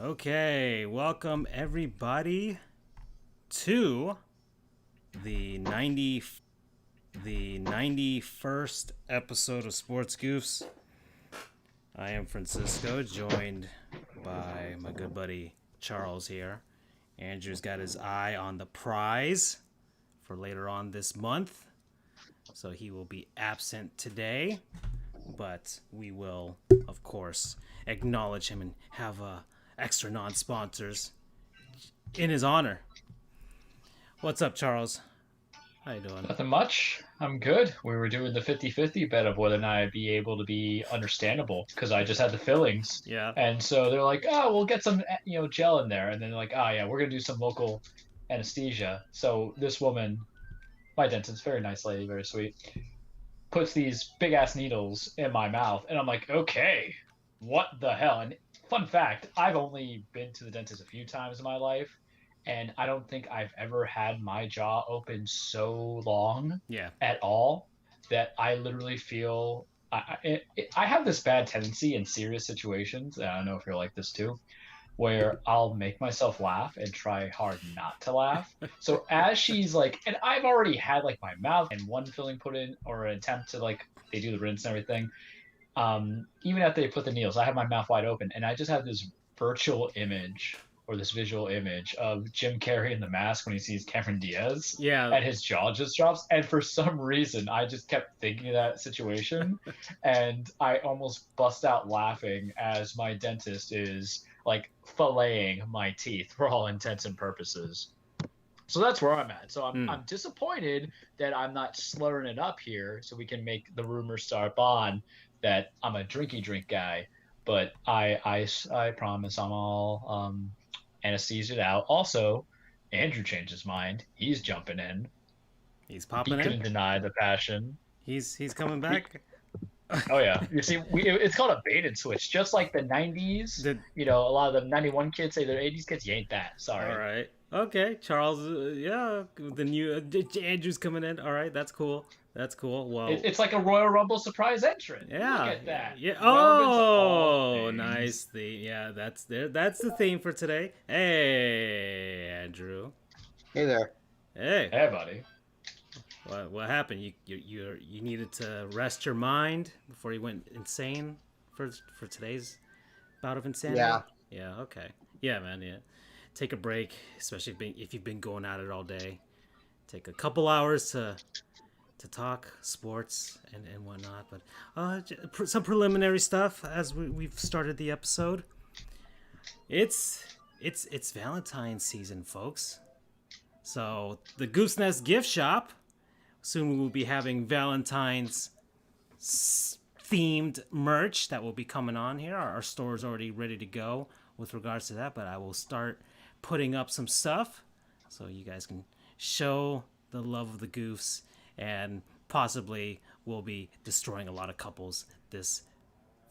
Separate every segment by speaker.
Speaker 1: Okay, welcome everybody to the 91st episode of Sports Goofs. I am Francisco, joined by my good buddy Charles here. Andrew's got his eye on the prize for later on this month, so he will be absent today, but we will, of course, acknowledge him and have extra non-sponsors in his honor. What's up, Charles? How you doing?
Speaker 2: Nothing much. I'm good. We were doing the 50-50 bet of whether or not I'd be able to be understandable because I just had the fillings.
Speaker 1: Yeah.
Speaker 2: And so they're like, oh, we'll get some, gel in there. And then they're like, oh, yeah, we're going to do some local anesthesia. So this woman, my dentist, very nice lady, very sweet, puts these big ass needles in my mouth. And I'm like, okay, what the hell? And fun fact, I've only been to the dentist a few times in my life. And I don't think I've ever had my jaw open so long at all that I literally feel I have this bad tendency in serious situations, and I don't know if you're like this too, where I'll make myself laugh and try hard not to laugh. So as she's like, and I've already had like my mouth and one filling put in or an attempt to like, they do the rinse and everything. Even after they put the needles, I have my mouth wide open and I just have this virtual image or this visual image of Jim Carrey in The Mask when he sees Cameron Diaz.
Speaker 1: Yeah.
Speaker 2: And his jaw just drops. And for some reason, I just kept thinking of that situation. And I almost bust out laughing as my dentist is like filleting my teeth for all intents and purposes. So that's where I'm at. So I'm disappointed that I'm not slurring it up here so we can make the rumors start on that I'm a drinky drink guy. But I promise I'm all anesthesiaed out. Also, Andrew changed his mind. He's jumping in.
Speaker 1: He's popping in.
Speaker 2: He couldn't deny the passion.
Speaker 1: He's coming back.
Speaker 2: Oh yeah. You see, it's called a bait and switch. Just like the 90s. A lot of the 91 kids say they're 80s kids. You ain't that. Sorry.
Speaker 1: All right. Okay, Charles. The new Andrew's coming in. All right, that's cool. That's cool. Well,
Speaker 2: it's like a Royal Rumble surprise entrant.
Speaker 1: Yeah.
Speaker 2: Look at that.
Speaker 1: Yeah. Oh, nice theme. Yeah, that's the theme for today. Hey, Andrew.
Speaker 3: Hey there.
Speaker 1: Hey.
Speaker 2: Hey, buddy.
Speaker 1: What happened? You needed to rest your mind before you went insane for today's bout of insanity.
Speaker 3: Yeah.
Speaker 1: Yeah. Okay. Yeah, man. Yeah. Take a break, especially if you've been going at it all day. Take a couple hours to talk sports and whatnot, but some preliminary stuff as we've started the episode. It's Valentine's season, folks. So the Goose Nest gift shop, soon we will be having Valentine's themed merch that will be coming on here. Our store is already ready to go with regards to that, but I will start putting up some stuff so you guys can show the love of the Goofs, and possibly we'll be destroying a lot of couples this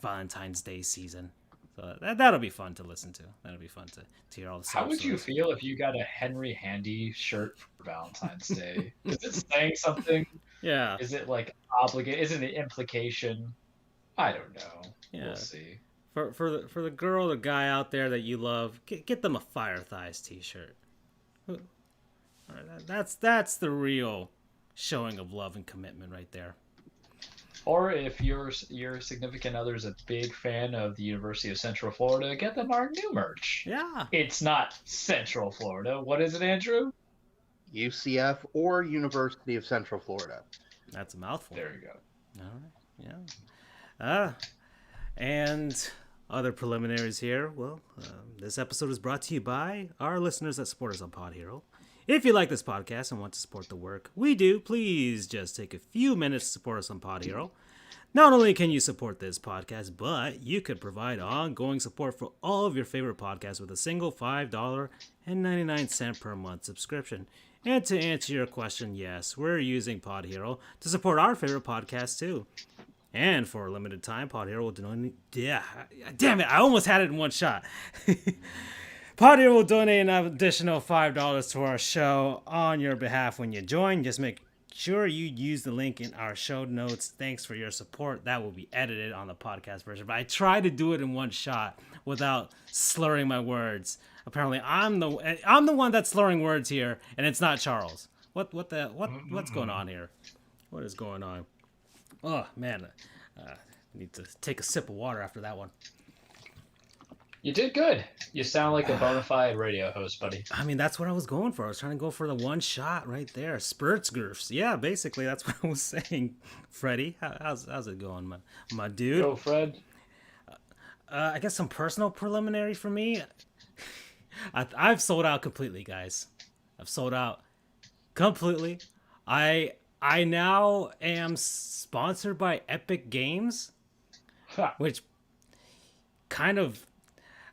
Speaker 1: Valentine's Day season. So that'll be fun to listen to. That'll be fun to hear all the stuff.
Speaker 2: How would you feel if you got a Henry Handy shirt for Valentine's Day? Is it saying something?
Speaker 1: Yeah.
Speaker 2: Is it like obligated? Isn't it implication? I don't know. Yeah. We'll see.
Speaker 1: For the girl or guy out there that you love, get them a Fire Thighs t-shirt. That's the real showing of love and commitment right there.
Speaker 2: Or if your significant other is a big fan of the University of Central Florida, get them our new merch.
Speaker 1: Yeah.
Speaker 2: It's not Central Florida. What is it, Andrew?
Speaker 3: UCF or University of Central Florida.
Speaker 1: That's a mouthful.
Speaker 2: There you go.
Speaker 1: All right. Yeah. And other preliminaries here. Well, this episode is brought to you by our listeners that support us on Pod Hero. If you like this podcast and want to support the work we do, please just take a few minutes to support us on Pod Hero. Not only can you support this podcast, but you could provide ongoing support for all of your favorite podcasts with a single $5.99 per month subscription. And to answer your question, yes, we're using Pod Hero to support our favorite podcasts too. And for a limited time, Pod Hero will donate. Yeah, damn it! I almost had it in one shot. Pod Hero will donate an additional $5 to our show on your behalf when you join. Just make sure you use the link in our show notes. Thanks for your support. That will be edited on the podcast version. But I try to do it in one shot without slurring my words. Apparently, I'm the one that's slurring words here, and it's not Charles. What's going on here? What is going on? Oh man, I need to take a sip of water after that one.
Speaker 2: You did good. You sound like a bona fide radio host, buddy.
Speaker 1: I mean, that's what I was going for. I was trying to go for the one shot right there. Sports Goofs. Yeah, basically, that's what I was saying. Freddie, how's it going, my dude?
Speaker 2: Go, Fred.
Speaker 1: I guess some personal preliminary for me. I've sold out completely, guys. I've sold out completely. I now am sponsored by Epic Games, which kind of,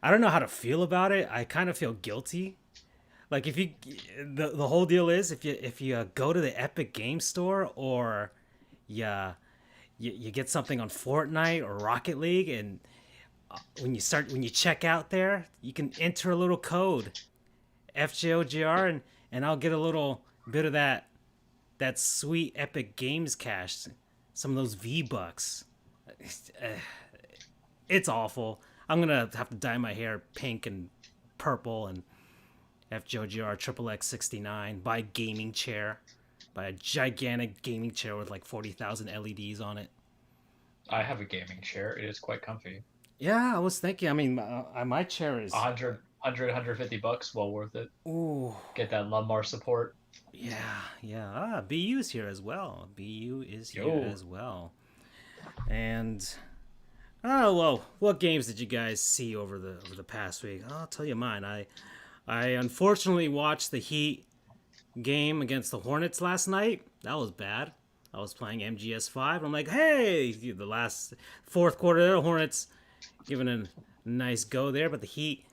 Speaker 1: I don't know how to feel about it. I kind of feel guilty. Like if you, the whole deal is if you go to the Epic Game Store or you get something on Fortnite or Rocket League, and when you check out there, you can enter a little code, FJOGR, and I'll get a little bit of that sweet Epic Games cash, some of those V-Bucks. It's awful. I'm gonna have to dye my hair pink and purple and FJOGR XXX69, buy a gaming chair, buy a gigantic gaming chair with like 40,000 LEDs on it.
Speaker 2: I have a gaming chair. It is quite comfy.
Speaker 1: Yeah, I was thinking. I mean, my chair is
Speaker 2: 150 bucks, well worth it.
Speaker 1: Ooh.
Speaker 2: Get that lumbar support.
Speaker 1: Yeah. BU's here as well. BU is here as well. And what games did you guys see over the past week? I'll tell you mine. I unfortunately watched the Heat game against the Hornets last night. That was bad. I was playing MGS5. I'm like, hey, the last fourth quarter, the Hornets giving a nice go there, but the Heat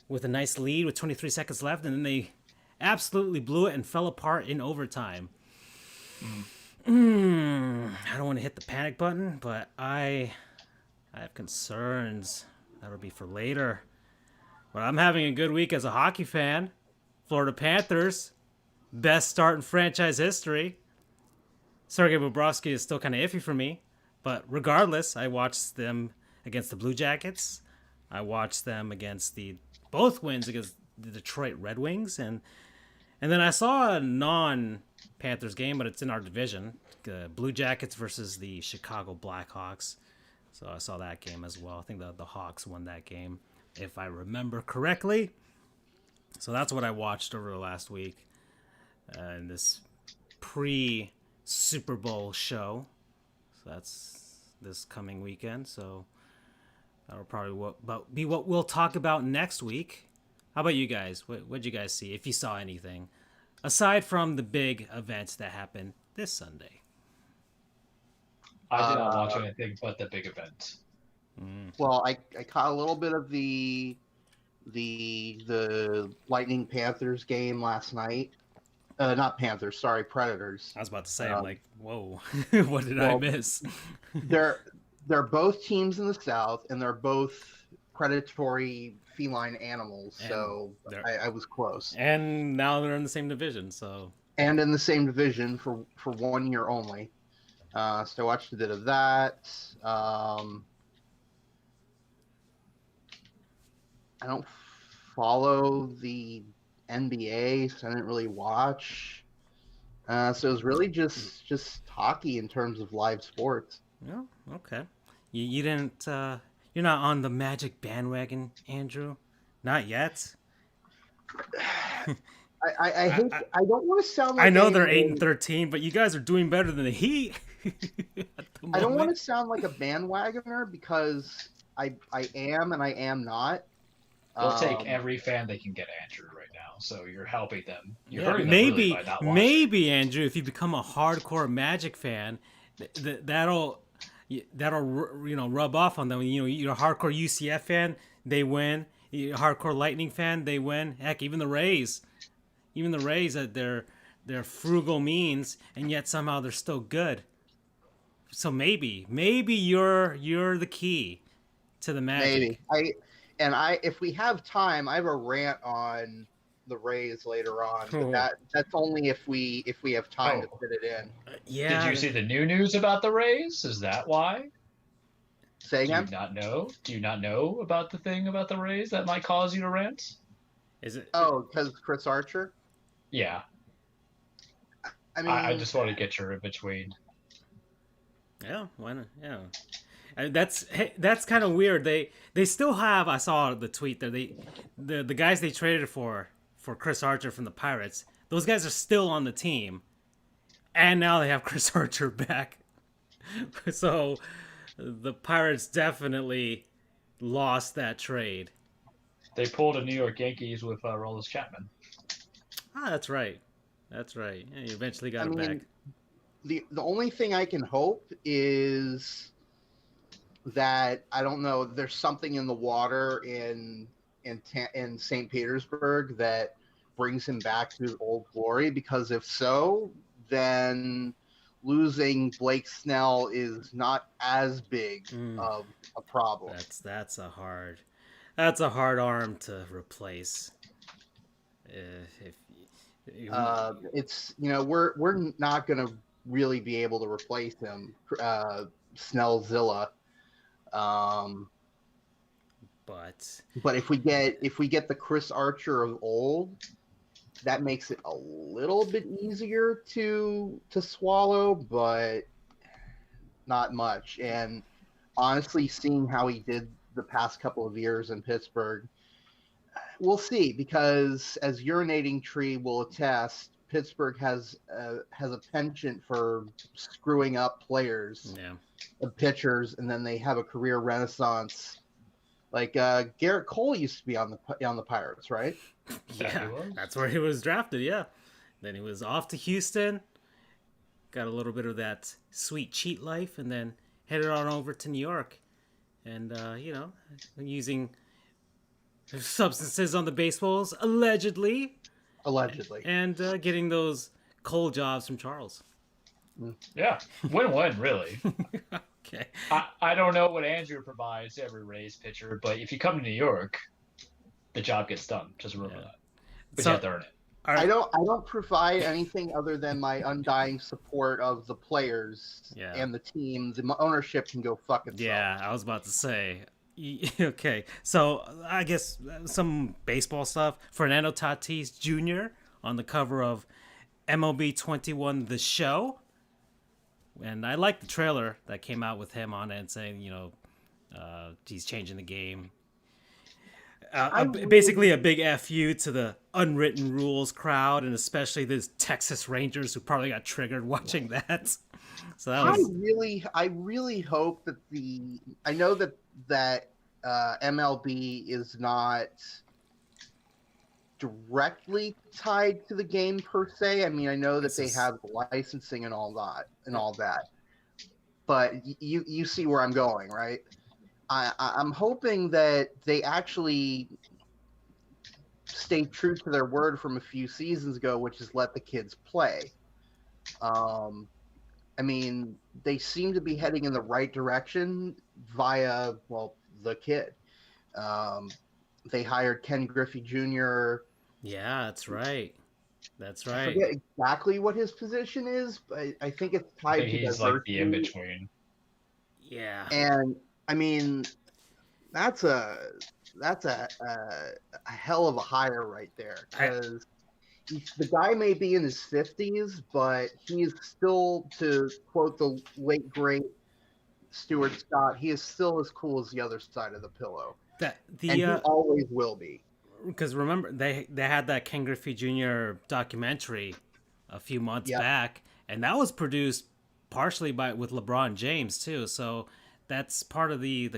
Speaker 1: with a nice lead with 23 seconds left, and then they absolutely blew it and fell apart in overtime. I don't want to hit the panic button, but I have concerns. That'll be for later. But I'm having a good week as a hockey fan. Florida Panthers, best start in franchise history. Sergei Bobrovsky is still kind of iffy for me, but regardless, I watched them against the Blue Jackets. I watched them against both wins against the Detroit Red Wings, and then I saw a non-Panthers game, but it's in our division, Blue Jackets versus the Chicago Blackhawks. So I saw that game as well. I think the Hawks won that game, if I remember correctly. So that's what I watched over the last week in this pre-Super Bowl show. So that's this coming weekend. So that'll probably be what we'll talk about next week. How about you guys? What'd you guys see, if you saw anything, aside from the big events that happened this Sunday?
Speaker 2: I did not watch anything but the big event.
Speaker 3: Well, I caught a little bit of the Lightning Panthers game last night. Not Panthers, sorry, Predators.
Speaker 1: I was about to say, I'm like, whoa, what did I miss?
Speaker 3: they're both teams in the South, and they're both predatory feline animals. And so I was close.
Speaker 1: And now they're in the same division.
Speaker 3: And in the same division for 1 year only. So I watched a bit of that. I don't follow the NBA, so I didn't really watch. So it was really just hockey in terms of live sports.
Speaker 1: Yeah, okay. You didn't. You're not on the Magic bandwagon, Andrew. Not yet.
Speaker 3: I don't want to sound like
Speaker 1: I know they're 8-13, but you guys are doing better than the Heat.
Speaker 3: I don't want to sound like a bandwagoner because I am and I am not.
Speaker 2: They'll take every fan they can get, Andrew, right now. So you're helping them. You're hurting them
Speaker 1: maybe,
Speaker 2: really by not watching.
Speaker 1: Maybe, Andrew, if you become a hardcore Magic fan, that'll rub off on them. You're a hardcore UCF fan, they win. You're a hardcore Lightning fan, they win. Heck, even the Rays at their frugal means, and yet somehow they're still good. So maybe you're the key to the Magic.
Speaker 3: Maybe if we have time, I have a rant on the Rays later on,
Speaker 1: Cool.
Speaker 3: but that's only if we have time to
Speaker 2: Oh.
Speaker 3: fit it in.
Speaker 1: Yeah.
Speaker 2: Did you see the new news about the Rays? Is that why?
Speaker 3: Say
Speaker 2: Do you
Speaker 3: again?
Speaker 2: not know? Do you not know about the thing about the Rays that might cause you to rant?
Speaker 1: Is it?
Speaker 3: Oh, because Chris Archer.
Speaker 2: Yeah,
Speaker 3: I
Speaker 2: I
Speaker 3: mean,
Speaker 2: just want to get your in between.
Speaker 1: Yeah. Why not? Yeah. That's kind of weird. They still have. I saw the tweet there. The guys they traded for Chris Archer from the Pirates. Those guys are still on the team, and now they have Chris Archer back. So the Pirates definitely lost that trade.
Speaker 2: They pulled a New York Yankees with Rollis Chapman.
Speaker 1: Ah, that's right. That's right. Yeah, you eventually got
Speaker 3: I
Speaker 1: it
Speaker 3: mean,
Speaker 1: back.
Speaker 3: the only thing I can hope is that I don't know. There's something in the water in St. Petersburg that brings him back to his old glory. Because if so, then losing Blake Snell is not as big of a problem.
Speaker 1: That's a hard arm to replace. If you,
Speaker 3: It's we're not going to really be able to replace him, Snellzilla. But if we get the Chris Archer of old, that makes it a little bit easier to swallow, but not much. And honestly, seeing how he did the past couple of years in Pittsburgh, we'll see, because as Urinating Tree will attest, Pittsburgh has a penchant for screwing up players, pitchers, and then they have a career renaissance. Like Garrett Cole used to be on the Pirates, right?
Speaker 1: Yeah, that's where he was drafted. Yeah, then he was off to Houston, got a little bit of that sweet cheat life, and then headed on over to New York, and using substances on the baseballs allegedly, and getting those coal jobs from Charles.
Speaker 2: Yeah, win-win, really.
Speaker 1: Okay.
Speaker 2: I don't know what Andrew provides to every Rays pitcher, but if you come to New York, the job gets done. Just remember that. But you have to earn it.
Speaker 3: I don't provide anything other than my undying support of the players and the team. The ownership can go fuck itself.
Speaker 1: Yeah, I was about to say. Okay, so I guess some baseball stuff. Fernando Tatis Jr. on the cover of MLB 21 The Show. And I like the trailer that came out with him on it and saying, he's changing the game. Basically a big FU to the unwritten rules crowd, and especially the Texas Rangers who probably got triggered watching that. So that was...
Speaker 3: I really hope that I know that MLB is not directly tied to the game per se. I mean, I know that they have licensing and all that, but you see where I'm going, right? I'm hoping that they actually stay true to their word from a few seasons ago, which is let the kids play. I mean, they seem to be heading in the right direction via, the kid. They hired Ken Griffey Jr.
Speaker 1: Yeah, that's right. That's right.
Speaker 3: I forget exactly what his position is, but I think it's tied to
Speaker 2: he's
Speaker 3: diversity.
Speaker 2: like the in-between.
Speaker 1: Yeah.
Speaker 3: And I mean, that's a hell of a hire right there, because the guy may be in his 50s, but he's still, to quote the late great Stuart Scott, he is still as cool as the other side of the pillow. And he always will be.
Speaker 1: Because remember, they had that Ken Griffey Jr. documentary a few months back, and that was produced partially with LeBron James too. So that's part of the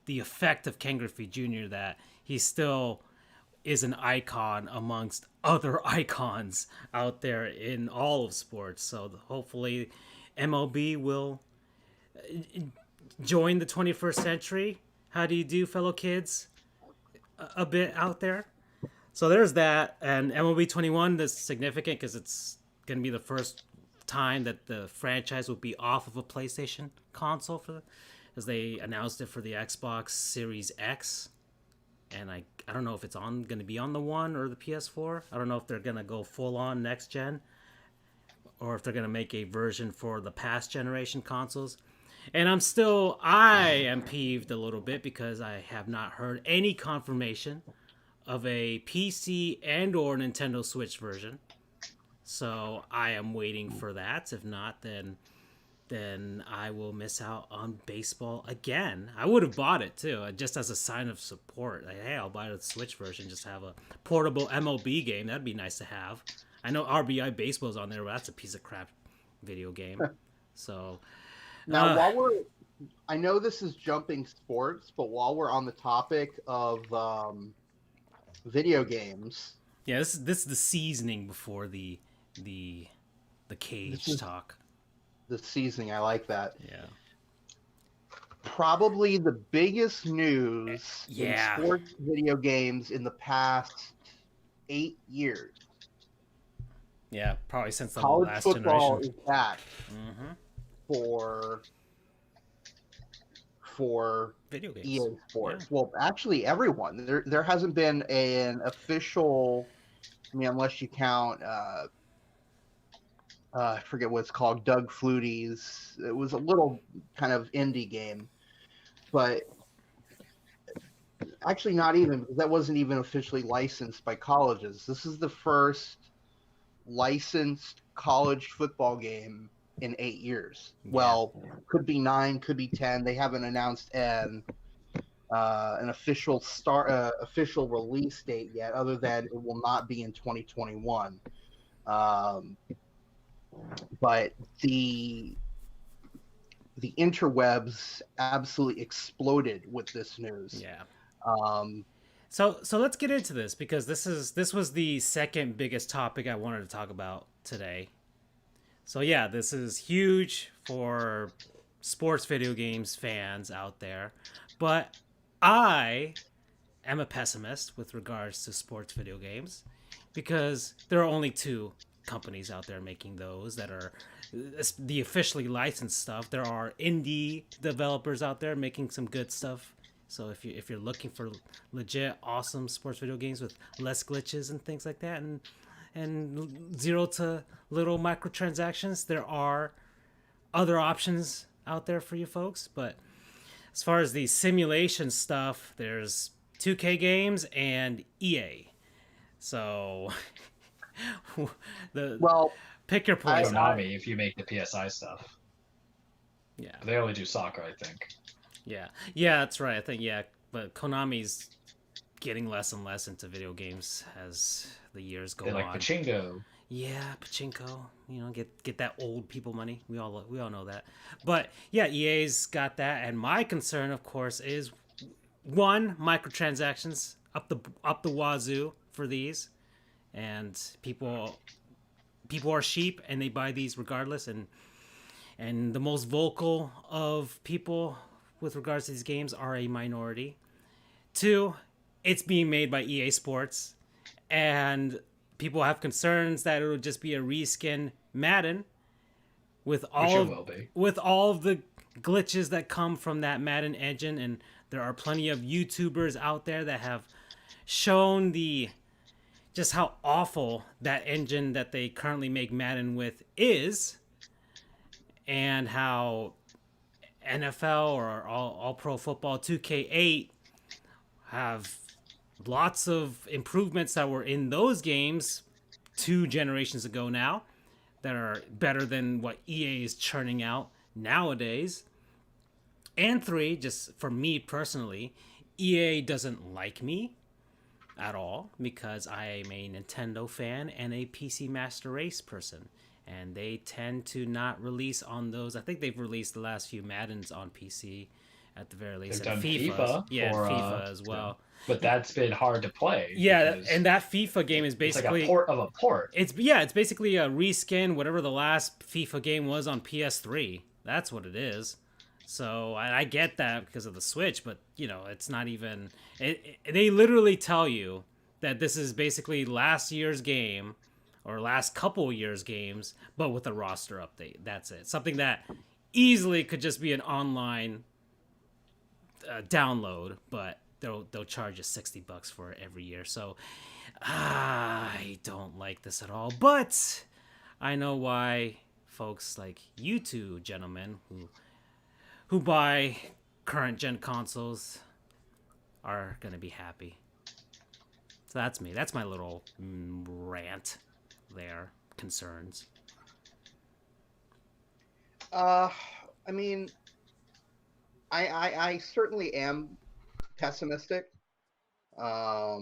Speaker 1: effect of Ken Griffey Jr. that he still is an icon amongst other icons out there in all of sports. So hopefully MLB will join the 21st century. How do you do, fellow kids? A bit out there. So there's that. And MLB 21 is significant because it's going to be the first time that the franchise will be off of a PlayStation console, as they announced it for the Xbox Series X. And I don't know if it's going to be on the One or the PS4. I don't know if they're going to go full on next gen, or if they're going to make a version for the past generation consoles. And I am peeved a little bit because I have not heard any confirmation of a PC and or Nintendo Switch version. So I am waiting for that. If not, then I will miss out on baseball again. I would have bought it too, just as a sign of support. Like, hey, I'll buy the Switch version, just have a portable MLB game. That'd be nice to have. I know RBI Baseball's on there, but that's a piece of crap video game. So
Speaker 3: now, I know this is jumping sports, but while we're on the topic of video games,
Speaker 1: yeah, this is the seasoning before the cage talk.
Speaker 3: The seasoning, I like that.
Speaker 1: Yeah.
Speaker 3: Probably the biggest news in sports video games in the past 8 years.
Speaker 1: Yeah, probably since the
Speaker 3: college
Speaker 1: last
Speaker 3: football
Speaker 1: generation.
Speaker 3: Is back for
Speaker 1: video games.
Speaker 3: EA Sports. Yeah. Well, actually, everyone. There hasn't been an official. I mean, unless you count. I forget what it's called. Doug Flutie's. It was a little kind of indie game, but actually not even, because that wasn't even officially licensed by colleges. This is the first licensed college football game in 8 years. Yeah. Well, could be 9, could be 10. They haven't announced an official official release date yet, other than it will not be in 2021. But the interwebs absolutely exploded with this news.
Speaker 1: Yeah. So let's get into this, because this was the second biggest topic I wanted to talk about today. So yeah, this is huge for sports video games fans out there, but I am a pessimist with regards to sports video games, because there are only 2 companies out there making those that are the officially licensed stuff. There are indie developers out there making some good stuff. So if you're looking for legit awesome sports video games with less glitches and things like that, and 0 to little microtransactions, there are other options out there for you folks. But as far as the simulation stuff, there's 2K Games and EA. So
Speaker 2: pick your poison. Konami, if you make the PSI stuff. Yeah. They only do soccer, I think.
Speaker 1: Yeah, that's right. I think, but Konami's getting less and less into video games as the years go on.
Speaker 2: They like pachinko.
Speaker 1: Yeah, pachinko. You know, get that old people money. We all know that. But yeah, EA's got that, and my concern, of course, is 1, microtransactions up the wazoo for these, and people are sheep and they buy these regardless, and the most vocal of people with regards to these games are a minority. 2, it's being made by EA Sports, and people have concerns that it would just be a reskin Madden with all of the glitches that come from that Madden engine. And there are plenty of YouTubers out there that have shown just how awful that engine that they currently make Madden with is, and how NFL or all pro football 2K8 have lots of improvements that were in those games 2 generations ago now that are better than what EA is churning out nowadays. And 3, just for me personally, EA doesn't like me at all, because I am a Nintendo fan and a PC Master Race person, and they tend to not release on those. I think they've released the last few Maddens on PC at the very least.
Speaker 2: They've done FIFA
Speaker 1: as well.
Speaker 2: But that's been hard to play.
Speaker 1: Yeah, and that FIFA game is basically
Speaker 2: it's like a port of a port.
Speaker 1: It's basically a reskin, whatever the last FIFA game was on PS3. That's what it is. So I get that because of the Switch, but it's not even. They literally tell you that this is basically last year's game or last couple years' games, but with a roster update. That's it. Something that easily could just be an online download, but they'll charge you $60 for it every year. So I don't like this at all. But I know why folks like you two gentlemen who buy current gen consoles are gonna be happy. So that's me. That's my little rant there. Concerns.
Speaker 3: I mean, I certainly am pessimistic. I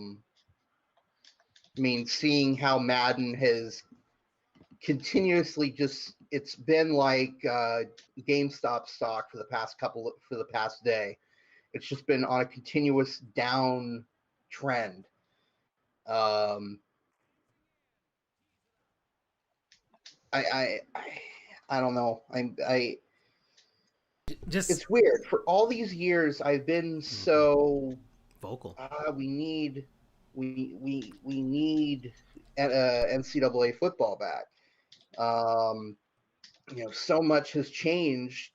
Speaker 3: mean, seeing how Madden has continuously it's been like GameStop stock for the past day. It's just been on a continuous down trend. Um, I don't know.
Speaker 1: Just
Speaker 3: It's weird. For all these years, I've been so
Speaker 1: vocal.
Speaker 3: we need NCAA football back. So much has changed.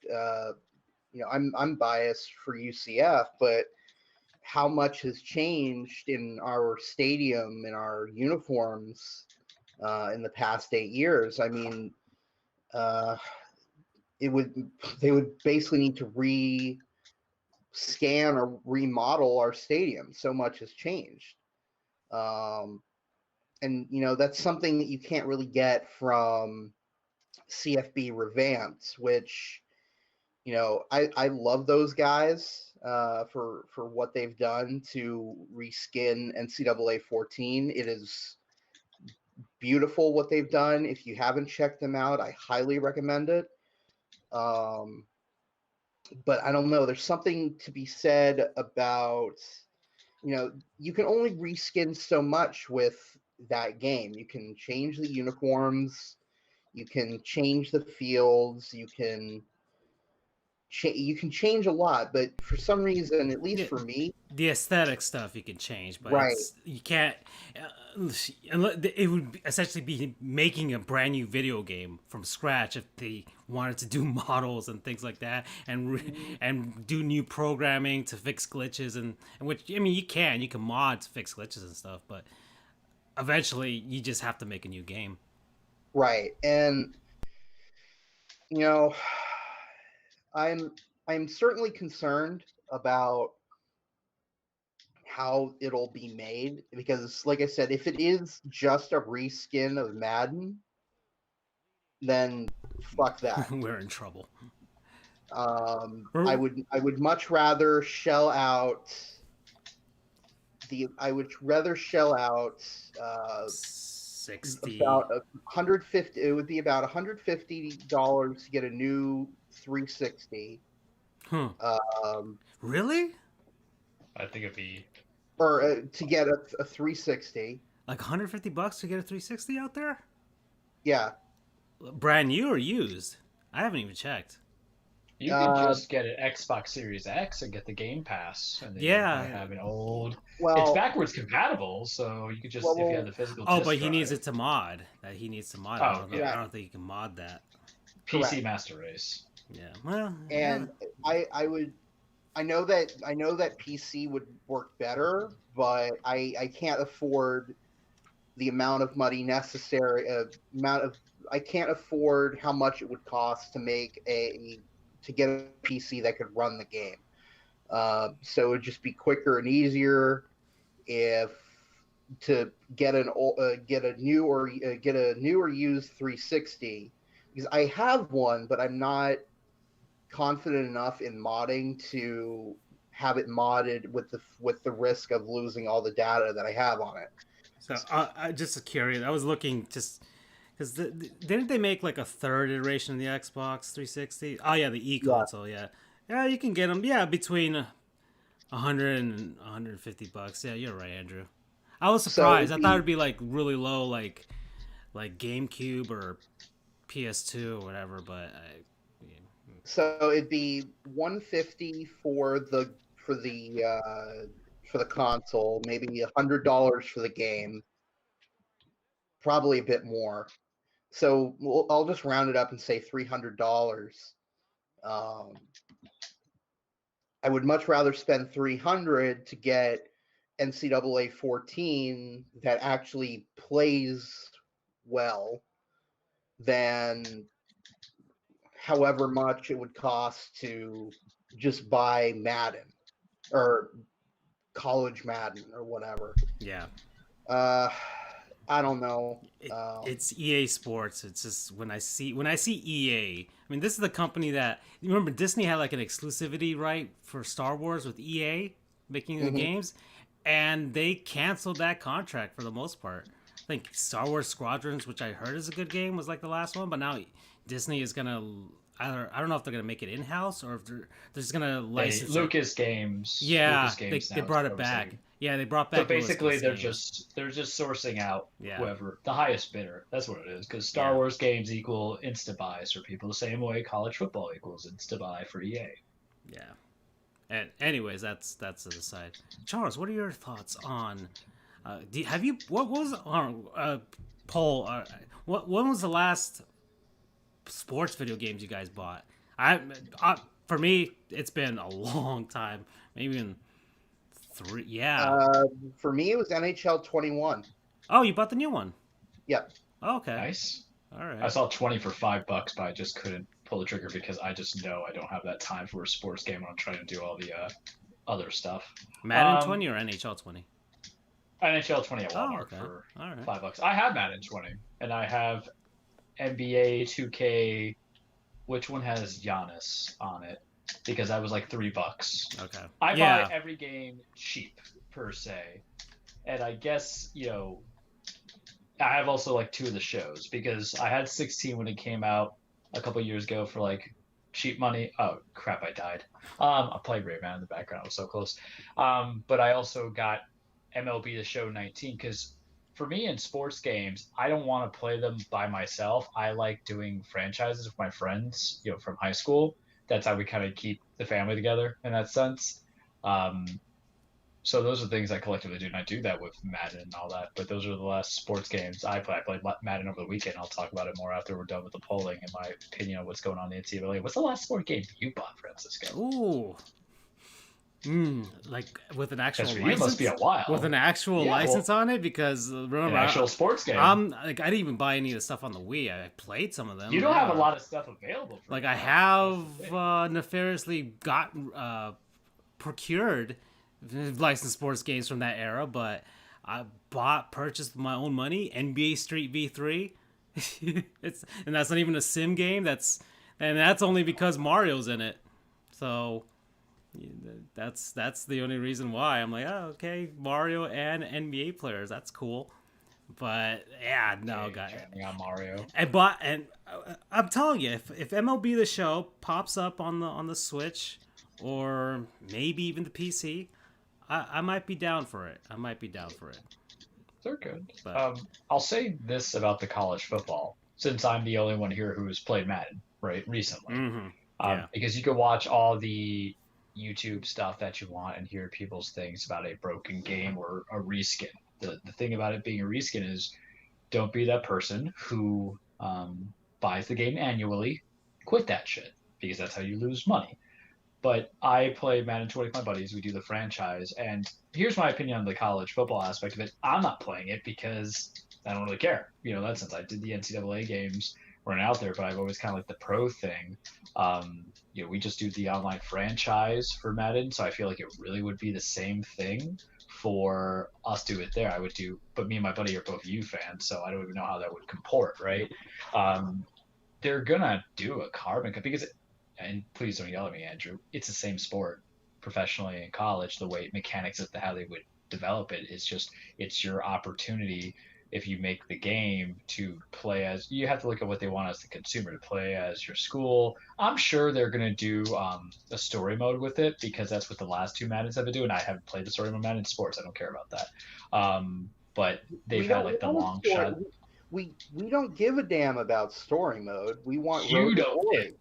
Speaker 3: I'm biased for UCF, but how much has changed in our stadium, in our uniforms, in the past 8 years? I mean, they would basically need to scan or remodel our stadium. So much has changed. And that's something that you can't really get from CFB revamped, which I love those guys for what they've done to reskin NCAA 14. It is beautiful what they've done. If you haven't checked them out, I highly recommend it. But I don't know. There's something to be said about you can only reskin so much with that game. You can change the uniforms, you can change the fields, you can change a lot, but for some reason, at least
Speaker 1: Yeah,
Speaker 3: for me,
Speaker 1: the aesthetic stuff you can change, but
Speaker 3: right,
Speaker 1: you can't. It would essentially be making a brand new video game from scratch if they wanted to do models and things like that, and do new programming to fix glitches and which I mean you can mod to fix glitches and stuff, but eventually you just have to make a new game.
Speaker 3: right, and you know, I'm certainly concerned about how it'll be made because, like I said, if it is just a reskin of Madden, then fuck that.
Speaker 1: We're in trouble.
Speaker 3: I would much rather shell out uh,
Speaker 1: 60.
Speaker 3: about 150. It would be about $150 to get a new 360.
Speaker 1: Huh.
Speaker 3: Um,
Speaker 1: Really?
Speaker 2: I think it'd be
Speaker 3: or to get a 360.
Speaker 1: Like $150 to get a 360 out there?
Speaker 3: Yeah.
Speaker 1: Brand new or used? I haven't even checked.
Speaker 2: you could just get an Xbox Series X and get the Game Pass, and then you
Speaker 1: Yeah.
Speaker 2: can have an old.
Speaker 3: Well,
Speaker 2: it's backwards compatible, so you could just if you have the physical.
Speaker 1: Oh,
Speaker 2: disc
Speaker 1: but he
Speaker 2: drive,
Speaker 1: needs it to mod. That he needs to mod.
Speaker 2: Oh,
Speaker 1: I don't think you can mod that.
Speaker 2: PC
Speaker 3: correct.
Speaker 2: Master Race.
Speaker 1: Yeah. Well.
Speaker 3: And I know that PC would work better, but I can't afford the amount of money necessary. I can't afford how much it would cost to get a PC that could run the game. So it would just be quicker and easier if to get a new or used 360, because I have one, but I'm not confident enough in modding to have it modded with the risk of losing all the data that I have on it.
Speaker 1: So I just curious. I was looking just because didn't they make like a third iteration of the Xbox 360? Oh yeah, the console. Yeah, you can get them. Yeah, between 100 and $150. Yeah, you're right, Andrew. I was surprised. I thought it'd be like really low, like GameCube or PS2 or whatever. But
Speaker 3: so it'd be $150 for the console, maybe $100 for the game, probably a bit more. So I'll just round it up and say $300. I would much rather spend 300 to get NCAA 14 that actually plays well than however much it would cost to just buy Madden or college Madden or whatever.
Speaker 1: Yeah.
Speaker 3: I don't know.
Speaker 1: It's EA Sports. It's just when I see EA. I mean, this is the company that, you remember Disney had like an exclusivity right for Star Wars with EA making the games, and they canceled that contract for the most part. I think Star Wars Squadrons, which I heard is a good game, was like the last one, but now Disney is gonna either, I don't know if they're gonna make it in house or if they're just gonna license
Speaker 2: Lucas Games.
Speaker 1: Yeah,
Speaker 2: Lucas Games
Speaker 1: they brought it back. Yeah, they brought back.
Speaker 2: So basically, they're
Speaker 1: games.
Speaker 2: just sourcing out
Speaker 1: Yeah.
Speaker 2: whoever the highest bidder. That's what it is. Because Star Wars games equal insta buys for people the same way college football equals insta buy for EA.
Speaker 1: Yeah. And anyways, that's aside. Charles, what are your thoughts on? Have you what was poll? When was the last sports video games you guys bought? For me, it's been a long time. Maybe even 3. Yeah.
Speaker 3: For me, it was NHL 21.
Speaker 1: Oh, you bought the new one.
Speaker 3: Yep.
Speaker 1: Oh, okay.
Speaker 2: Nice.
Speaker 1: All right.
Speaker 2: I saw 20 for $5, but I just couldn't pull the trigger because I just know I don't have that time for a sports game when I'm trying to do all the other stuff.
Speaker 1: Madden 20 or NHL 20?
Speaker 2: NHL 20 at Walmart for $5. I have Madden 20, and I have NBA 2K. Which one has Giannis on it? Because that was like $3.
Speaker 1: Okay.
Speaker 2: I buy every game cheap per se, and I guess I have also like 2 of the shows because I had 16 when it came out a couple years ago for like cheap money. Oh crap! I died. I played Rayman in the background. I was so close. But I also got MLB The Show 19 because for me in sports games, I don't want to play them by myself. I like doing franchises with my friends, from high school. That's how we kind of keep the family together in that sense. So those are things I collectively do, and I do that with Madden and all that. But those are the last sports games I played. I played Madden over the weekend. I'll talk about it more after we're done with the polling and my opinion on what's going on in the NCAA. What's the last sport game you bought, Francisco?
Speaker 1: Ooh. Like with an actual license?
Speaker 2: You must be a while.
Speaker 1: With an actual license on it, because remember,
Speaker 2: an actual sports game.
Speaker 1: I didn't even buy any of the stuff on the Wii. I played some of them.
Speaker 2: You don't have a lot of stuff available.
Speaker 1: Like I have nefariously procured licensed sports games from that era, but I purchased with my own money NBA Street V3. And that's not even a sim game. That's only because Mario's in it. So that's the only reason why I'm like, oh, okay, Mario and NBA players, that's cool. But yeah, no, guys,
Speaker 2: on Mario.
Speaker 1: And I'm telling you, if MLB The Show pops up on the Switch or maybe even the PC, I might be down for it.
Speaker 2: They're good. But, I'll say this about the college football, since I'm the only one here who has played Madden, right, recently.
Speaker 1: Mm-hmm.
Speaker 2: Because you can watch all the YouTube stuff that you want and hear people's things about a broken game or a reskin. The thing about it being a reskin is don't be that person who buys the game annually. Quit that shit, because that's how you lose money. But I play Madden 20 with my buddies. We do the franchise. And here's my opinion on the college football aspect of it. I'm not playing it because I don't really care. In that sense, I did the NCAA games, weren't out there, but I've always kind of like the pro thing. We just do the online franchise for Madden. So I feel like it really would be the same thing for us do it there. But me and my buddy are both U fans, so I don't even know how that would comport, right? They're going to do a carbon cut because and please don't yell at me, Andrew, it's the same sport professionally in college. The way mechanics of how they would develop it is just, it's your opportunity if you make the game to play as, you have to look at what they want as the consumer to play as your school. I'm sure they're going to do a story mode with it because that's what the last 2 Maddens have been doing. I haven't played the story mode Madden sports. I don't care about that. But they've had like the long shot.
Speaker 3: We don't give a damn about story mode. We want
Speaker 2: you don't
Speaker 3: story.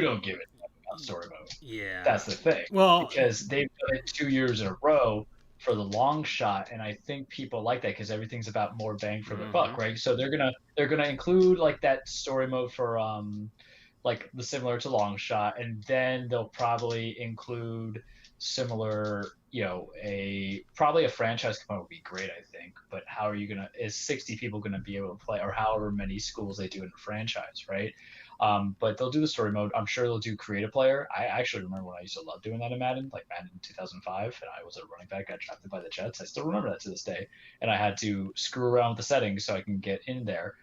Speaker 2: Don't give a damn about story mode.
Speaker 1: Yeah,
Speaker 2: that's the thing. Well, because they've done it 2 years in a row for the long shot, and I think people like that because everything's about more bang for the buck, right? So they're gonna include like that story mode for like the similar to long shot, and then they'll probably include similar, probably a franchise component would be great, I think. But how are you gonna? Is 60 people gonna be able to play, or however many schools they do in a franchise, right? But they'll do the story mode. I'm sure they'll do creative player. I actually remember when I used to love doing that in Madden, like Madden 2005, and I was a running back, got drafted by the Jets. I still remember that to this day, and I had to screw around with the settings so I can get in there.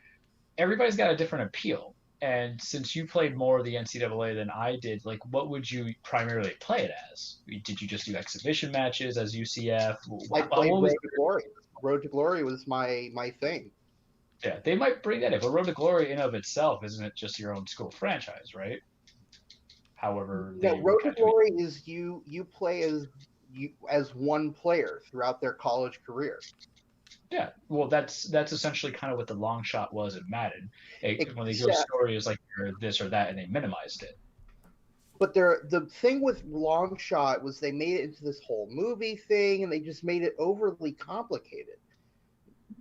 Speaker 2: Everybody's got a different appeal. And since you played more of the NCAA than I did, like what would you primarily play it as? Did you just do exhibition matches as UCF?
Speaker 3: I played
Speaker 2: What was,
Speaker 3: Road to Glory. Road to Glory was my thing.
Speaker 2: yeah, they might bring that in, but Road to Glory in of itself isn't it just your own school franchise, right? However,
Speaker 3: No,
Speaker 2: they
Speaker 3: Road to
Speaker 2: kind of
Speaker 3: Glory is you play as one player throughout their college career.
Speaker 2: yeah. Well, that's essentially kind of what the long shot was in Madden. When they go
Speaker 3: Except,
Speaker 2: story is like you're this or that, and they minimized it.
Speaker 3: but the thing with Long Shot was they made it into this whole movie thing, and they just made it overly complicated.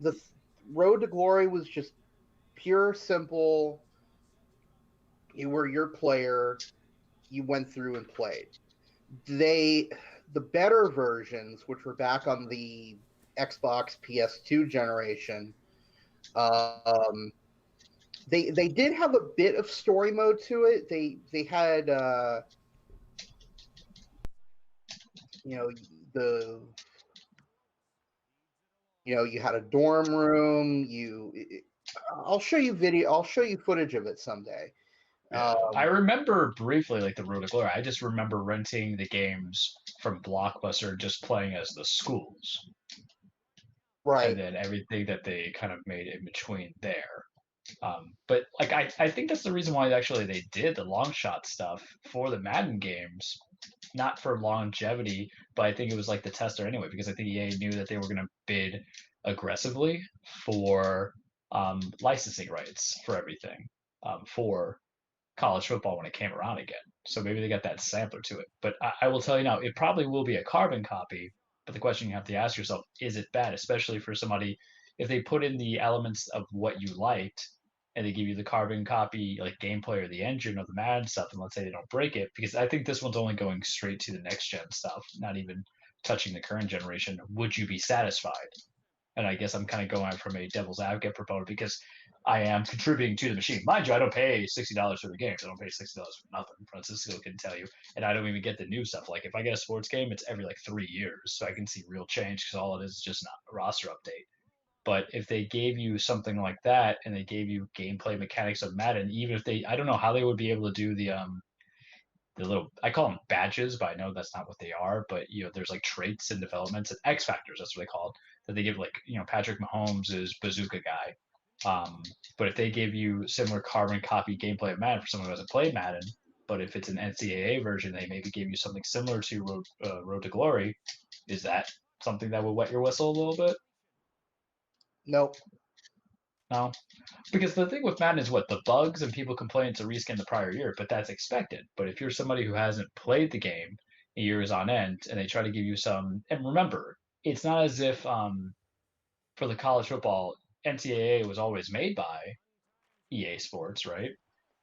Speaker 3: The Road to Glory was just pure, simple. You were your player. You went through and played. The better versions, which were back on the Xbox PS2 generation, they did have a bit of story mode to it. They had the you had a dorm room. I'll show you video. I'll show you footage of it someday.
Speaker 2: Yeah. I remember briefly like the Road to Glory. I just remember renting the games from Blockbuster, just playing as the schools,
Speaker 3: Right.
Speaker 2: and then everything that they kind of made in between there. But like I think that's the reason why actually they did the long shot stuff for the Madden games, not for longevity, but I think it was like the tester anyway, because I think EA knew that they were going to bid aggressively for licensing rights for everything, for college football when it came around again. So maybe they got that sampler to it. But I will tell you now, it probably will be a carbon copy. But the question you have to ask yourself, is it bad? Especially for somebody, if they put in the elements of what you liked and they give you the carbon copy, like gameplay or the engine of the Madden stuff, and let's say they don't break it, because I think this one's only going straight to the next gen stuff, not even touching the current generation. Would you be satisfied? And I guess I'm kind of going from a devil's advocate proponent because I am contributing to the machine. Mind you, I don't pay $60 for the games. I don't pay $60 for nothing. Francisco can tell you, and I don't even get the new stuff. Like if I get a sports game, it's every like 3 years, so I can see real change because all it is just not a roster update. But if they gave you something like that and they gave you gameplay mechanics of Madden, even if they, I don't know how they would be able to do the little, I call them badges, but I know that's not what they are. But there's like traits and developments and X factors. That's what they call it. That they give like Patrick Mahomes is bazooka guy. But if they give you similar carbon copy gameplay of Madden for someone who hasn't played Madden, but if it's an NCAA version, they maybe give you something similar to Road to Glory. Is that something that would wet your whistle a little bit?
Speaker 3: Nope.
Speaker 2: No, because the thing with Madden is what the bugs and people complain it's a reskin the prior year, but that's expected. But if you're somebody who hasn't played the game years on end and they try to give you some, and remember, it's not as if for the college football NCAA was always made by EA Sports, right?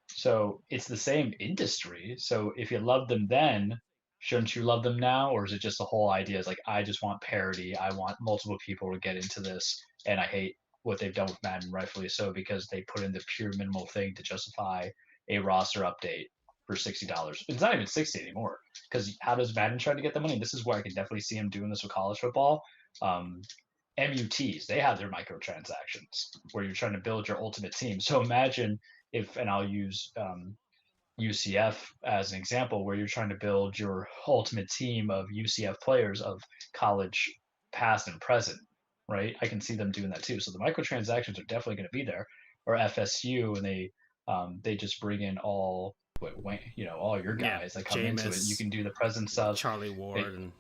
Speaker 2: So it's the same industry. So if you loved them then, shouldn't you love them now? Or is it just the whole idea is like, I just want parity. I want multiple people to get into this. And I hate what they've done with Madden, rightfully so, because they put in the pure minimal thing to justify a roster update for $60. It's not even 60 anymore. Because how does Madden try to get the money? This is where I can definitely see him doing this with college football. MUTs, they have their microtransactions where you're trying to build your ultimate team. So imagine if, and I'll use UCF as an example, where you're trying to build your ultimate team of UCF players of college past and present, right? I can see them doing that too. So the microtransactions are definitely going to be there. Or FSU, and they just bring in all all your guys that come into it. You can do the presence of
Speaker 1: Charlie Ward, and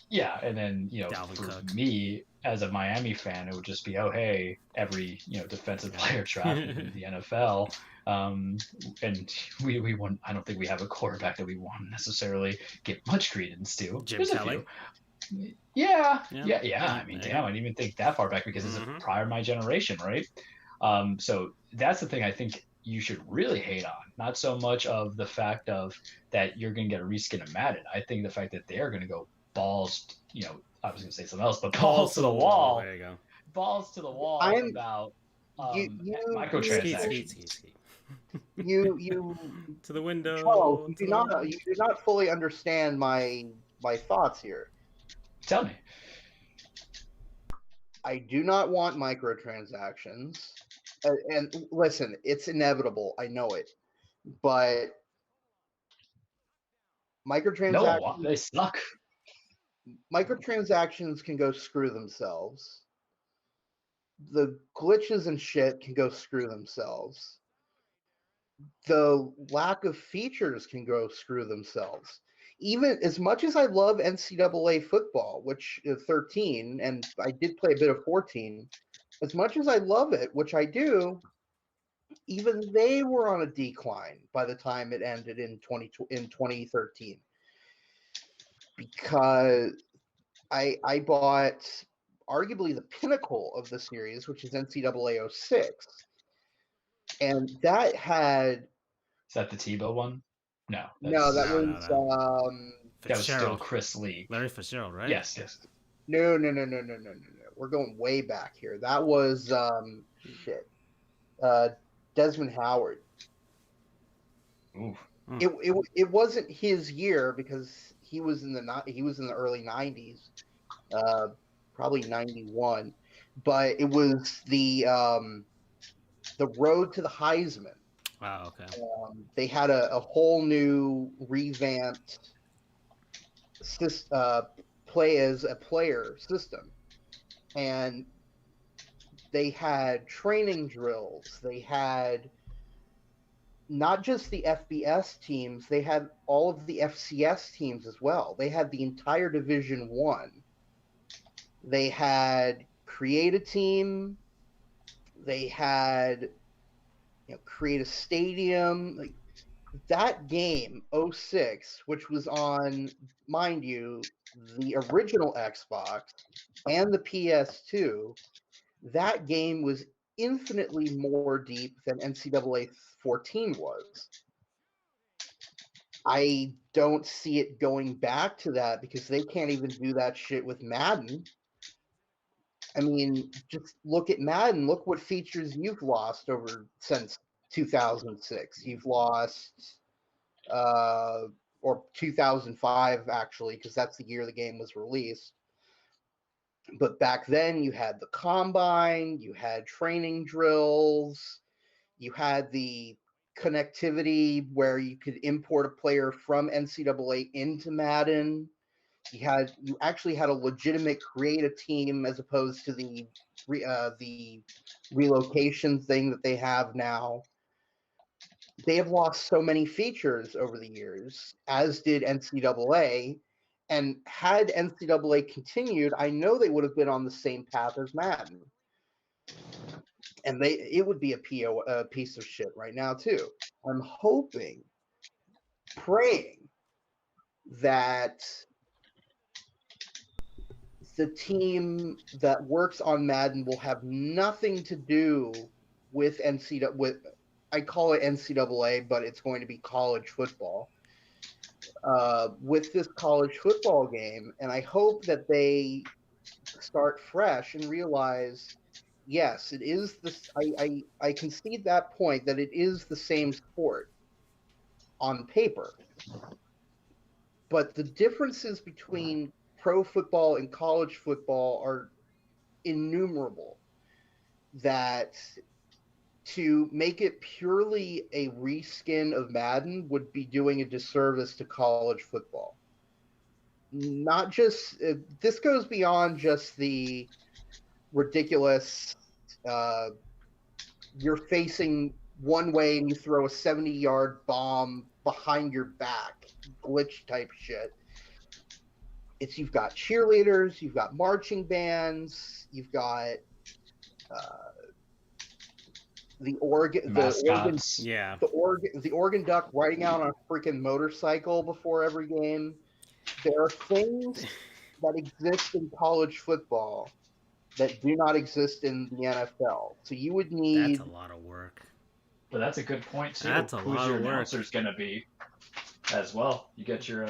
Speaker 2: yeah, and then
Speaker 1: Dalvin
Speaker 2: for
Speaker 1: Cook.
Speaker 2: Me as a Miami fan, it would just be, oh hey, every defensive player drafted in the NFL, and we won't. I don't think we have a quarterback that we want to necessarily give much credence to.
Speaker 1: Jim
Speaker 2: There's
Speaker 1: Kelly.
Speaker 2: Yeah. I mean, damn, I didn't even think that far back because it's prior to my generation, right? So that's the thing I think you should really hate on Not so much of the fact of that you're going to get a reskin of Madden. I think the fact that they're going to go balls, I was going to say something else, but balls to the wall,
Speaker 1: There you go.
Speaker 2: balls to the wall
Speaker 3: I'm
Speaker 2: about
Speaker 3: you
Speaker 1: Skeet,
Speaker 2: microtransactions.
Speaker 1: skeet, skeet, skeet.
Speaker 3: you
Speaker 1: To the window.
Speaker 3: Charles, you
Speaker 1: to
Speaker 3: do
Speaker 1: the
Speaker 3: not
Speaker 1: window.
Speaker 3: you do not fully understand my thoughts here.
Speaker 2: Tell me.
Speaker 3: I do not want microtransactions. And listen, it's inevitable. I know it. But
Speaker 2: No,
Speaker 3: microtransactions
Speaker 2: they suck.
Speaker 3: microtransactions can go screw themselves. The glitches and shit can go screw themselves. The lack of features can go screw themselves. Even as much as I love NCAA football, which is 13, and I did play a bit of 14, as much as I love it, which I do, even they were on a decline by the time it ended in 2013, because I bought arguably the pinnacle of the series, which is NCAA 06, and that had
Speaker 2: Is that the Tebow one? No.
Speaker 3: no, that
Speaker 1: No,
Speaker 3: was
Speaker 1: no.
Speaker 2: That was still
Speaker 1: Fitzgerald.
Speaker 2: Chris Lee.
Speaker 1: Larry Fitzgerald, right?
Speaker 2: Yes.
Speaker 3: no. We're going way back here. That was shit. Desmond Howard.
Speaker 2: Ooh.
Speaker 3: It wasn't his year because he was in the early 90s, probably 91, but it was the road to the Heisman.
Speaker 1: Oh, okay.
Speaker 3: They had a whole new revamped play as a player system, and they had training drills. They had not just the FBS teams, they had all of the FCS teams as well. They had the entire Division 1. They had create a team. They had create a stadium. Like that game 06, which was on, mind you, the original Xbox and the PS2, that game was infinitely more deep than NCAA 14 was. I don't see it going back to that because they can't even do that shit with Madden. I mean, just look at Madden. Look what features you've lost since 2006. You've lost, or 2005 actually, because that's the year the game was released. But back then, you had the combine, you had training drills, you had the connectivity where you could import a player from NCAA into Madden. You actually had a legitimate create a team as opposed to the relocation thing that they have now. They have lost so many features over the years, as did NCAA. And had NCAA continued, I know they would have been on the same path as Madden. And it would be a piece of shit right now too. I'm hoping, praying that the team that works on Madden will have nothing to do with I call it NCAA, but it's going to be college football. With this college football game, and I hope that they start fresh and realize, yes, it is this. I concede that point that it is the same sport on paper, but the differences between pro football and college football are innumerable. That to make it purely a reskin of Madden would be doing a disservice to college football. Not just this goes beyond just the ridiculous you're facing one way and you throw a 70-yard bomb behind your back glitch type shit. You've got cheerleaders, you've got marching bands, you've got the Oregon Duck riding out on a freaking motorcycle before every game. There are things that exist in college football that do not exist in the NFL. So you would need
Speaker 1: That's a lot of work.
Speaker 2: But that's a good point too.
Speaker 1: That's a
Speaker 2: Who's
Speaker 1: lot
Speaker 2: your
Speaker 1: of work.
Speaker 2: announcer's gonna be as well? You get your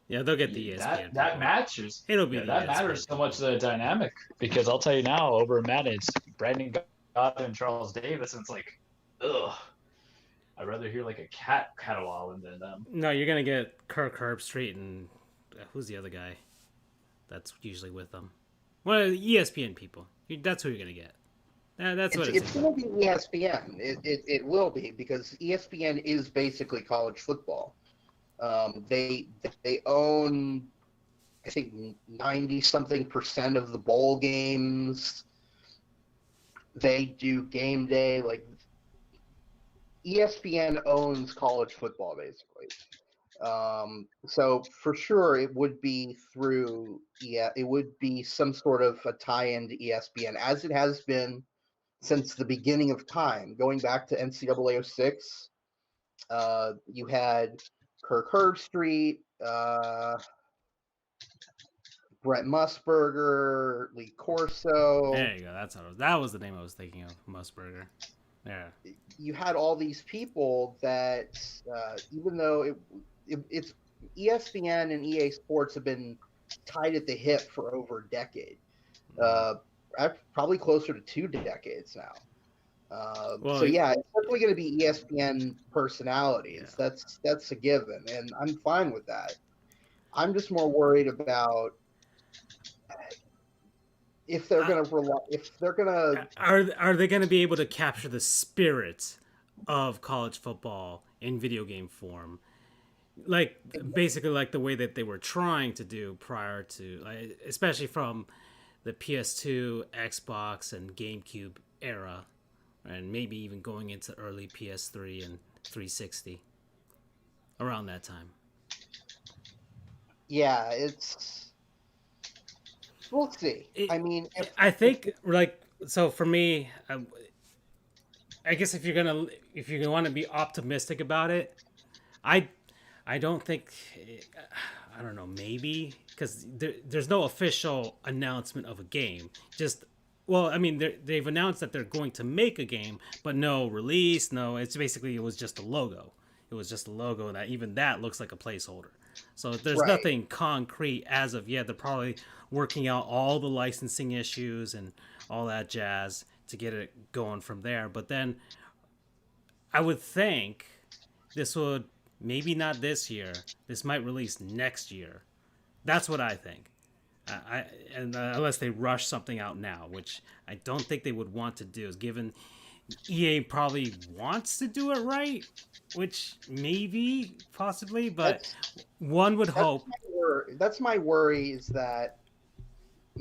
Speaker 1: Yeah, they'll get the ESPN
Speaker 2: that
Speaker 1: people.
Speaker 2: matches.
Speaker 1: It'll be
Speaker 2: Yeah,
Speaker 1: the
Speaker 2: that
Speaker 1: ESPN
Speaker 2: matters so
Speaker 1: people.
Speaker 2: much the dynamic because I'll tell you now over Madden it's Brandon Goddard and Charles Davis and it's like, ugh. I'd rather hear like a cat catalog than them.
Speaker 1: No, you're gonna get Kirk Herbstreit and who's the other guy that's usually with them? Well, ESPN people. That's who you're gonna get. That's what
Speaker 3: It's going to be ESPN. It will be because ESPN is basically college football. They own, I think, 90-something% of the bowl games. They do game day. Like ESPN owns college football basically. So for sure it would be through it would be some sort of a tie-in to ESPN as it has been since the beginning of time, going back to NCAA 06. You had Kirk Herbstreit, Brent Musburger, Lee Corso.
Speaker 1: There you go. That was the name I was thinking of. Musburger. Yeah.
Speaker 3: You had all these people that, even though it's ESPN and EA Sports have been tied at the hip for over a decade, probably closer to 2 decades now. So yeah, it's definitely going to be ESPN personalities. Yeah. That's a given, and I'm fine with that. I'm just more worried about if they're going to
Speaker 1: are they going to be able to capture the spirit of college football in video game form, like basically like the way that they were trying to do prior to, especially from the PS2, Xbox, and GameCube era, and maybe even going into early PS3 and 360 around that time.
Speaker 3: Yeah, we'll see. I
Speaker 1: think like, so for me, I guess if you're gonna want to be optimistic about it, I don't think, I don't know, maybe because there's no official announcement of a game. Just, well, I mean, they've announced that they're going to make a game, but no release, no. It's basically, it was just a logo. It was just a logo, and even that looks like a placeholder. So there's nothing concrete as of yet. They're probably working out all the licensing issues and all that jazz to get it going from there. But then I would think this would, maybe not this year. This might release next year. That's what I think. Unless they rush something out now, which I don't think they would want to do, is given EA probably wants to do it right, which maybe, possibly, but one would hope.
Speaker 3: That's my worry, is that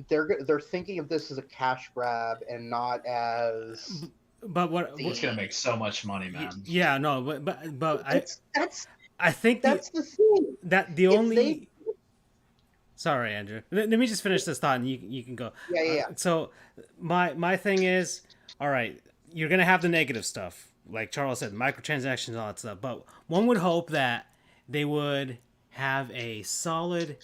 Speaker 3: they're thinking of this as a cash grab and not as.
Speaker 1: But
Speaker 2: it's gonna make so much money, man.
Speaker 1: Yeah, no, but I think
Speaker 3: that's the thing.
Speaker 1: That the only. Sorry, Andrew. Let me just finish this thought, and you can go.
Speaker 3: Yeah.
Speaker 1: So my thing is, all right, you're gonna have the negative stuff, like Charles said, microtransactions and all that stuff. But one would hope that they would have a solid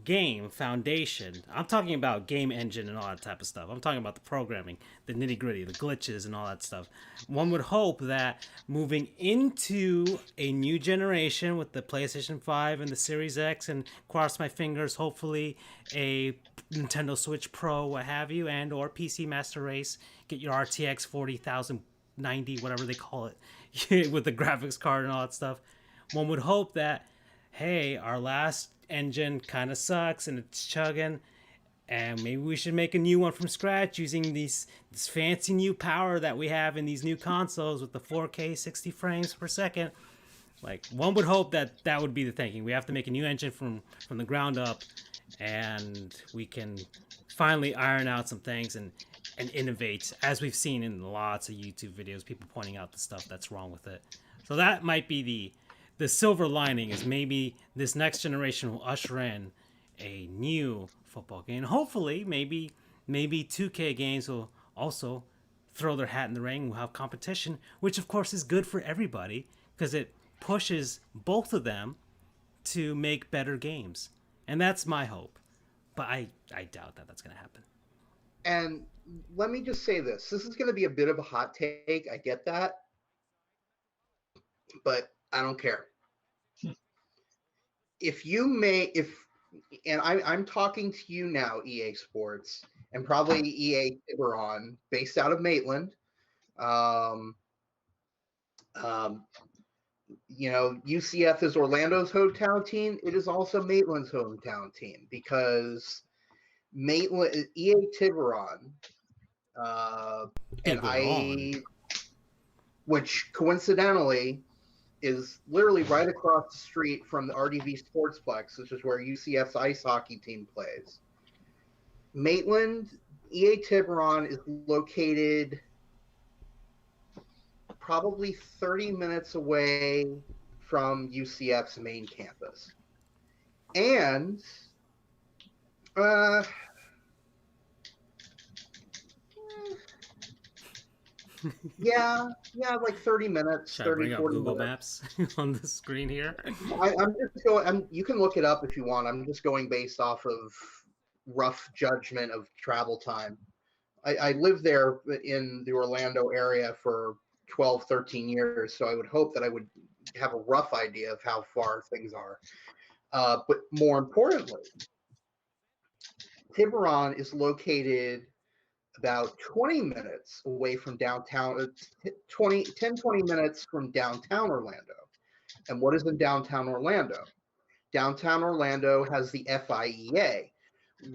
Speaker 1: game foundation. I'm talking about game engine and all that type of stuff. I'm talking about the programming, the nitty gritty, the glitches and all that stuff. One would hope that moving into a new generation with the PlayStation 5 and the Series X, and cross my fingers, hopefully a Nintendo Switch Pro, what have you, and or PC Master Race, get your RTX 4090, whatever they call it, with the graphics card and all that stuff. One would hope that, hey, our last engine kind of sucks and it's chugging, and maybe we should make a new one from scratch using this fancy new power that we have in these new consoles with the 4K 60 frames per second. Like, one would hope that would be the thinking. We have to make a new engine from the ground up, and we can finally iron out some things and innovate, as we've seen in lots of YouTube videos, people pointing out the stuff that's wrong with it. So that might be the silver lining, is maybe this next generation will usher in a new football game. Hopefully, maybe 2K games will also throw their hat in the ring. We'll have competition, which of course is good for everybody, because it pushes both of them to make better games. And that's my hope. But I doubt that that's going to happen.
Speaker 3: And let me just say this. This is going to be a bit of a hot take. I get that. but I don't care. I'm talking to you now, EA Sports, and probably EA Tiburon, based out of Maitland. UCF is Orlando's hometown team. It is also Maitland's hometown team because Maitland, EA Tiburon, and which coincidentally is literally right across the street from the RDV Sportsplex, which is where UCF's ice hockey team plays. Maitland, EA Tiburon is located probably 30 minutes away from UCF's main campus. And like 30 minutes.
Speaker 1: Should 30, I bring 40 up Google minutes. Maps on the screen here?
Speaker 3: I'm just going. You can look it up if you want. I'm just going based off of rough judgment of travel time. I lived there in the Orlando area for 12, 13 years, so I would hope that I would have a rough idea of how far things are. But more importantly, Tiburon is located about 20 minutes away from downtown, 20 minutes from downtown Orlando. And what is in downtown Orlando? Downtown Orlando has the FIEA,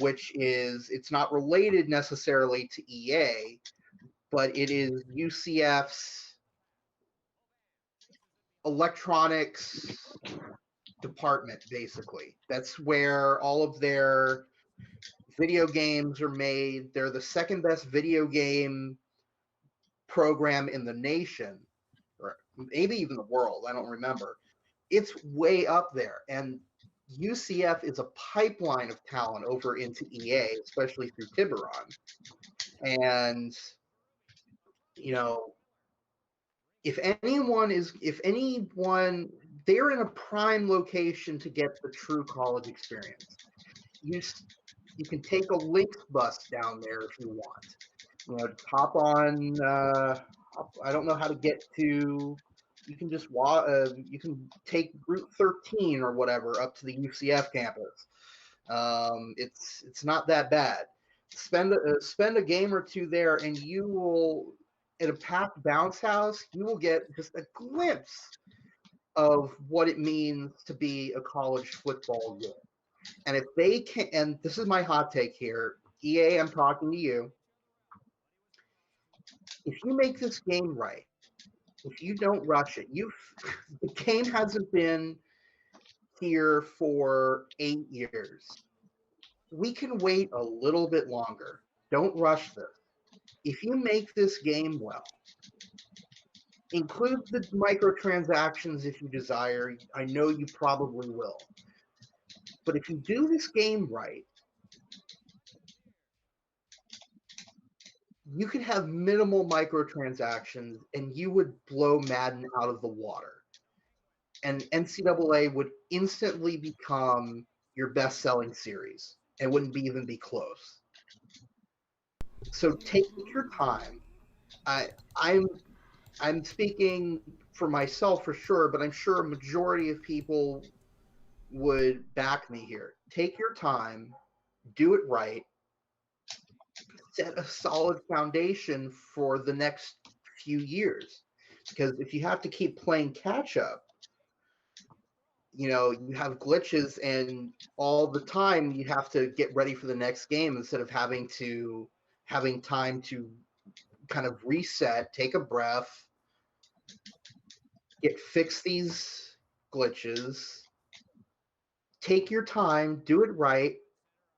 Speaker 3: which is, it's not related necessarily to EA, but it is UCF's electronics department, basically. That's where all of their video games are made. They're the second best video game program in the nation, or maybe even the world. I don't remember. It's way up there. And UCF is a pipeline of talent over into EA, especially through Tiburon. And, if anyone, they're in a prime location to get the true college experience. You can take a Lynx bus down there if you want. Hop on. I don't know how to get to. You can just walk. You can take Route 13 or whatever up to the UCF campus. It's not that bad. Spend a game or two there, and you will, at a packed bounce house, you will get just a glimpse of what it means to be a college football game. And if they can, and this is my hot take here, EA, I'm talking to you. If you make this game right, if you don't rush it, the game hasn't been here for 8 years. We can wait a little bit longer. Don't rush this. If you make this game well, include the microtransactions if you desire. I know you probably will. But if you do this game right, you could have minimal microtransactions and you would blow Madden out of the water. And NCAA would instantly become your best-selling series. It wouldn't even be close. So take your time. I'm speaking for myself for sure, but I'm sure a majority of people would back me here. Take your time, do it right, set a solid foundation for the next few years. Because if you have to keep playing catch up, you have glitches, and all the time you have to get ready for the next game instead of having time to kind of reset, take a breath, fix these glitches. Take your time, do it right,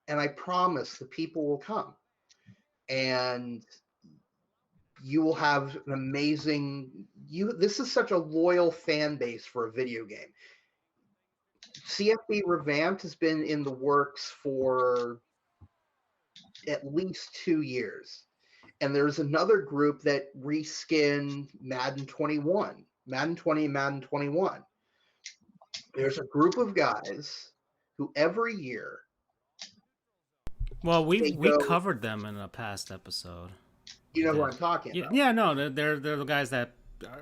Speaker 3: and I promise the people will come. And you will have an amazing this is such a loyal fan base for a video game. CFB Revamped has been in the works for at least 2 years. And there's another group that reskinned Madden 21, Madden 20 and Madden 21. There's a group of guys who every year.
Speaker 1: Well, we covered them in a past episode.
Speaker 3: You know who I'm talking about.
Speaker 1: Yeah, no, they're the guys that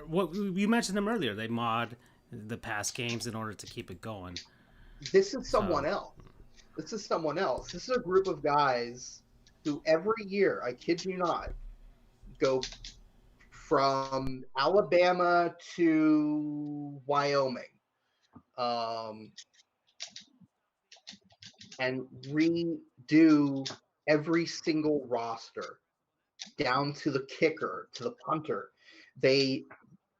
Speaker 1: what you mentioned them earlier. They mod the past games in order to keep it going.
Speaker 3: This is someone else. This is someone else. This is a group of guys who every year, I kid you not, go from Alabama to Wyoming, and redo every single roster down to the kicker, to the punter. They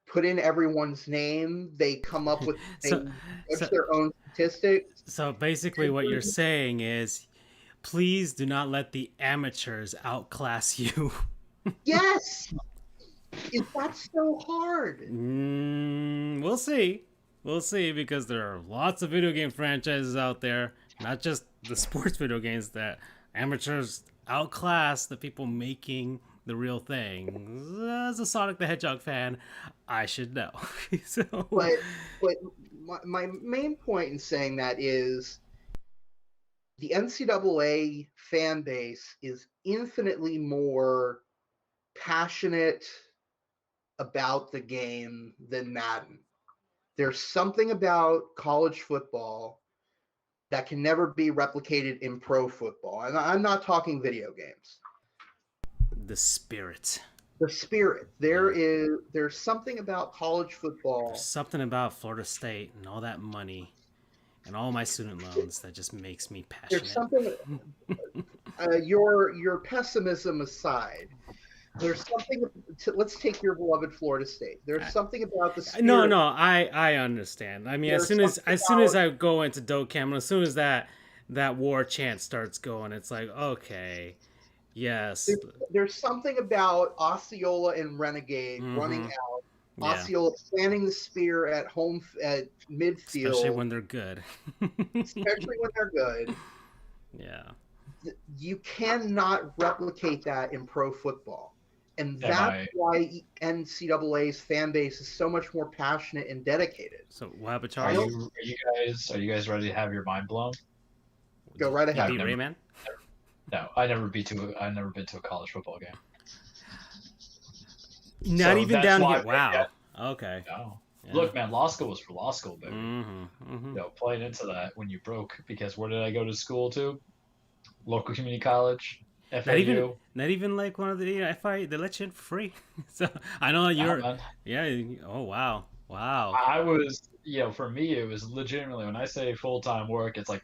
Speaker 3: put in everyone's name. They come up with their own statistics.
Speaker 1: So basically, what you're saying is, please do not let the amateurs outclass you.
Speaker 3: Yes. Is that so hard?
Speaker 1: We'll see. We'll see, because there are lots of video game franchises out there, not just the sports video games, that amateurs outclass the people making the real thing. As a Sonic the Hedgehog fan, I should know.
Speaker 3: But my main point in saying that is the NCAA fan base is infinitely more passionate about the game than Madden. There's something about college football that can never be replicated in pro football. And I'm not talking video games.
Speaker 1: The spirit.
Speaker 3: The spirit. There's something about college football.
Speaker 1: There's something about Florida State and all that money and all my student loans that just makes me passionate.
Speaker 3: There's something. Your pessimism aside, there's something. Let's take your beloved Florida State. There's something about the spirit.
Speaker 1: No, I understand. I mean, as soon as I go into Dokkan, as soon as that war chant starts going, it's like, okay, yes.
Speaker 3: There's something about Osceola and Renegade running out. Osceola planting the spear at home at midfield,
Speaker 1: especially when they're good. Yeah.
Speaker 3: You cannot replicate that in pro football. And that's why NCAA's fan base is so much more passionate and dedicated.
Speaker 1: So, what happened, Charles?
Speaker 2: Are you guys ready to have your mind blown?
Speaker 3: Go right ahead.
Speaker 1: Beat Rayman?
Speaker 2: No, I've never been to a college football game.
Speaker 1: Not even down here. Wow. Okay.
Speaker 2: No. Yeah. Look, man, law school was for law school, baby. Playing into that when you broke, because where did I go to school to? Local community college. FAU.
Speaker 1: Not even like one of the FI. They let you in for free. So I know you're. Yeah. Oh wow.
Speaker 2: I was. For me, it was legitimately, when I say full time work, it's like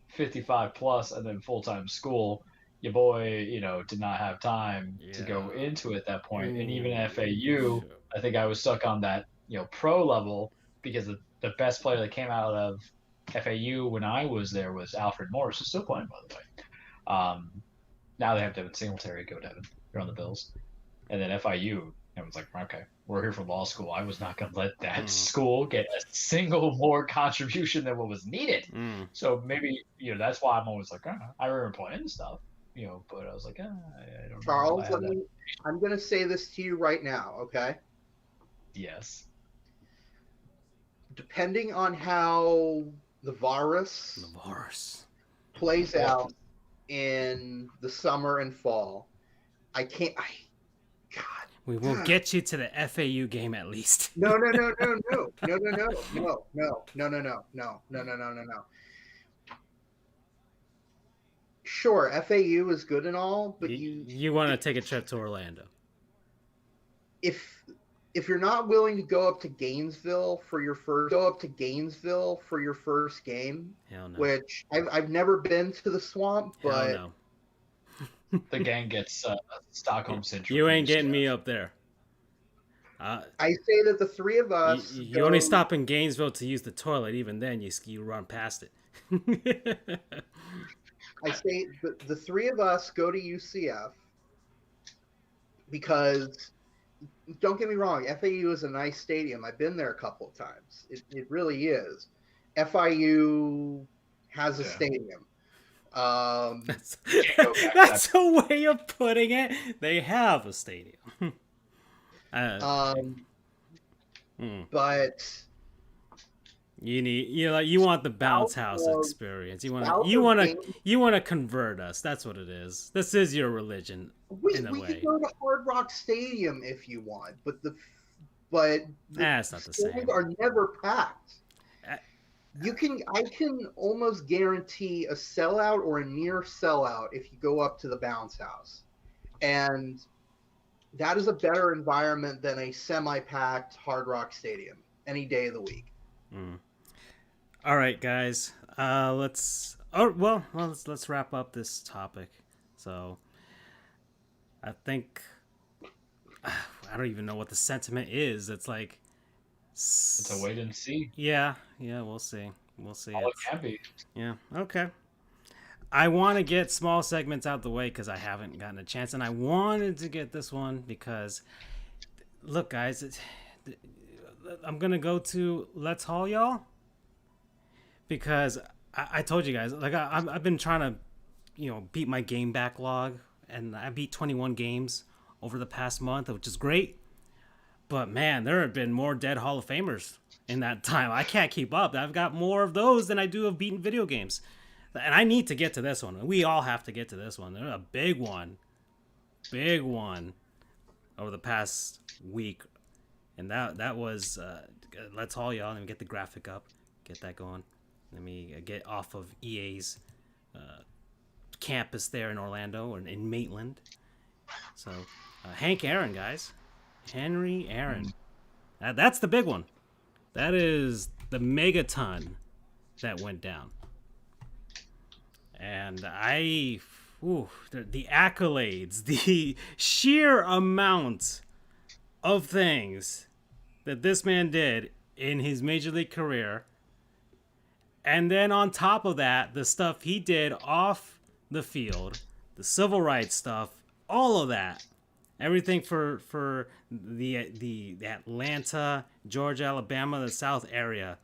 Speaker 2: 55 plus, and then full time school. Your boy, did not have time to go into it at that point. And even at FAU, I think I was stuck on that, pro level, because the best player that came out of FAU when I was there was Alfred Morris, who's still playing, by the way. Now they have Devin Singletary. Go Devin. They're on the Bills. And then FIU, it was like, okay, we're here for law school. I was not going to let that school get a single more contribution than what was needed. So maybe, that's why I'm always like, I remember playing stuff, but I was like, I don't know.
Speaker 3: Charles, I'm going to say this to you right now, okay?
Speaker 2: Yes.
Speaker 3: Depending on how the virus plays out in the summer and fall,
Speaker 1: we will get you to the FAU game at least.
Speaker 3: No. Sure, FAU is good and all, but
Speaker 1: you want to take a trip to Orlando.
Speaker 3: If you're not willing to go up to Gainesville for your first game,
Speaker 1: hell no.
Speaker 3: Which I've never been to the swamp, but
Speaker 1: hell
Speaker 2: no. The gang gets Stockholm syndrome.
Speaker 1: You ain't getting me up there.
Speaker 3: I say that the three of us.
Speaker 1: You only stop in Gainesville to use the toilet. Even then, you run past it.
Speaker 3: I say the three of us go to UCF because, don't get me wrong, FAU is a nice stadium. I've been there a couple of times. It really is. FIU has a stadium.
Speaker 1: That's a way of putting it. They have a stadium.
Speaker 3: But
Speaker 1: you want the bounce house experience. You want to convert us. That's what it is. This is your religion.
Speaker 3: We can go to Hard Rock Stadium if you want, but but the
Speaker 1: It's not the
Speaker 3: stands
Speaker 1: same.
Speaker 3: are never packed.
Speaker 1: Uh,
Speaker 3: I can almost guarantee a sellout or a near sellout if you go up to the bounce house. And that is a better environment than a semi-packed Hard Rock Stadium any day of the week.
Speaker 1: All right, guys. Let's wrap up this topic. So, I think I don't even know what the sentiment is. It's like
Speaker 2: It's a wait and see.
Speaker 1: Yeah, we'll see. We'll see.
Speaker 2: All it can be.
Speaker 1: Yeah, okay. I want to get small segments out the way because I haven't gotten a chance, and I wanted to get this one because, look, guys, I'm gonna go to Let's Haul Y'all because I told you guys, like I've been trying to, beat my game backlog, and I beat 21 games over the past month, which is great. But man, there have been more dead Hall of Famers in that time. I can't keep up. I've got more of those than I do of beaten video games. And I need to get to this one. We all have to get to this one. There's a big one over the past week. And that was, Let's Haul Y'all. Let me get the graphic up. Get that going. Let me get off of EA's campus there in Orlando or in Maitland. So, Hank Aaron, guys. Henry Aaron. That's the big one. That is the megaton that went down. And the accolades, the sheer amount of things that this man did in his major league career. And then on top of that, the stuff he did off the field, the civil rights stuff, all of that. Everything for the Atlanta, Georgia, Alabama, the South area.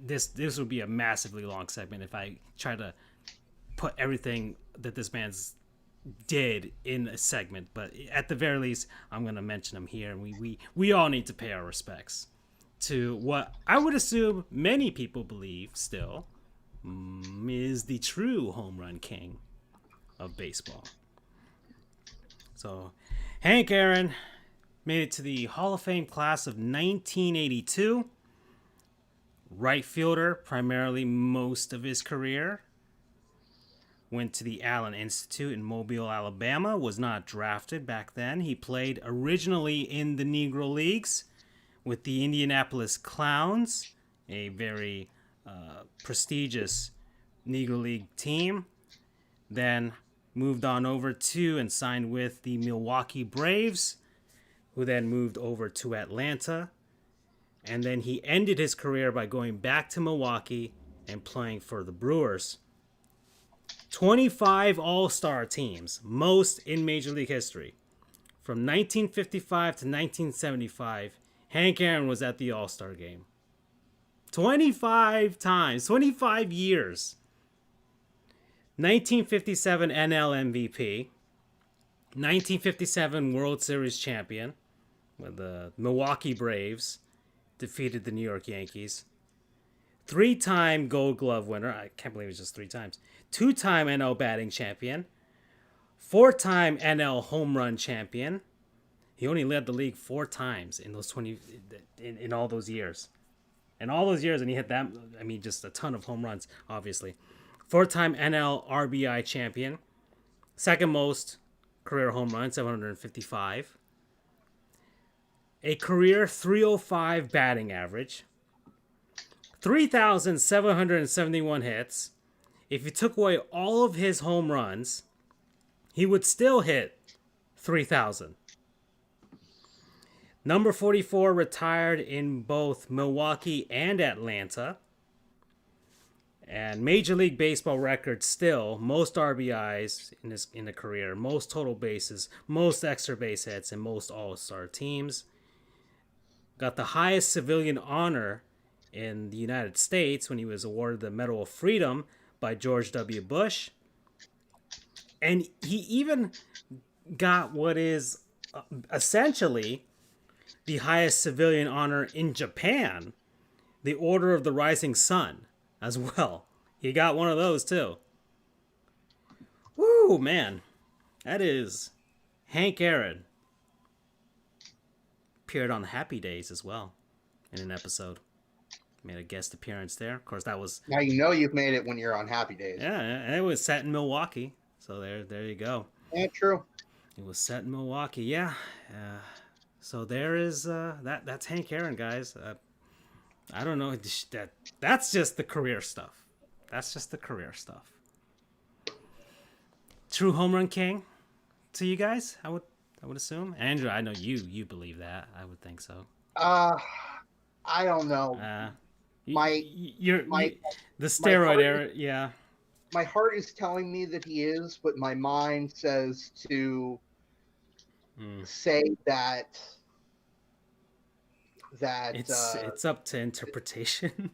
Speaker 1: This would be a massively long segment if I try to put everything that this man's did in a segment. But at the very least, I'm going to mention him here, and we all need to pay our respects to what I would assume many people believe still is the true home run king of baseball. So, Hank Aaron made it to the Hall of Fame class of 1982. Right fielder, primarily most of his career. Went to the Allen Institute in Mobile, Alabama. Was not drafted back then. He played originally in the Negro Leagues with the Indianapolis Clowns, a very prestigious Negro League team. Then moved on over to and signed with the Milwaukee Braves, who then moved over to Atlanta. And then he ended his career by going back to Milwaukee and playing for the Brewers. 25 All-Star teams, most in Major League history. From 1955 to 1975, Hank Aaron was at the All-Star game. 25 times, 25 years. 1957 NL MVP, 1957 World Series champion, when the Milwaukee Braves defeated the New York Yankees. 3-time Gold Glove winner, I can't believe it's just 3 times. 2-time NL batting champion, 4-time NL home run champion. He only led the league 4 times in those in all those years. In all those years, and he hit that, just a ton of home runs, obviously. 4-time NL RBI champion. Second most career home runs, 755. A career .305 batting average. 3,771 hits. If you took away all of his home runs, he would still hit 3,000. Number 44 retired in both Milwaukee and Atlanta. And Major League Baseball record still, most RBIs in the career, most total bases, most extra base hits, and most All-Star teams. Got the highest civilian honor in the United States when he was awarded the Medal of Freedom by George W. Bush. And he even got what is essentially the highest civilian honor in Japan, the Order of the Rising Sun. As well. He got one of those too. Woo, man. That is Hank Aaron. appeared on Happy Days as well in an episode. Made a guest appearance there. Of course, that was
Speaker 3: Now you know you've made it when you're on Happy Days.
Speaker 1: yeah, and it was set in Milwaukee. So there you go.
Speaker 3: Yeah, true.
Speaker 1: It was set in Milwaukee. Yeah. So there is that's Hank Aaron, guys. I don't know that's just the career stuff. That's just the career stuff. True home run king to you guys, I would assume. Andrew, I know you believe that. I would think so.
Speaker 3: I don't know.
Speaker 1: The steroid era, yeah.
Speaker 3: My heart is telling me that he is, but my mind says to say that
Speaker 1: it's up to interpretation.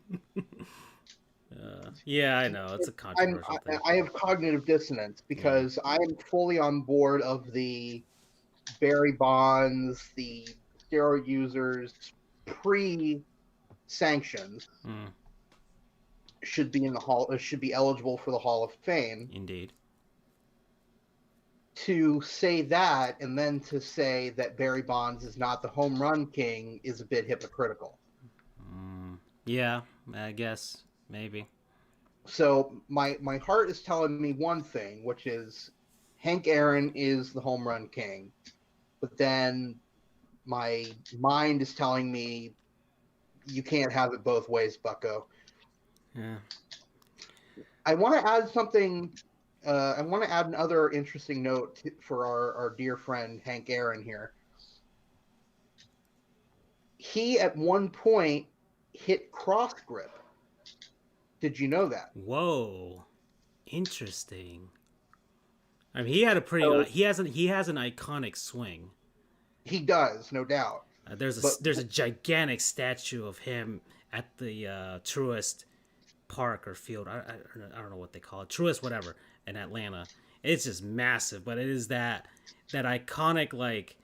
Speaker 1: Yeah, I know it's a controversial thing.
Speaker 3: I have cognitive dissonance because I am fully on board of the Barry Bonds, the steroid users pre-sanctions should be eligible for the Hall of Fame.
Speaker 1: Indeed.
Speaker 3: To say that and then to say that Barry Bonds is not the home run king is a bit hypocritical.
Speaker 1: Yeah, I guess maybe.
Speaker 3: So my heart is telling me one thing, which is Hank Aaron is the home run king, but then my mind is telling me you can't have it both ways, bucko.
Speaker 1: Yeah.
Speaker 3: I want to add something. I want to add another interesting note for our dear friend Hank Aaron here. He at one point hit cross grip. Did you know that?
Speaker 1: Whoa, interesting. I mean, he had a pretty. He has an iconic swing. He
Speaker 3: does, no doubt.
Speaker 1: There's a gigantic statue of him at the Truist Park or field. I don't know what they call it. Truist, whatever, in Atlanta. It's just massive, but it is that iconic like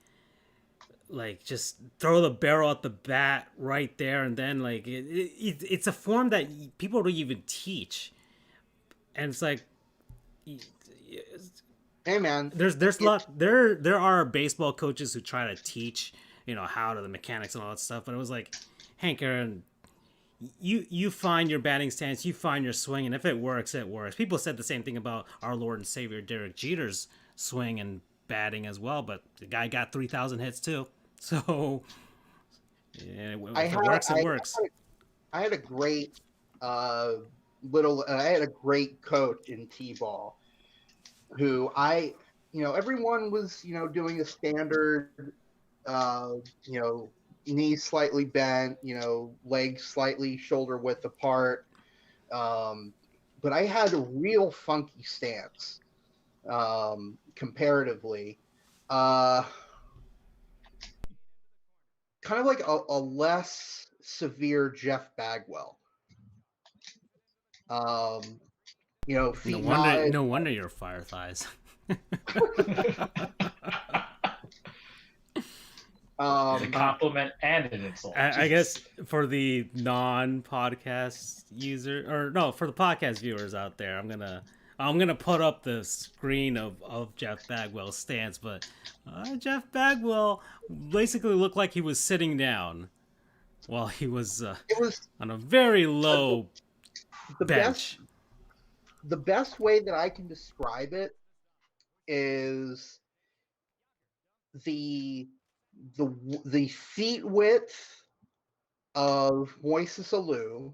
Speaker 1: just throw the barrel at the bat right there, and then like it's a form that people don't even teach, and it's like,
Speaker 3: hey man,
Speaker 1: there are baseball coaches who try to teach how to the mechanics and all that stuff, but it was like, Hank Aaron, you find your batting stance, you find your swing, and if it works, it works. People said the same thing about our Lord and Savior Derek Jeter's swing and batting as well, but the guy got 3,000 hits too. So, yeah, if it works, it works.
Speaker 3: I had a great I had a great coach in T-ball who everyone was, doing a standard, knees slightly bent, legs slightly shoulder width apart. But I had a real funky stance, comparatively. Kind of like a less severe Jeff Bagwell. Feet
Speaker 1: no wonder you're fire thighs.
Speaker 2: A compliment and an insult.
Speaker 1: I guess for the non-podcast user, or no, for the podcast viewers out there, I'm gonna put up the screen of Jeff Bagwell's stance, but Jeff Bagwell basically looked like he was sitting down while he was on a very low bench.
Speaker 3: The best way that I can describe it is the feet width of Moises Alou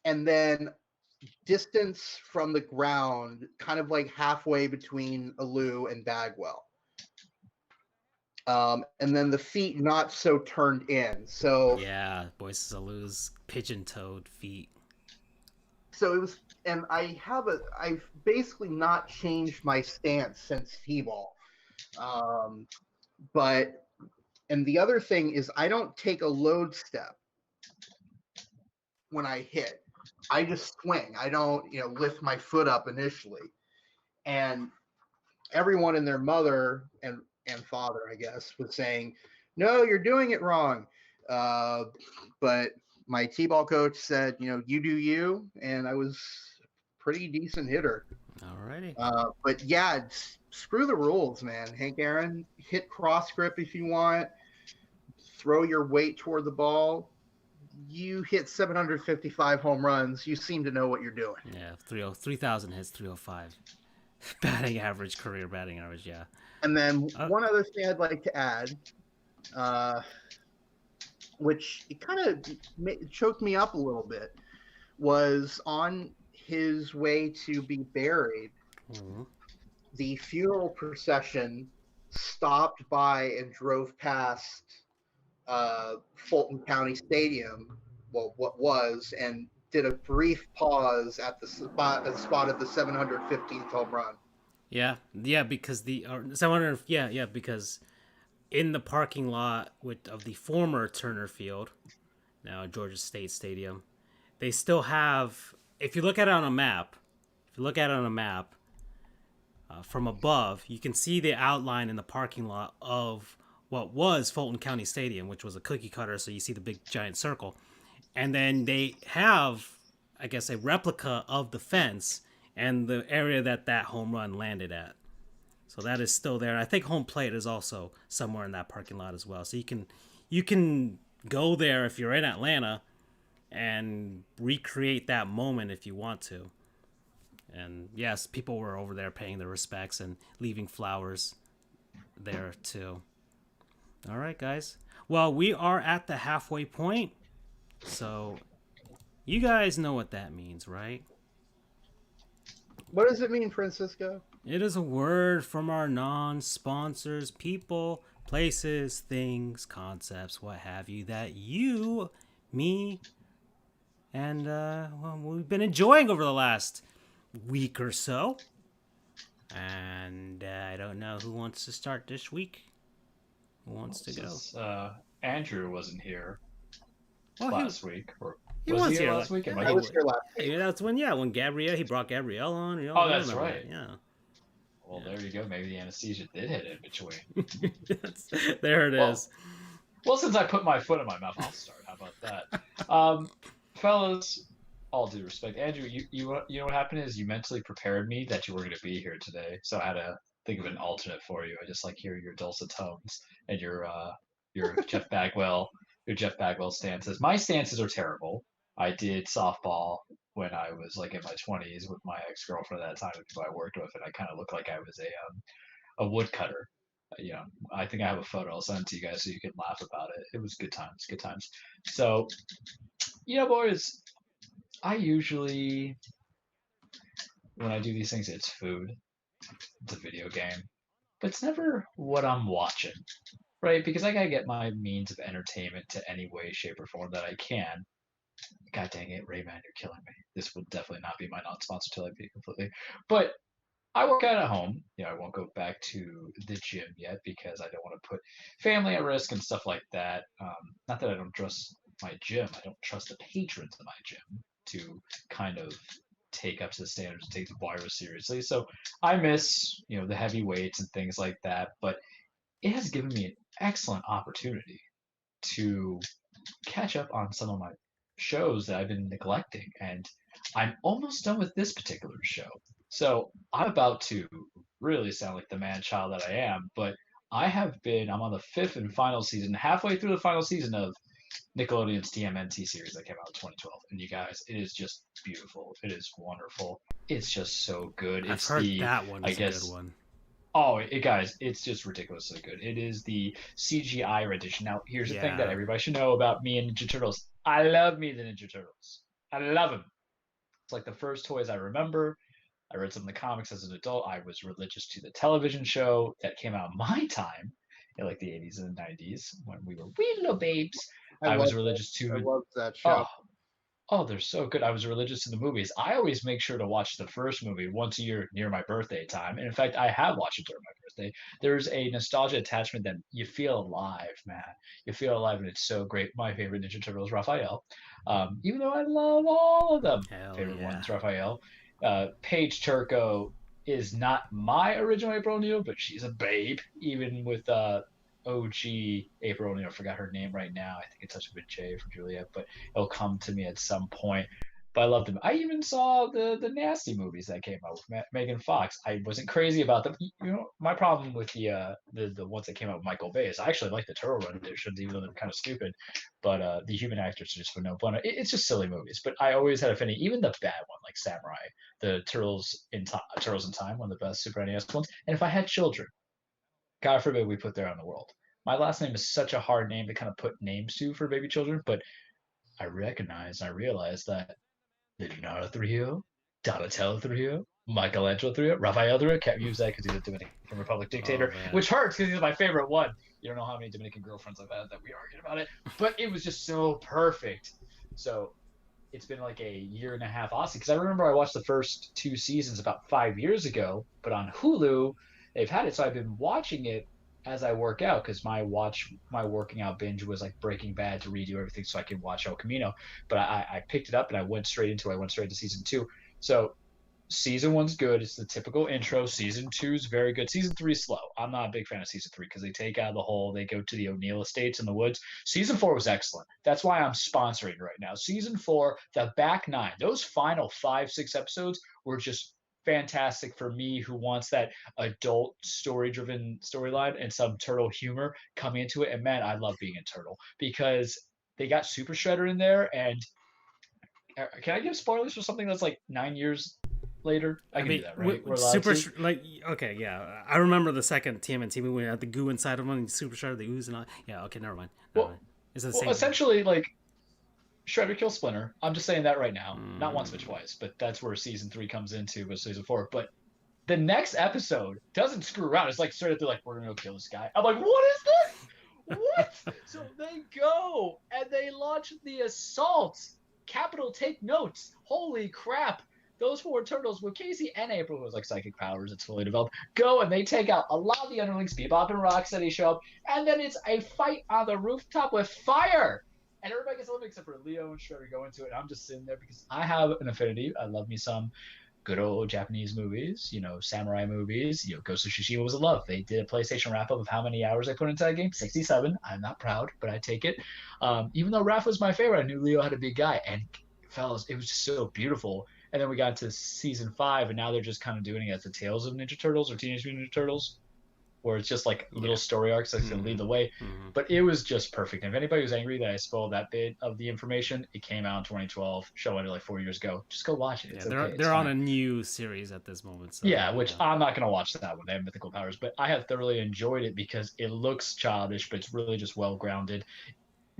Speaker 3: and then distance from the ground, kind of like halfway between Alou and Bagwell. And then the feet not so turned in. So
Speaker 1: yeah, Moises Alou's pigeon-toed feet.
Speaker 3: So it was, and I've basically not changed my stance since T-ball. And the other thing is I don't take a load step when I hit. I just swing. I don't, lift my foot up initially. And everyone and their mother and father, I guess, was saying, no, you're doing it wrong. But my T-ball coach said, you do you, and I was a pretty decent hitter.
Speaker 1: Alrighty.
Speaker 3: But yeah, screw the rules, man. Hank Aaron, hit cross grip if you want, throw your weight toward the ball. You hit 755 home runs. You seem to know what you're doing.
Speaker 1: Yeah, 3,000 hits, 305 batting average, career batting average. Yeah.
Speaker 3: And then one other thing I'd like to add, which it kind of choked me up a little bit, was on his way to be buried.
Speaker 1: Mm-hmm.
Speaker 3: The funeral procession stopped by and drove past Fulton County Stadium, well, what was, and did a brief pause at the spot of the 715th home run.
Speaker 1: Yeah, because the 700. Yeah, because in the parking lot of the former Turner Field, now Georgia State Stadium, they still have. If you look at it on a map, from above, you can see the outline in the parking lot of what was Fulton County Stadium, which was a cookie cutter. So you see the big giant circle, and then they have, I guess, a replica of the fence and the area that home run landed at. So that is still there. I think home plate is also somewhere in that parking lot as well. So you can go there if you're in Atlanta and recreate that moment if you want to. And yes, people were over there paying their respects and leaving flowers there too. All right, guys. Well, we are at the halfway point. So you guys know what that means, right?
Speaker 3: What does it mean, Francisco?
Speaker 1: It is a word from our non-sponsors, people, places, things, concepts, what have you, that you, me, and we've been enjoying over the last week or so. And I don't know who wants to start this week. Who wants to go?
Speaker 2: Andrew wasn't here
Speaker 1: Well,
Speaker 2: last week, or
Speaker 1: he was here
Speaker 2: last week?
Speaker 3: I was here last week.
Speaker 1: Yeah, that's when he brought Gabrielle on.
Speaker 2: Oh, that's right.
Speaker 1: Yeah.
Speaker 2: Well, there you go. Maybe the anesthesia did hit in between.
Speaker 1: There it is.
Speaker 2: Well, since I put my foot in my mouth, I'll start. How about that? Fellas, all due respect, Andrew, you know what happened is you mentally prepared me that you were going to be here today, so I had to think of an alternate for you. I just like hearing your dulcet tones and your Jeff Bagwell stances. My stances are terrible. I did softball when I was like in my 20s with my ex-girlfriend at that time, the people I worked with, and I kind of looked like I was a woodcutter. I think I have a photo. I'll send it to you guys so you can laugh about it. It was good times. So, boys, I usually, when I do these things, it's food. It's a video game. But it's never what I'm watching, right? Because I gotta get my means of entertainment to any way, shape, or form that I can. God dang it, Rayman, you're killing me. This will definitely not be my non-sponsor till I be completely. But I work out at home. I won't go back to the gym yet because I don't want to put family at risk and stuff like that. Not that I don't trust my gym. I don't trust the patrons of my gym to kind of take up to the standards and take the virus seriously. So I miss, the heavy weights and things like that. But it has given me an excellent opportunity to catch up on some of my shows that I've been neglecting. And I'm almost done with this particular show. So I'm about to really sound like the man-child that I am, but I'm on the 5th and final season, halfway through the final season of Nickelodeon's TMNT series that came out in 2012. And you guys, it is just beautiful. It is wonderful. It's just so good.
Speaker 1: I've heard that one is a good one.
Speaker 2: Oh, guys, it's just ridiculously good. It is the CGI rendition. Now, here's the thing that everybody should know about me and Ninja Turtles. I love me the Ninja Turtles. I love them. It's like the first toys I remember. I read some of the comics as an adult. I was religious to the television show that came out my time in like the 80s and 90s when we were wee little babes. I was religious to
Speaker 3: I love that show.
Speaker 2: Oh, they're so good. I was religious to the movies. I always make sure to watch the first movie once a year near my birthday time. And in fact, I have watched it during my birthday. There's a nostalgia attachment that you feel alive, man. You feel alive, and it's so great. My favorite Ninja Turtle is Raphael. Even though I love all of them. Favorite one is Raphael. Paige Turco is not my original April O'Neil, but she's a babe, even with OG April O'Neil. I forgot her name right now. I think it starts with J for Juliet, but it'll come to me at some point. but I loved them. I even saw the nasty movies that came out with Megan Fox. I wasn't crazy about them. My problem with the ones that came out with Michael Bay is I actually like the Turtle renditions, even though they're kind of stupid. But the human actors are just for no fun. It's just silly movies. But I always had affinity, even the bad one like Samurai, the Turtles in Time, one of the best Super NES ones. And if I had children, God forbid we put there on the world. My last name is such a hard name to kind of put names to for baby children, but I realize that Leonardo Trujillo, Donatello Trujillo, Michelangelo Trujillo, Rafael Trujillo. Can't use that because he's a Dominican Republic dictator, which hurts because he's my favorite one. You don't know how many Dominican girlfriends I've had that we argued about it, but it was just so perfect. So it's been like a year and a half, honestly, because I remember I watched the first 2 seasons about 5 years ago, but on Hulu they've had it, so I've been watching it as I work out because my working out binge was like Breaking Bad to redo everything so I can watch El Camino. But I picked it up and I went straight to season two. So season one's good. It's the typical intro. Season two is very good. Season three is slow. I'm not a big fan of season three because they take out the whole, they go to the O'Neill estates in the woods. Season four was excellent. That's why I'm sponsoring right now. Season four, the back nine, those final 5, 6 episodes were just fantastic for me who wants that adult story driven storyline and some turtle humor coming into it. And man, I love being a turtle because they got Super Shredder in there. And can I give spoilers for something that's like 9 years later? I can do that, right? We're allowed
Speaker 1: super
Speaker 2: to?
Speaker 1: like okay, yeah. I remember the second TMNT movie when it had the goo inside of one, Super Shredder, the ooze and all. Yeah, okay, never mind.
Speaker 2: Well,
Speaker 1: It's the
Speaker 2: well,
Speaker 1: same.
Speaker 2: essentially, like Shredder kills Splinter. I'm just saying that right now, not once but twice. But that's where season three comes into with season four. But the next episode doesn't screw around. It's like straight up, they're like, we're gonna go kill this guy. I'm like, what is this? What? So they go and they launch the assault. Capital take notes. Holy crap. Those 4 turtles with Casey and April, who has like psychic powers, it's fully developed, go and they take out a lot of the underlings. Bebop and Rocksteady show up, and then it's a fight on the rooftop with fire. And everybody gets eliminated except for Leo and Shredder go into it. And I'm just sitting there because I have an affinity. I love me some good old Japanese movies, samurai movies. Ghost of Tsushima was a love. They did a PlayStation wrap up of how many hours I put into that game. 67. I'm not proud, but I take it. Even though Raph was my favorite, I knew Leo had a big guy. And fellas, it was just so beautiful. And then we got to season 5, and now they're just kind of doing it as the Tales of Ninja Turtles or Teenage Mutant Ninja Turtles, where it's just like little story arcs that's going to lead the way. But it was just perfect. And if anybody was angry that I spoiled that bit of the information, it came out in 2012, show ended like 4 years ago. Just go watch it. It's
Speaker 1: they're on a new series at this moment. So,
Speaker 2: yeah, which I'm not going to watch that one. They have mythical powers, but I have thoroughly enjoyed it because it looks childish, but it's really just well grounded.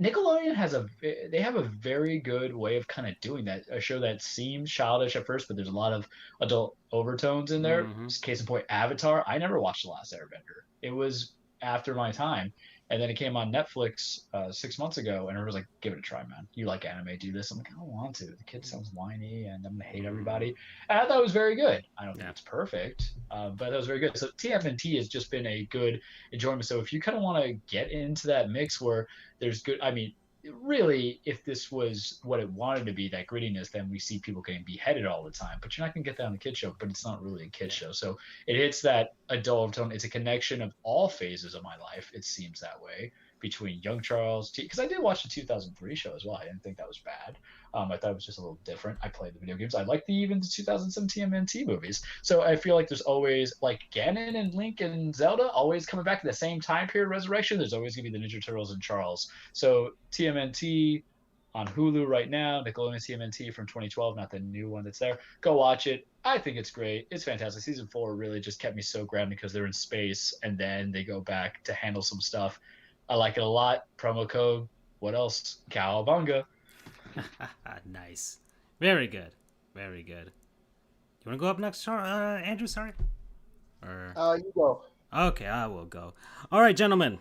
Speaker 2: Nickelodeon they have a very good way of kind of doing that. A show that seems childish at first, but there's a lot of adult overtones in there. Case in point, Avatar. I never watched The Last Airbender. It was after my time, and then it came on Netflix 6 months ago, and I was like, "Give it a try, man. You like anime? Do this." I'm like, "I don't want to. The kid sounds whiny, and I'm gonna hate everybody." And I thought it was very good. I don't think it's perfect, but that was very good. So TMNT has just been a good enjoyment. So if you kind of want to get into that mix where there's good, I mean, really, if this was what it wanted to be, that grittiness, then we see people getting beheaded all the time. But you're not gonna get that on the kid show. But it's not really a kid show, so it hits that adult tone. It's a connection of all phases of my life. It seems that way between young Charles, because I did watch the 2003 show as well. I didn't think that was bad. I thought it was just a little different. I played the video games. I like even the 2017 TMNT movies. So I feel like there's always like Ganon and Link and Zelda always coming back in the same time period. Resurrection. There's always gonna be the Ninja Turtles and Charles. So TMNT on Hulu right now, Nickelodeon TMNT from 2012, not the new one that's there. Go watch it. I think it's great. It's fantastic. Season 4 really just kept me so grounded because they're in space and then they go back to handle some stuff. I like it a lot. Promo code. What else? Cowabunga.
Speaker 1: Nice. Very good. Very good. You want to go up next, Andrew? Sorry. Or
Speaker 3: You go.
Speaker 1: okay, I will go. All right, gentlemen.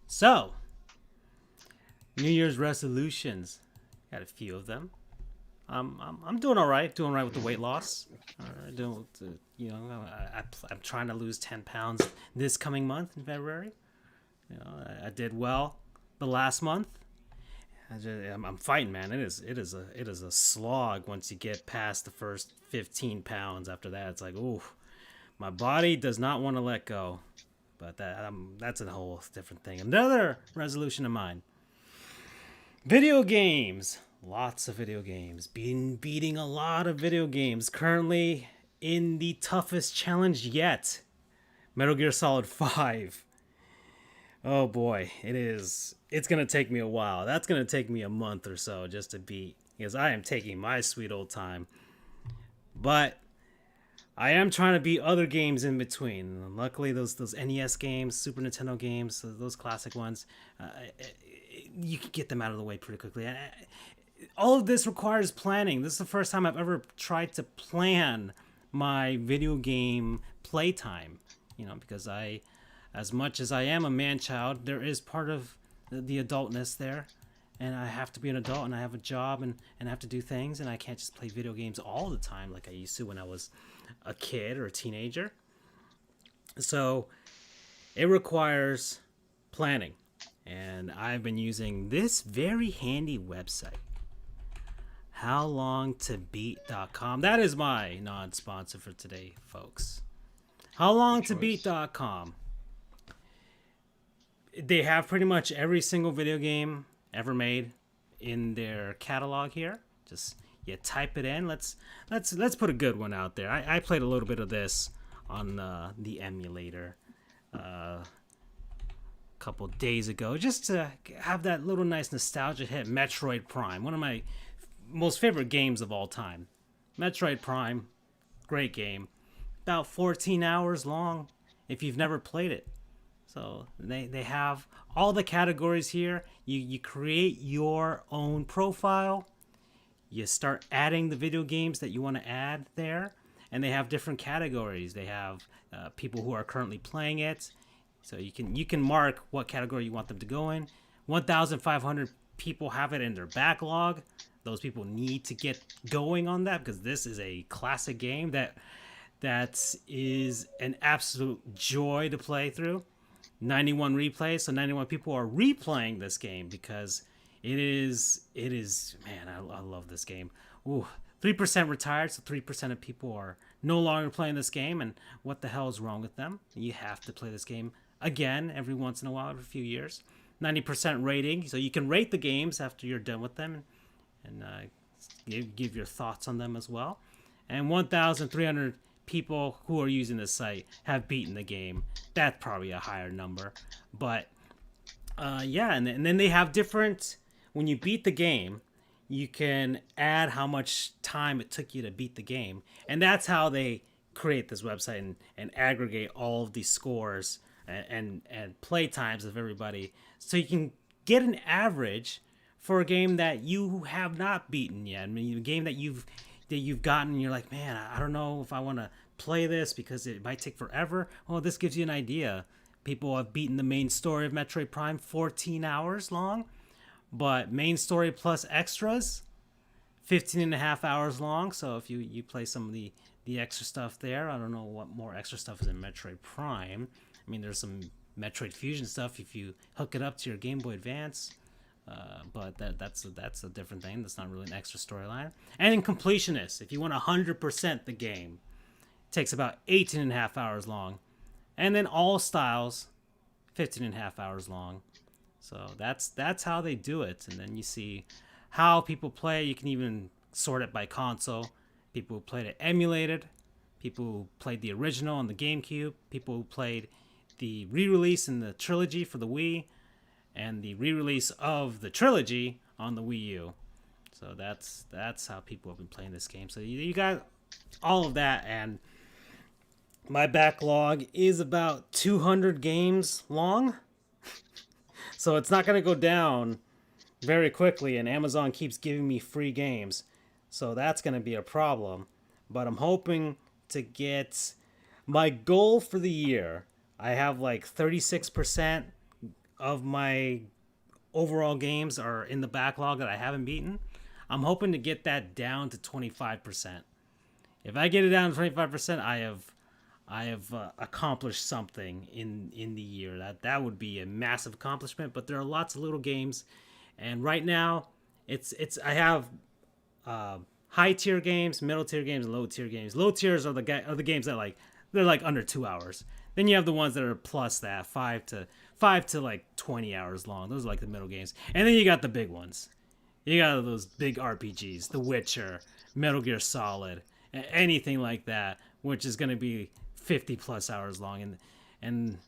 Speaker 1: So, New Year's resolutions. Got a few of them. I'm doing all right. Doing all right with the weight loss. I'm trying to lose 10 pounds this coming month in February. I did well the last month. I'm fighting, man. It is a slog once you get past the first 15 pounds. After that, it's like, ooh, my body does not want to let go. But that's a whole different thing. Another resolution of mine. Video games. Lots of video games. Been beating a lot of video games. Currently in the toughest challenge yet. Metal Gear Solid 5. Oh boy, it is. It's going to take me a while. That's going to take me a month or so just to beat, because I am taking my sweet old time. But I am trying to beat other games in between. Luckily, those NES games, Super Nintendo games, those classic ones, you can get them out of the way pretty quickly. All of this requires planning. This is the first time I've ever tried to plan my video game playtime. Because as much as I am a man-child, there is part of the adultness there. And I have to be an adult, and I have a job, and I have to do things, and I can't just play video games all the time like I used to when I was a kid or a teenager. So it requires planning. And I've been using this very handy website, howlongtobeat.com. That is my non-sponsor for today, folks. Howlongtobeat.com. They have pretty much every single video game ever made in their catalog here. Just you type it in. Let's put a good one out there. I played a little bit of this on the emulator a couple days ago, just to have that little nice nostalgia hit. Metroid Prime, one of my most favorite games of all time. Metroid Prime, great game. About 14 hours long if you've never played it. So they have all the categories here. You create your own profile. You start adding the video games that you want to add there. And they have different categories. They have people who are currently playing it. So you can mark what category you want them to go in. 1,500 people have it in their backlog. Those people need to get going on that, because this is a classic game that is an absolute joy to play through. 91 replays, so 91 people are replaying this game because it is man, I love this game. Ooh, 3% retired, so 3% of people are no longer playing this game, and what the hell is wrong with them? You have to play this game again every once in a while, every few years. 90% rating, so you can rate the games after you're done with them, and give your thoughts on them as well. And 1,300 people who are using this site have beaten the game. That's probably a higher number, but yeah, and then they have different. When you beat the game, you can add how much time it took you to beat the game, and that's how they create this website and aggregate all of these scores and play times of everybody, so you can get an average for a game that you have not beaten yet. I mean, a game that you've gotten, and you're like, man, I don't know if I want to play this because it might take forever. Well, this gives you an idea. People have beaten the main story of Metroid Prime, 14 hours long, but main story plus extras, 15 and a half hours long. So if you play some of the extra stuff there, I don't know what more extra stuff is in Metroid Prime. I mean, there's some Metroid Fusion stuff if you hook it up to your Game Boy Advance. But that's a different thing. That's not really an extra storyline. And in Completionist, if you want 100% the game, it takes about 18 and a half hours long. And then All Styles, 15 and a half hours long. So that's how they do it. And then you see how people play. You can even sort it by console. People who played it emulated, people who played the original on the GameCube, people who played the re-release in the trilogy for the Wii, and the re-release of the trilogy on the Wii U. So that's how people have been playing this game. So you got all of that, and my backlog is about 200 games long. So it's not going to go down very quickly, and Amazon keeps giving me free games. So that's going to be a problem. But I'm hoping to get my goal for the year. I have like 36% of my overall games are in the backlog that I haven't beaten. I'm hoping to get that down to 25%. If I get it down to 25%, I have accomplished something in the year. That would be a massive accomplishment. But there are lots of little games, and right now I have high tier games, middle tier games, and low tier games. Low tiers are the games that they're like under 2 hours. Then you have the ones that are plus that 5 to like 20 hours long. Those are like the middle games. And then you got the big ones. You got those big RPGs, The Witcher, Metal Gear Solid, anything like that, which is going to be 50 plus hours long, and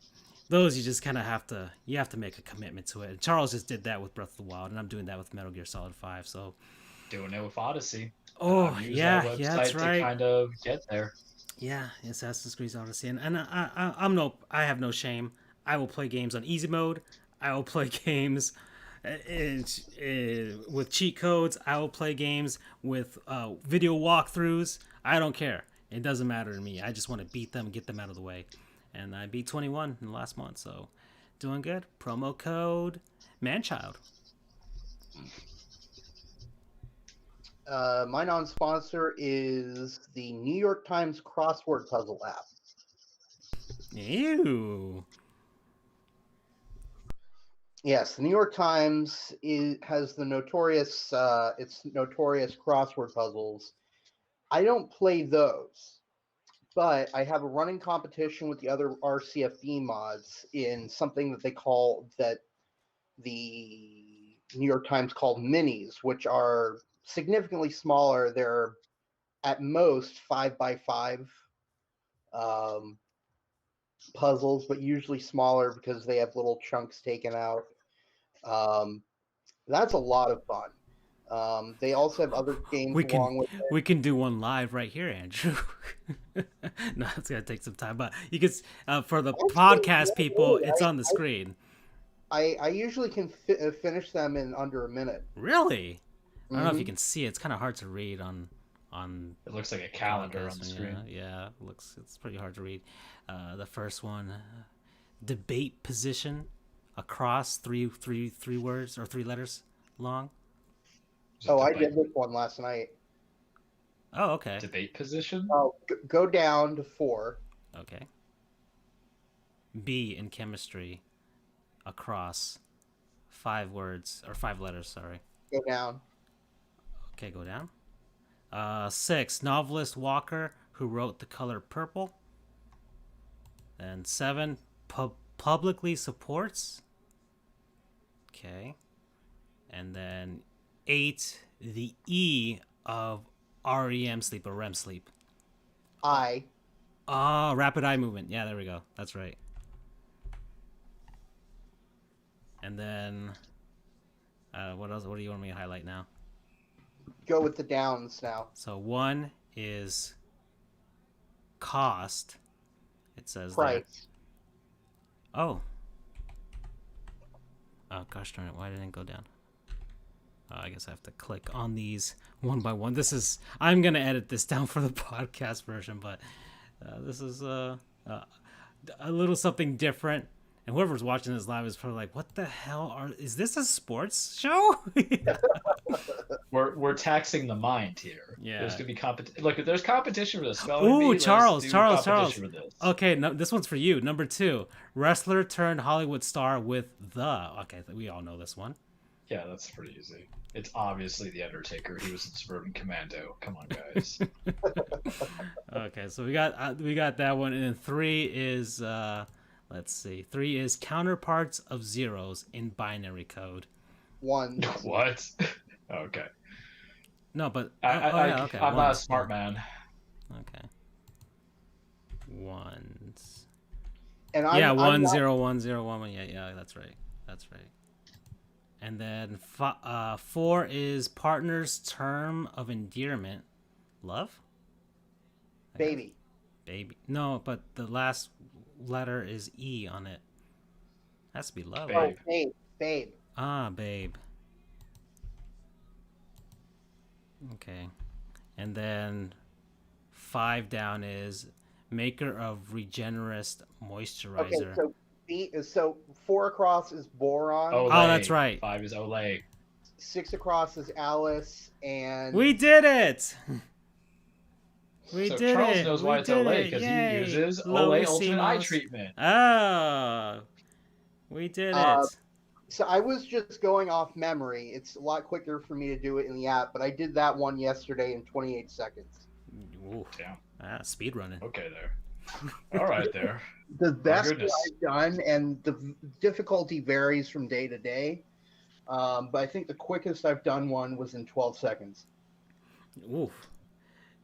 Speaker 1: those you just kind of have to make a commitment to it. And Charles just did that with Breath of the Wild, and I'm doing that with Metal Gear Solid 5. So
Speaker 2: Doing it with Odyssey.
Speaker 1: oh
Speaker 2: I've used
Speaker 1: yeah,
Speaker 2: that
Speaker 1: yeah, that's
Speaker 2: website
Speaker 1: right.
Speaker 2: to kind of get there.
Speaker 1: Yeah, Assassin's Creed Odyssey, and I have no shame. I will play games on easy mode. I will play games with cheat codes. I will play games with video walkthroughs. I don't care. It doesn't matter to me. I just want to beat them, get them out of the way. And I beat 21 in the last month, so doing good. Promo code Manchild.
Speaker 3: My non-sponsor is the New York Times crossword puzzle app.
Speaker 1: Ew.
Speaker 3: Yes, the New York Times has the notorious crossword puzzles. I don't play those, but I have a running competition with the other RCFD mods in something that the New York Times called minis, which are significantly smaller. They're at most 5x5 puzzles, but usually smaller because they have little chunks taken out. That's a lot of fun. They also have other games along with it.
Speaker 1: We can do one live right here, Andrew. No, it's gonna take some time, but you can for the podcast people, it's on the screen.
Speaker 3: I usually can finish them in under a minute.
Speaker 1: Really? I don't know if you can see it. It's kind of hard to read on.
Speaker 2: It looks like a calendar on the screen.
Speaker 1: Yeah, it's pretty hard to read. The first one, debate position, across three words or 3 letters long.
Speaker 3: I did this one last night.
Speaker 1: Oh, okay.
Speaker 2: Debate position?
Speaker 3: Oh, go down to 4.
Speaker 1: Okay. B in chemistry, across 5 words or 5 letters. Sorry.
Speaker 3: Go down.
Speaker 1: Okay, go down. 6, novelist Walker, who wrote The Color Purple. Then 7, publicly supports. Okay. And then 8, the E of REM sleep or REM sleep. Rapid eye movement. Yeah, there we go. That's right. And then, what else? What do you want me to highlight now?
Speaker 3: Go with the downs now.
Speaker 1: So 1 is cost. It says
Speaker 3: price.
Speaker 1: There. Oh, gosh darn it! Why didn't it go down? I guess I have to click on these one by one. I'm gonna edit this down for the podcast version, but this is a little something different. And whoever's watching this live is probably like, "What the hell is this a sports show?"
Speaker 2: We're taxing the mind here.
Speaker 1: Yeah.
Speaker 2: There's gonna be competition. Look, there's competition for this.
Speaker 1: Ooh, Charles.
Speaker 2: For this.
Speaker 1: Okay, no, this one's for you. Number 2, wrestler turned Hollywood star with the. Okay, we all know this one.
Speaker 2: Yeah, that's pretty easy. It's obviously the Undertaker. He was in Suburban Commando. Come on, guys.
Speaker 1: Okay, so we got that one, and then 3 is let's see, 3 is counterparts of zeros in binary code.
Speaker 3: 1.
Speaker 2: What? Okay.
Speaker 1: No, but
Speaker 2: okay. I'm not a smart man.
Speaker 1: Okay. Ones.
Speaker 3: And
Speaker 1: 1 0 1 0 1 Yeah, that's right. And then 4 is partner's term of endearment. Love?
Speaker 3: Baby.
Speaker 1: No, but the last letter is E on it. Has to be love.
Speaker 2: Babe.
Speaker 3: Oh, babe.
Speaker 1: Babe. Okay. And then 5 down is maker of Regenerist moisturizer.
Speaker 3: Okay, so 4 across is boron.
Speaker 1: Oh, that's right.
Speaker 2: 5 is Olay.
Speaker 3: 6 across is Alice, and
Speaker 1: we did it.
Speaker 2: Charles knows why it's Olay because he uses Olay Ultimate Eye Treatment.
Speaker 1: Oh, we did it.
Speaker 3: So I was just going off memory. It's a lot quicker for me to do it in the app, but I did that one yesterday in 28 seconds.
Speaker 1: Ooh.
Speaker 2: Damn.
Speaker 1: Speed running.
Speaker 2: Okay, there. All right, there.
Speaker 3: The best I've done, and the difficulty varies from day to day. But I think the quickest I've done one was in 12 seconds.
Speaker 1: Oof.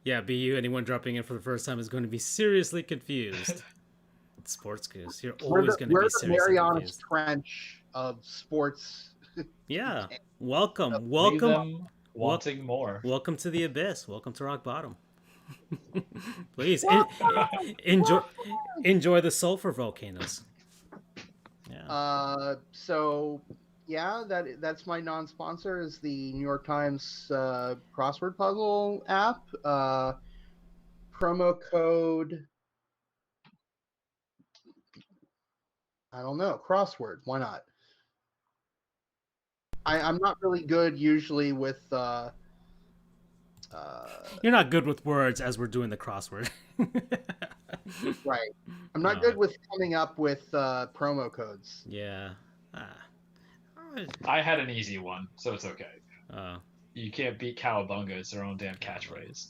Speaker 1: Yeah, BU, anyone dropping in for the first time is going to be seriously confused. Sports Goofs, you're always going to
Speaker 3: We're
Speaker 1: be
Speaker 3: the
Speaker 1: seriously
Speaker 3: Marianas
Speaker 1: confused.
Speaker 3: Trench of sports.
Speaker 1: Yeah, welcome,
Speaker 2: Leave
Speaker 1: welcome,
Speaker 2: them wanting more.
Speaker 1: welcome to the abyss. Welcome to rock bottom. Please enjoy the sulfur volcanoes. Yeah.
Speaker 3: So yeah, that's my non-sponsor is the New York Times crossword puzzle app. Promo code, I don't know, crossword. Why not? I'm not really good usually with
Speaker 1: You're not good with words as we're doing the crossword.
Speaker 3: right. I'm not good with coming up with promo codes.
Speaker 1: Yeah.
Speaker 2: I had an easy one, so it's okay.
Speaker 1: Oh.
Speaker 2: You can't beat Cowabunga. It's their own damn catchphrase.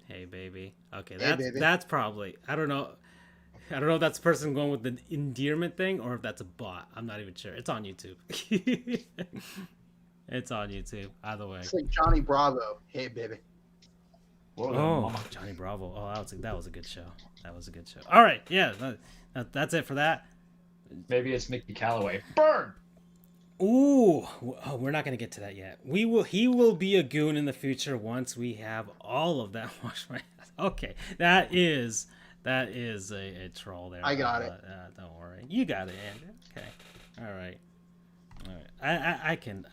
Speaker 1: Hey baby. Okay,
Speaker 3: Hey, baby.
Speaker 1: that's probably, I don't know if that's the person going with the endearment thing or if that's a bot. I'm not even sure. It's on YouTube. It's on YouTube. Either way.
Speaker 3: It's like Johnny Bravo. Hey baby.
Speaker 1: Oh, Johnny Bravo. Oh, that was a good show. That was a good show. All right, yeah, that's it for that.
Speaker 2: Maybe it's Mickey Callaway. Burn.
Speaker 1: Ooh, oh, we're not gonna get to that yet. He will be a goon in the future once we have all of that. Wash my ass. Okay, that is a troll there.
Speaker 3: I got it.
Speaker 1: Don't worry, you got it, Andrew. Okay, all right. I can.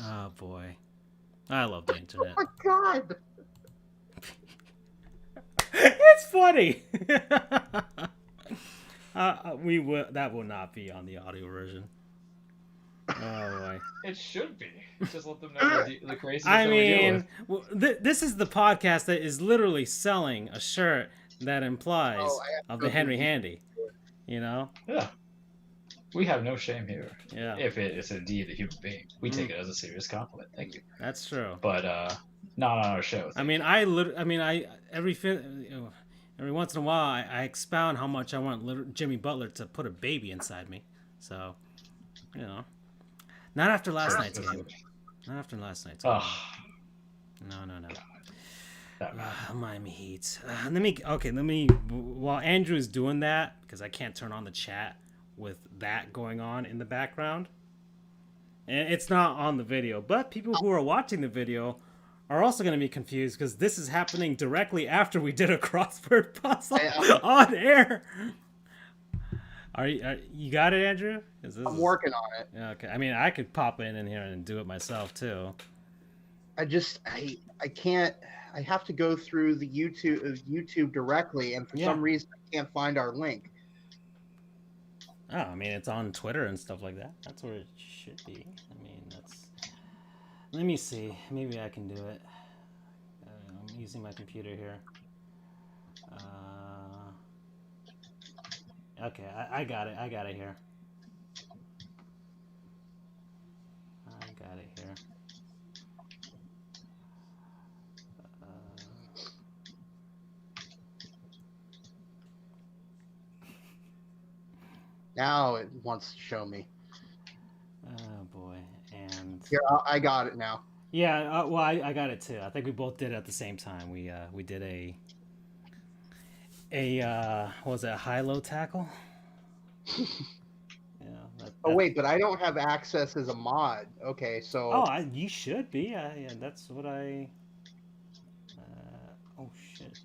Speaker 1: Oh boy, I love the internet.
Speaker 3: Oh my god.
Speaker 1: It's funny. That will not be on the audio version. Oh boy.
Speaker 2: It should be. Just let them know the craziness
Speaker 1: I
Speaker 2: that we're dealing
Speaker 1: mean,
Speaker 2: with.
Speaker 1: this is the podcast that is literally selling a shirt that implies of the Henry Handy. You know?
Speaker 2: Yeah. We have no shame here.
Speaker 1: Yeah.
Speaker 2: If it is indeed a human being, we take it as a serious compliment. Thank you.
Speaker 1: That's true.
Speaker 2: But not on our show.
Speaker 1: Every once in a while, I expound how much I want Jimmy Butler to put a baby inside me. So, you know, not after last night's game. Not after last night's game. No. Miami Heat. Let me. While Andrew is doing that, because I can't turn on the chat with that going on in the background, and it's not on the video, but people who are watching the video are also going to be confused because this is happening directly after we did a crossword puzzle on air. You got it, Andrew?
Speaker 3: I'm working on it.
Speaker 1: Okay. I mean, I could pop in here and do it myself too.
Speaker 3: I can't. I have to go through the YouTube directly, and for some reason I can't find our link.
Speaker 1: Oh, I mean, it's on Twitter and stuff like that. That's where it should be. I mean, that's. Let me see. Maybe I can do it. I'm using my computer here. Okay, I got it. I got it here.
Speaker 3: Now it wants to show me.
Speaker 1: Oh boy, and
Speaker 3: here I got it now.
Speaker 1: Yeah, well, I got it too. I think we both did it at the same time. We did a what was it, a high-low tackle?
Speaker 3: Wait, but I don't have access as a mod. Okay, so.
Speaker 1: Oh, you should be. Yeah, that's what I. Oh shit.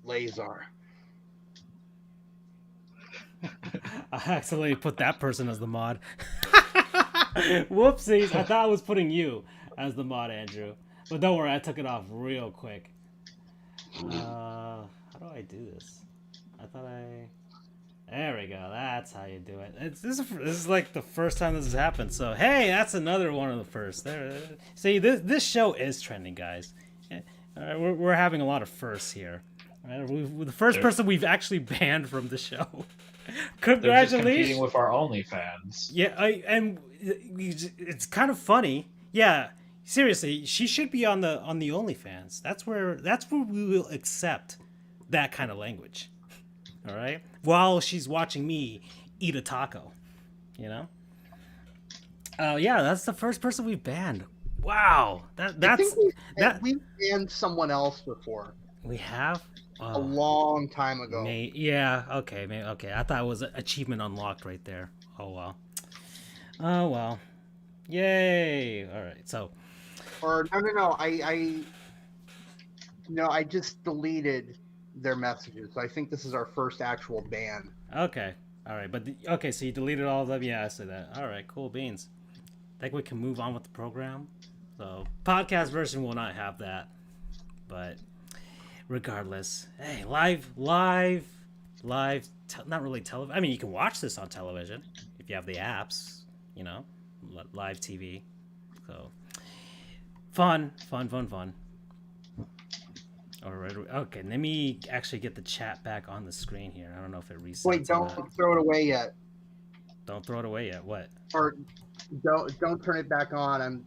Speaker 3: Lazar.
Speaker 1: I accidentally put that person as the mod. Whoopsies! I thought I was putting you as the mod, Andrew. But don't worry, I took it off real quick. How do I do this? There we go. That's how you do it. This is like the first time this has happened. So hey, that's another one of the first. There. See, this show is trending, guys. We're having a lot of firsts here. We're the first person we've actually banned from the show. Congratulations!
Speaker 2: They're just competing with our OnlyFans.
Speaker 1: Yeah, and it's kind of funny. Yeah, seriously, she should be on the OnlyFans. That's where we will accept that kind of language. All right, while she's watching me eat a taco, you know. Yeah, that's the first person we've banned. Wow,
Speaker 3: I
Speaker 1: that's
Speaker 3: think
Speaker 1: that
Speaker 3: we banned someone else before
Speaker 1: we have.
Speaker 3: a long time ago.
Speaker 1: Yeah, okay, okay. I thought it was an achievement unlocked right there. Oh well. Oh well. Yay! All right, so
Speaker 3: Or no. I just deleted their messages. So I think this is our first actual ban.
Speaker 1: okay, all right, but okay, so you deleted all of them. Yeah, I said that. All right, cool beans. Think we can move on with the program. So podcast version will not have that, but regardless, hey, not really television. I mean, you can watch this on television if you have the apps, you know, live TV. So fun. All right, okay. Let me actually get the chat back on the screen here. I don't know if it resets.
Speaker 3: Wait, don't throw it away yet.
Speaker 1: Don't throw it away yet. What?
Speaker 3: Or don't turn it back on.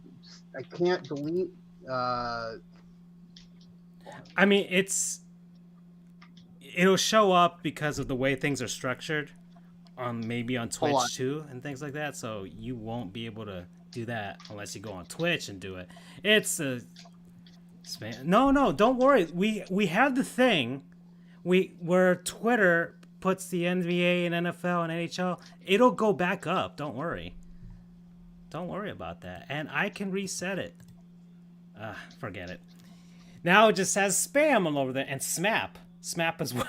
Speaker 3: I can't delete.
Speaker 1: I mean, it'll show up because of the way things are structured, maybe on Twitch too and things like that. So you won't be able to do that unless you go on Twitch and do it. It's a no, don't worry. We have the thing, where Twitter puts the NBA and NFL and NHL. It'll go back up. Don't worry. Don't worry about that. And I can reset it. Forget it. Now it just says spam all over there and SMAP. SMAP as well.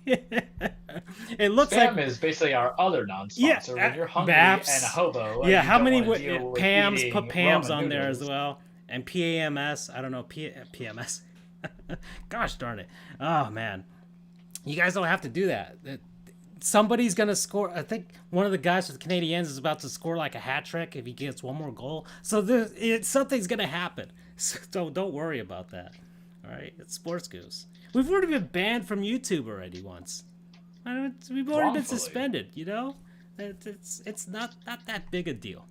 Speaker 1: It looks
Speaker 2: Spam
Speaker 1: like
Speaker 2: is basically our other non-sponsor. When you're hungry
Speaker 1: BAPS,
Speaker 2: and a hobo.
Speaker 1: Yeah,
Speaker 2: and
Speaker 1: how
Speaker 2: you
Speaker 1: many
Speaker 2: don't wanna deal with
Speaker 1: PAMs?
Speaker 2: eating
Speaker 1: Put PAMs
Speaker 2: ramen
Speaker 1: on there as
Speaker 2: noodles.
Speaker 1: well. And PAMS. I don't know. PMS. Gosh darn it. Oh, man. You guys don't have to do that. Somebody's going to score. I think one of the guys for the Canadiens is about to score like a hat trick if he gets one more goal. So something's going to happen. So don't worry about that. All right? It's Sports Goofs. We've already been banned from YouTube already once. We've already been suspended, you know? It's not that big a deal.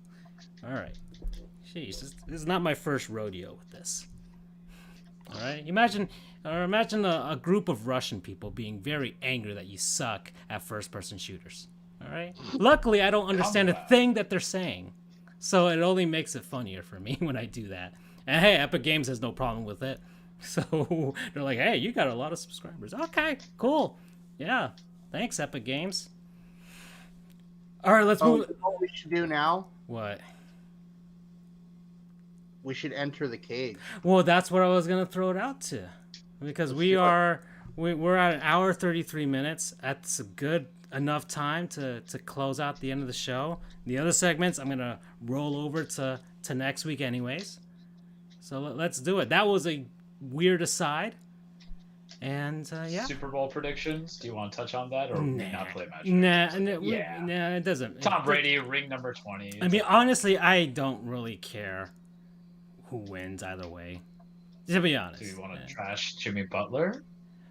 Speaker 1: All right. Jeez, this is not my first rodeo with this. All right? Imagine a group of Russian people being very angry that you suck at first-person shooters. All right? Luckily, I don't understand a thing that they're saying. So it only makes it funnier for me when I do that. And hey, Epic Games has no problem with it. So they're like, hey, you got a lot of subscribers. Okay, cool. Yeah. Thanks, Epic Games. All right, let's move.
Speaker 3: You know what we should do now?
Speaker 1: What?
Speaker 3: We should enter the cage.
Speaker 1: Well, that's what I was gonna throw it out to, because we're at an hour 33 minutes. That's a good enough time to close out the end of the show. The other segments I'm gonna roll over to next week, anyways. So let's do it. That was a weird aside, and yeah.
Speaker 2: Super Bowl predictions. Do you want to touch on that, or not play match?
Speaker 1: Nah, it doesn't.
Speaker 2: Tom Brady, ring number 20.
Speaker 1: I mean, honestly, I don't really care who wins either way. To be honest.
Speaker 2: Do you want to trash Jimmy Butler?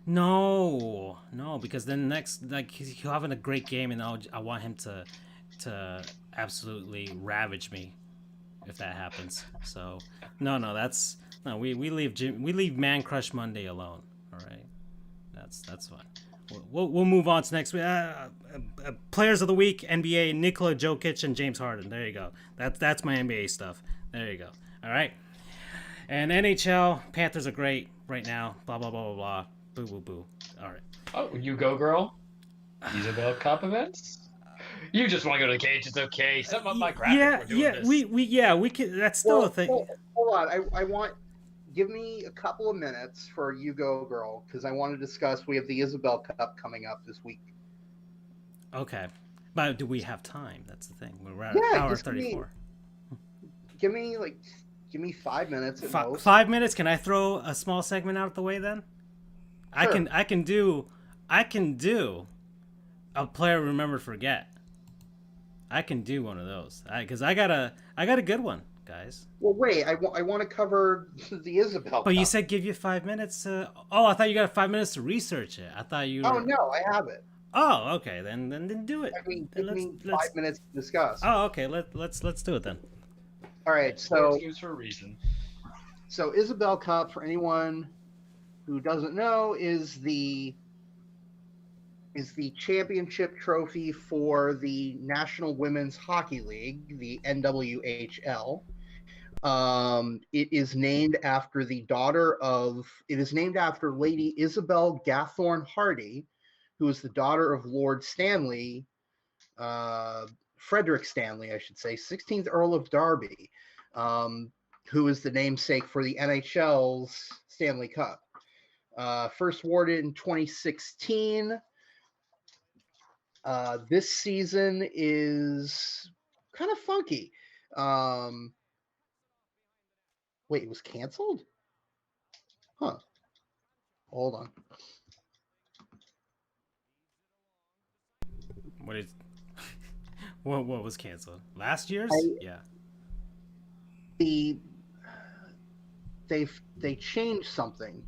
Speaker 1: No, because then next, like, he's having a great game, and I want him to absolutely ravage me if that happens. So no, we leave Man Crush Monday alone. All right, that's fine. We'll move on to next week. Players of the week: NBA, Nikola Jokic and James Harden. There you go. That's my NBA stuff. There you go. All right. And NHL, Panthers are great right now. Blah blah blah blah blah. Boo boo boo. All right.
Speaker 2: Oh, you go, girl. Isabel Cup events. You just want to go to the cage. It's okay. Set up my graphic.
Speaker 1: We can. That's still a thing.
Speaker 3: Hold on. I want. Give me a couple of minutes for You Go Girl, because I want to discuss. We have the Isabel Cup coming up this week.
Speaker 1: Okay, but do we have time? That's the thing. We're at hour 34.
Speaker 3: Give me 5 minutes at most.
Speaker 1: 5 minutes. Can I throw a small segment out the way then? Sure. I can do a player remember forget. I can do one of those because I got a good one, guys.
Speaker 3: Well, wait. I want to cover the Isabel.
Speaker 1: But you said give you 5 minutes. I thought you got 5 minutes to research it. I thought you.
Speaker 3: Oh no, I have it.
Speaker 1: Oh, okay. Then do it.
Speaker 3: I mean, give me 5 minutes to discuss.
Speaker 1: Oh, okay. Let's do it then.
Speaker 3: All right. So
Speaker 2: for a reason.
Speaker 3: So Isabel Cup, for anyone who doesn't know, is the is the championship trophy for the National Women's Hockey League, the NWHL. It is named after Lady Isabel Gathorne Hardy, who is the daughter of Lord Stanley, Frederick Stanley, I should say, 16th Earl of Derby, who is the namesake for the NHL's Stanley Cup. First awarded in 2016. This season is kind of funky. Wait, it was canceled? Huh. Hold on.
Speaker 1: What is what was canceled? Last year's? Yeah.
Speaker 3: They changed something.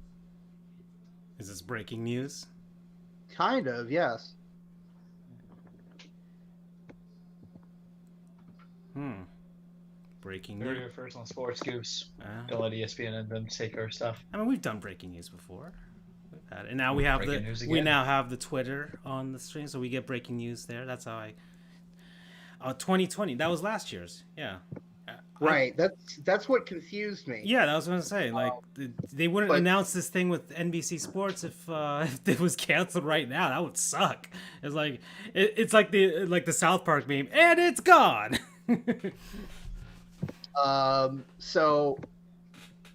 Speaker 1: Is this breaking news?
Speaker 3: Kind of, yes.
Speaker 1: Breaking
Speaker 2: Very
Speaker 1: news.
Speaker 2: first on Sports Goofs. Don't let ESPN and them take our stuff.
Speaker 1: I mean, we've done breaking news before. And now we have now have the Twitter on the stream, so we get breaking news there. That's how I. 2020. That was last year's. Yeah.
Speaker 3: Right. That's what confused me.
Speaker 1: Yeah, that was what I was gonna say. Like they wouldn't announce this thing with NBC Sports if it was canceled right now. That would suck. It's like it's like the South Park meme, and it's gone.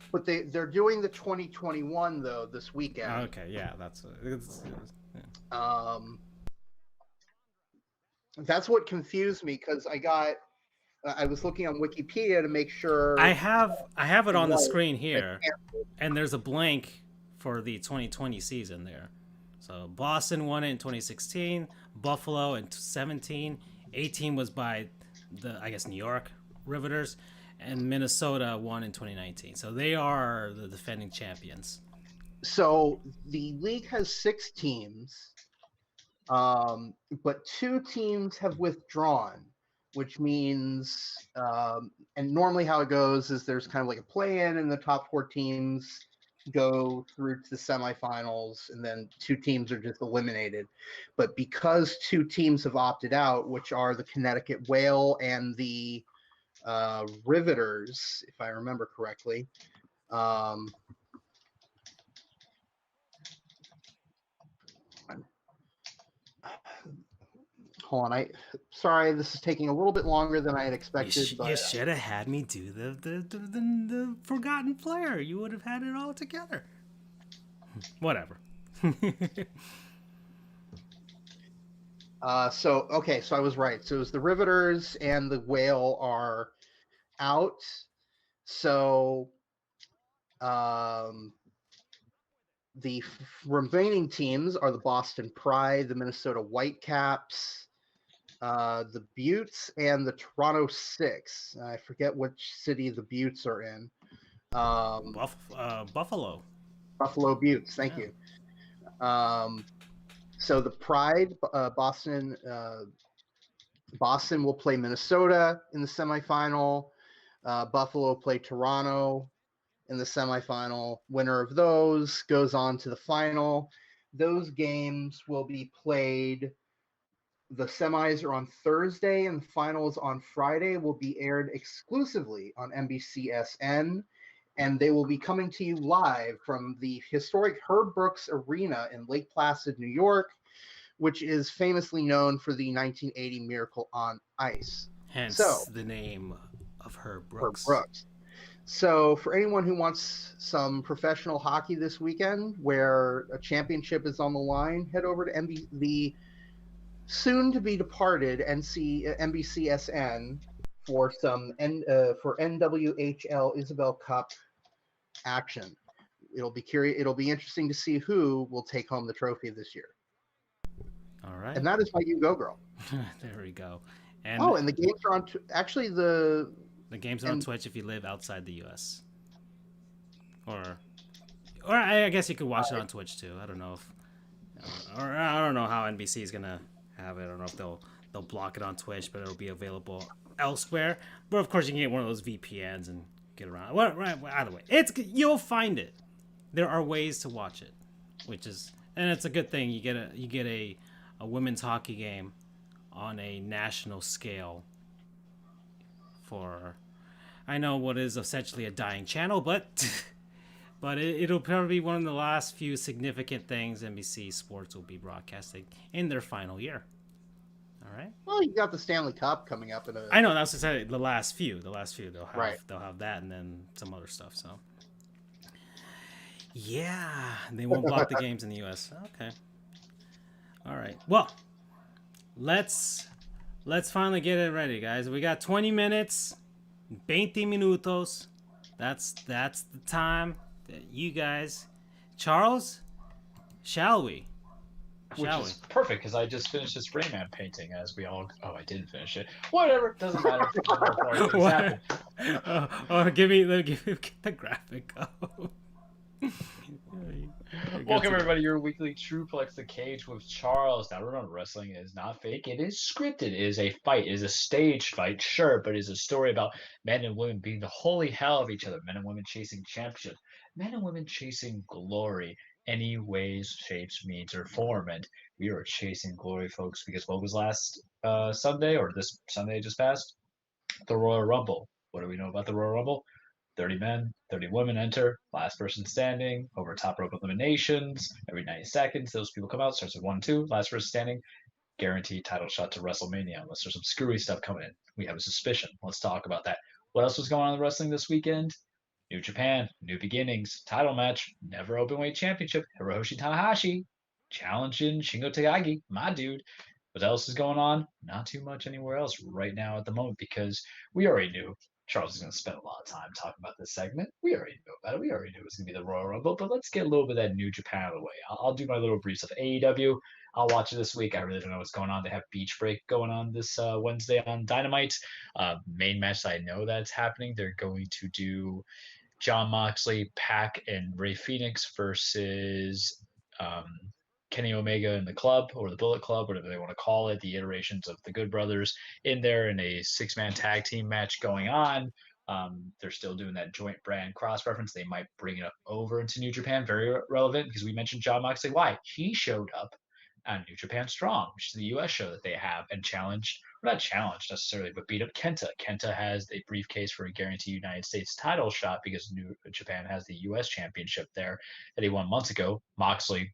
Speaker 3: But they're doing the 2021 though this weekend.
Speaker 1: Okay, yeah,
Speaker 3: that's what confused me because I was looking on Wikipedia to make sure.
Speaker 1: I have it on the screen here, and there's a blank for the 2020 season there. So Boston won it in 2016, Buffalo in 17, 18 was by the New York Riveters, and Minnesota won in 2019. So they are the defending champions.
Speaker 3: So the league has 6 teams, but 2 teams have withdrawn, which means, and normally how it goes is there's kind of like a play-in, and the top 4 teams go through to the semifinals, and then 2 teams are just eliminated. But because 2 teams have opted out, which are the Connecticut Whale and the Riveters, if I remember correctly. Hold on, sorry, this is taking a little bit longer than I had expected.
Speaker 1: You should have had me do the forgotten player. You would have had it all together. Whatever.
Speaker 3: So I was right. So it was the Riveters and the Whale are out. So the remaining teams are the Boston Pride, the Minnesota Whitecaps, the Buttes, and the Toronto Six. I forget which city the Buttes are in.
Speaker 1: Buffalo.
Speaker 3: Buffalo Buttes. Thank you. So the Pride, Boston will play Minnesota in the semifinal. Buffalo play Toronto in the semifinal. Winner of those goes on to the final. Those games will be played. The semis are on Thursday and the finals on Friday. Will be aired exclusively on NBCSN, and they will be coming to you live from the historic Herb Brooks Arena in Lake Placid, New York, which is famously known for the 1980 Miracle on Ice.
Speaker 1: Hence the name of Herb Brooks.
Speaker 3: Herb Brooks. So for anyone who wants some professional hockey this weekend where a championship is on the line, head over to the soon-to-be departed NBCSN for some for NWHL Isabel Cup action. It'll be interesting to see who will take home the trophy this year.
Speaker 1: All right.
Speaker 3: And that is my You Go Girl.
Speaker 1: There we go. And
Speaker 3: and the games are on
Speaker 1: the games are on Twitch if you live outside the US. Or I guess you could watch it on Twitch too. I don't know I don't know how NBC is gonna have it. I don't know if they'll block it on Twitch, but it'll be available elsewhere. But of course, you can get one of those VPNs and get around. Well, right, either way, you'll find it. There are ways to watch it, and it's a good thing. You get a a women's hockey game on a national scale for, I know what is essentially a dying channel, but but it'll probably be one of the last few significant things NBC Sports will be broadcasting in their final year. All right.
Speaker 3: Well, you got the Stanley Cup coming up in a.
Speaker 1: I know that's the last few.
Speaker 3: Right.
Speaker 1: They'll have that and then some other stuff. So yeah, they won't block the games in the U.S. Okay. All right. Well, let's finally get it ready, guys. We got 20 minutes, 20 minutos. That's the time that you guys, Charles. Shall we?
Speaker 2: Which
Speaker 1: Shall
Speaker 2: is perfect because I just finished this Rayman painting. As we all, oh, I didn't finish it. Whatever, doesn't matter. Things happen.
Speaker 1: Give me get the graphic up.
Speaker 2: Welcome everybody, your weekly Trueplex The Cage with Charles. Now remember, wrestling is not fake. It is scripted. It is a fight. It is a stage fight, sure, but it is a story about men and women being the holy hell of each other. Men and women chasing championship. Men and women chasing glory. Any ways, shapes, means, or form. And we are chasing glory, folks, because what was last Sunday, or this Sunday just passed? The Royal Rumble. What do we know about the Royal Rumble? 30 men, 30 women enter, last person standing, over top rope eliminations. Every 90 seconds, those people come out, starts with 1, 2, last person standing, guaranteed title shot to WrestleMania, unless there's some screwy stuff coming in. We have a suspicion. Let's talk about that. What else was going on in wrestling this weekend? New Japan, New Beginnings, title match, never openweight championship, Hiroshi Tanahashi challenging Shingo Takagi, my dude. What else is going on? Not too much anywhere else right now at the moment because we already knew Charles is going to spend a lot of time talking about this segment. We already knew about it. We already knew it was going to be the Royal Rumble, but let's get a little bit of that New Japan out of the way. I'll do my little briefs of AEW. I'll watch it this week. I really don't know what's going on. They have Beach Break going on this Wednesday on Dynamite. Main match I know that's happening. They're going to do Jon Moxley, Pac, and Ray Phoenix versus Kenny Omega and the Club, or the Bullet Club, whatever they want to call it, the iterations of the Good Brothers in there in a six-man tag team match going on. They're still doing that joint brand cross reference. They might bring it over into New Japan, very relevant because we mentioned Jon Moxley. Why? He showed up on New Japan Strong, which is the US show that they have, and challenged, or not challenged necessarily, but beat up Kenta. Kenta has a briefcase for a guaranteed United States title shot because New Japan has the US championship there that he won months ago. Moxley,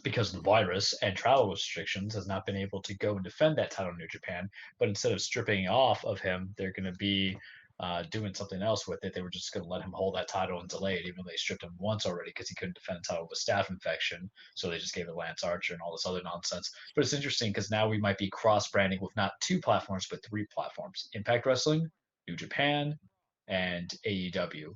Speaker 2: because of the virus and travel restrictions, has not been able to go and defend that title in New Japan. But instead of stripping off of him, they're going to be doing something else with it. They were just going to let him hold that title and delay it, even though they stripped him once already because he couldn't defend the title with staph infection. So they just gave it Lance Archer and all this other nonsense. But it's interesting because now we might be cross-branding with not 2 platforms, but 3 platforms. Impact Wrestling, New Japan, and AEW.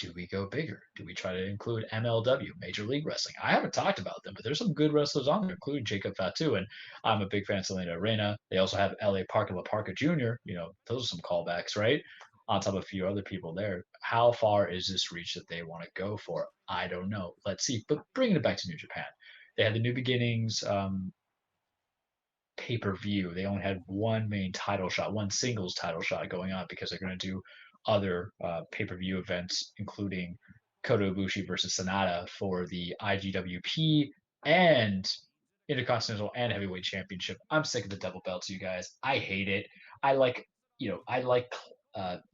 Speaker 2: Do we go bigger? Do we try to include MLW, Major League Wrestling? I haven't talked about them, but there's some good wrestlers on there, including Jacob Fatu, and I'm a big fan of Selena Arena. They also have LA Parker La Parker Jr. Those are some callbacks, right? On top of a few other people there. How far is this reach that they want to go for? I don't know. Let's see. But bringing it back to New Japan, they had the New Beginnings pay-per-view. They only had one main title shot, one singles title shot going on because they're going to do other pay-per-view events, including Kota Ibushi versus Sonata for the IGWP and Intercontinental and Heavyweight Championship. I'm sick of the double belts, you guys. I hate it. I like,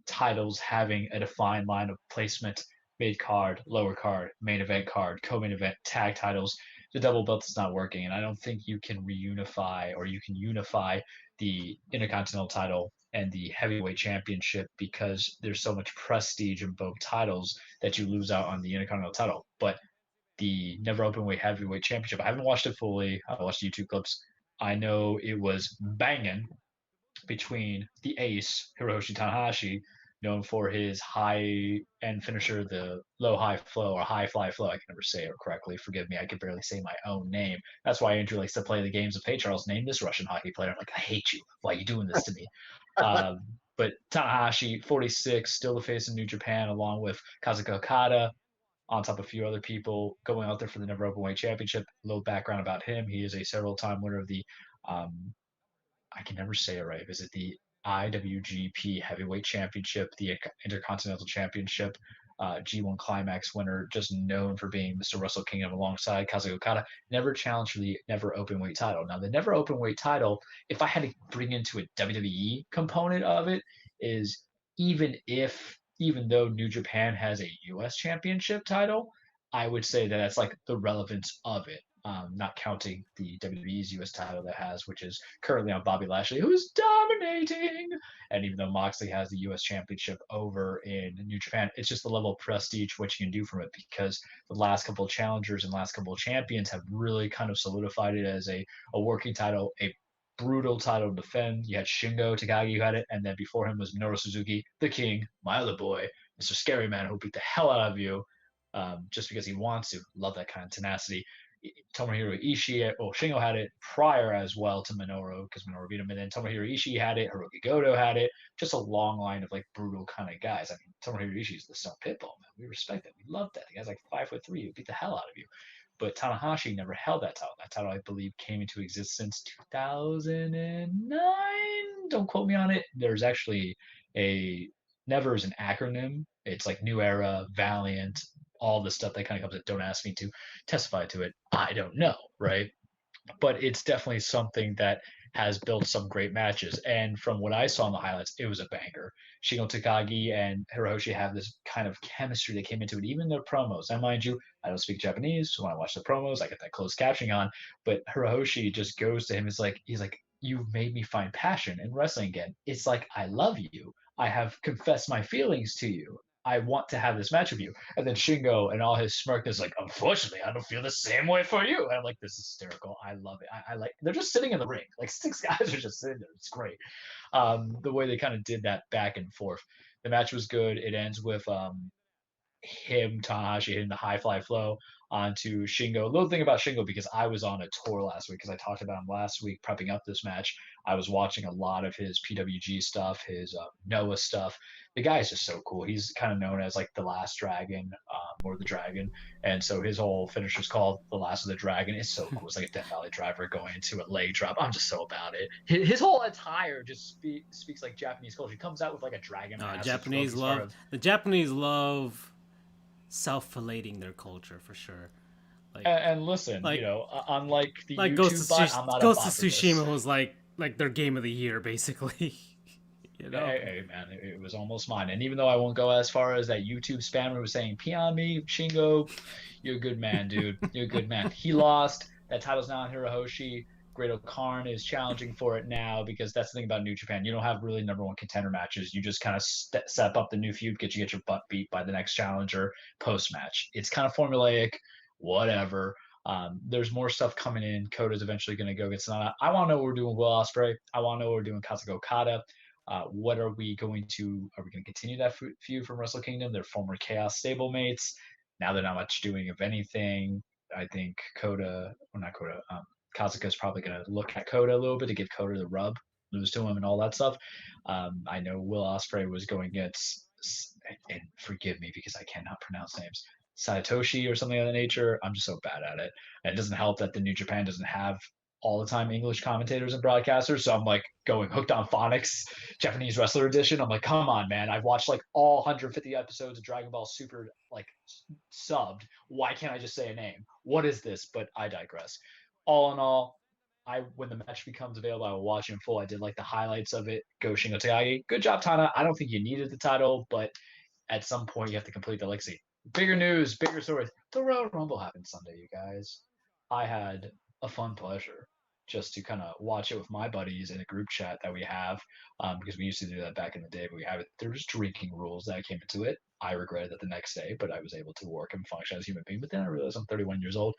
Speaker 2: titles having a defined line of placement: mid card, lower card, main event card, co-main event, tag titles. The double belt is not working, and I don't think you can reunify or you can unify the Intercontinental title and the Heavyweight Championship because there's so much prestige in both titles that you lose out on the Intercontinental title. But the Never Openweight Heavyweight Championship, I haven't watched it fully. I watched YouTube clips. I know it was banging between the ace, Hiroshi Tanahashi, known for his high end finisher, the low high flow or high fly flow. I can never say it correctly. Forgive me. I can barely say my own name. That's why Andrew likes to play the games of, hey, Charles, name this Russian hockey player. I'm like, I hate you. Why are you doing this to me? But Tanahashi, 46, still the face of New Japan, along with Kazuka Okada, on top of a few other people going out there for the Never Openweight Championship. A little background about him. He is a several-time winner of the I can never say it right. Is it the IWGP Heavyweight Championship, the Intercontinental Championship, G1 Climax winner, just known for being Mr. Wrestle Kingdom alongside Kazuya Okada, never challenged for the never openweight title. Now, the never openweight title, if I had to bring into a WWE component of it, is even though New Japan has a US championship title, I would say that that's like the relevance of it. Not counting the WWE's US title that has, which is currently on Bobby Lashley, who's dominating. And even though Moxley has the US championship over in New Japan, it's just the level of prestige what you can do from it, because the last couple of challengers and last couple of champions have really kind of solidified it as a working title, a brutal title to defend. You had Shingo Takagi who had it, and then before him was Minoru Suzuki, the King, my other boy, Mr. Scary Man, who beat the hell out of you just because he wants to. Love that kind of tenacity. Tomohiro Ishii, Shingo had it prior as well to Minoru, because Minoru beat him, and then Tomohiro Ishii had it, Hiroki Goto had it, just a long line of like brutal kind of guys. I mean, Tomohiro Ishii is the Stone Pitbull, man. We respect that. We love that. The guy's like 5'3", who beat the hell out of you. But Tanahashi never held that title. That title, I believe, came into existence 2009. Don't quote me on it. There's actually a never is an acronym. It's like New Era, Valiant, all the stuff that kind of comes. Don't ask me to testify to it. I don't know, right? But it's definitely something that has built some great matches. And from what I saw in the highlights, it was a banger. Shingo Takagi and Hiroshi have this kind of chemistry that came into it, even their promos. And mind you, I don't speak Japanese, so when I watch the promos, I get that closed captioning on. But Hiroshi just goes to him. He's like, you've made me find passion in wrestling again. It's like, I love you. I have confessed my feelings to you. I want to have this match with you. And then Shingo and all his smirk is like, unfortunately, I don't feel the same way for you. And I'm like, this is hysterical. I love it. I like, they're just sitting in the ring. Like 6 guys are just sitting there. It's great. The way they kind of did that back and forth. The match was good. It ends with Tanahashi hitting the high fly flow onto Shingo. A little thing about Shingo, because I was on a tour last week, because I talked about him last week prepping up this match. I was watching a lot of his PWG stuff, his Noah stuff. The guy is just so cool. He's kind of known as like the Last Dragon, or the Dragon, and so his whole finisher is called the Last of the Dragon. It's so cool. It's like a Death Valley driver going into a leg drop. I'm just so about it. His whole attire just speaks like Japanese culture. He comes out with like a dragon mask.
Speaker 1: The Japanese love self-filleting their culture for sure.
Speaker 2: And listen, unlike the
Speaker 1: like
Speaker 2: YouTube bot, I'm not
Speaker 1: Ghost of
Speaker 2: a bot
Speaker 1: Tsushima was like their game of the year, basically.
Speaker 2: Hey, man, it was almost mine. And even though I won't go as far as that YouTube spammer was saying, pee on me, Shingo, you're a good man, dude. You're a good man. He lost. That title's now on Hiroshi. Great-O-Khan is challenging for it now, because that's the thing about New Japan. You don't have really number one contender matches. You just kind of step up the new feud, get your butt beat by the next challenger post-match. It's kind of formulaic, whatever. There's more stuff coming in. Kota's eventually going to go get Sonata. I want to know what we're doing with Will Ospreay. I want to know what we're doing with Kazuya Okada. What are we going to continue that feud from Wrestle Kingdom? They're former Chaos stablemates. Now they're not much doing of anything. I think Kazuka's probably going to look at Kota a little bit to give Kota the rub, lose to him and all that stuff. I know Will Ospreay was going against, and forgive me because I cannot pronounce names, Satoshi or something of that nature. I'm just so bad at it. And it doesn't help that the New Japan doesn't have all the time English commentators and broadcasters. So I'm like going hooked on phonics, Japanese Wrestler Edition. I'm like, come on, man. I've watched like all 150 episodes of Dragon Ball Super, like subbed. Why can't I just say a name? What is this? But I digress. All in all, when the match becomes available, I will watch it in full. I did like the highlights of it. Go Shingo Takagi. Good job, Tana. I don't think you needed the title, but at some point you have to complete the legacy. Bigger news, bigger stories. The Royal Rumble happened Sunday, you guys. I had a fun pleasure just to kind of watch it with my buddies in a group chat that we have, because we used to do that back in the day, but we have it. There was drinking rules that came into it. I regretted it the next day, but I was able to work and function as a human being. But then I realized I'm 31 years old.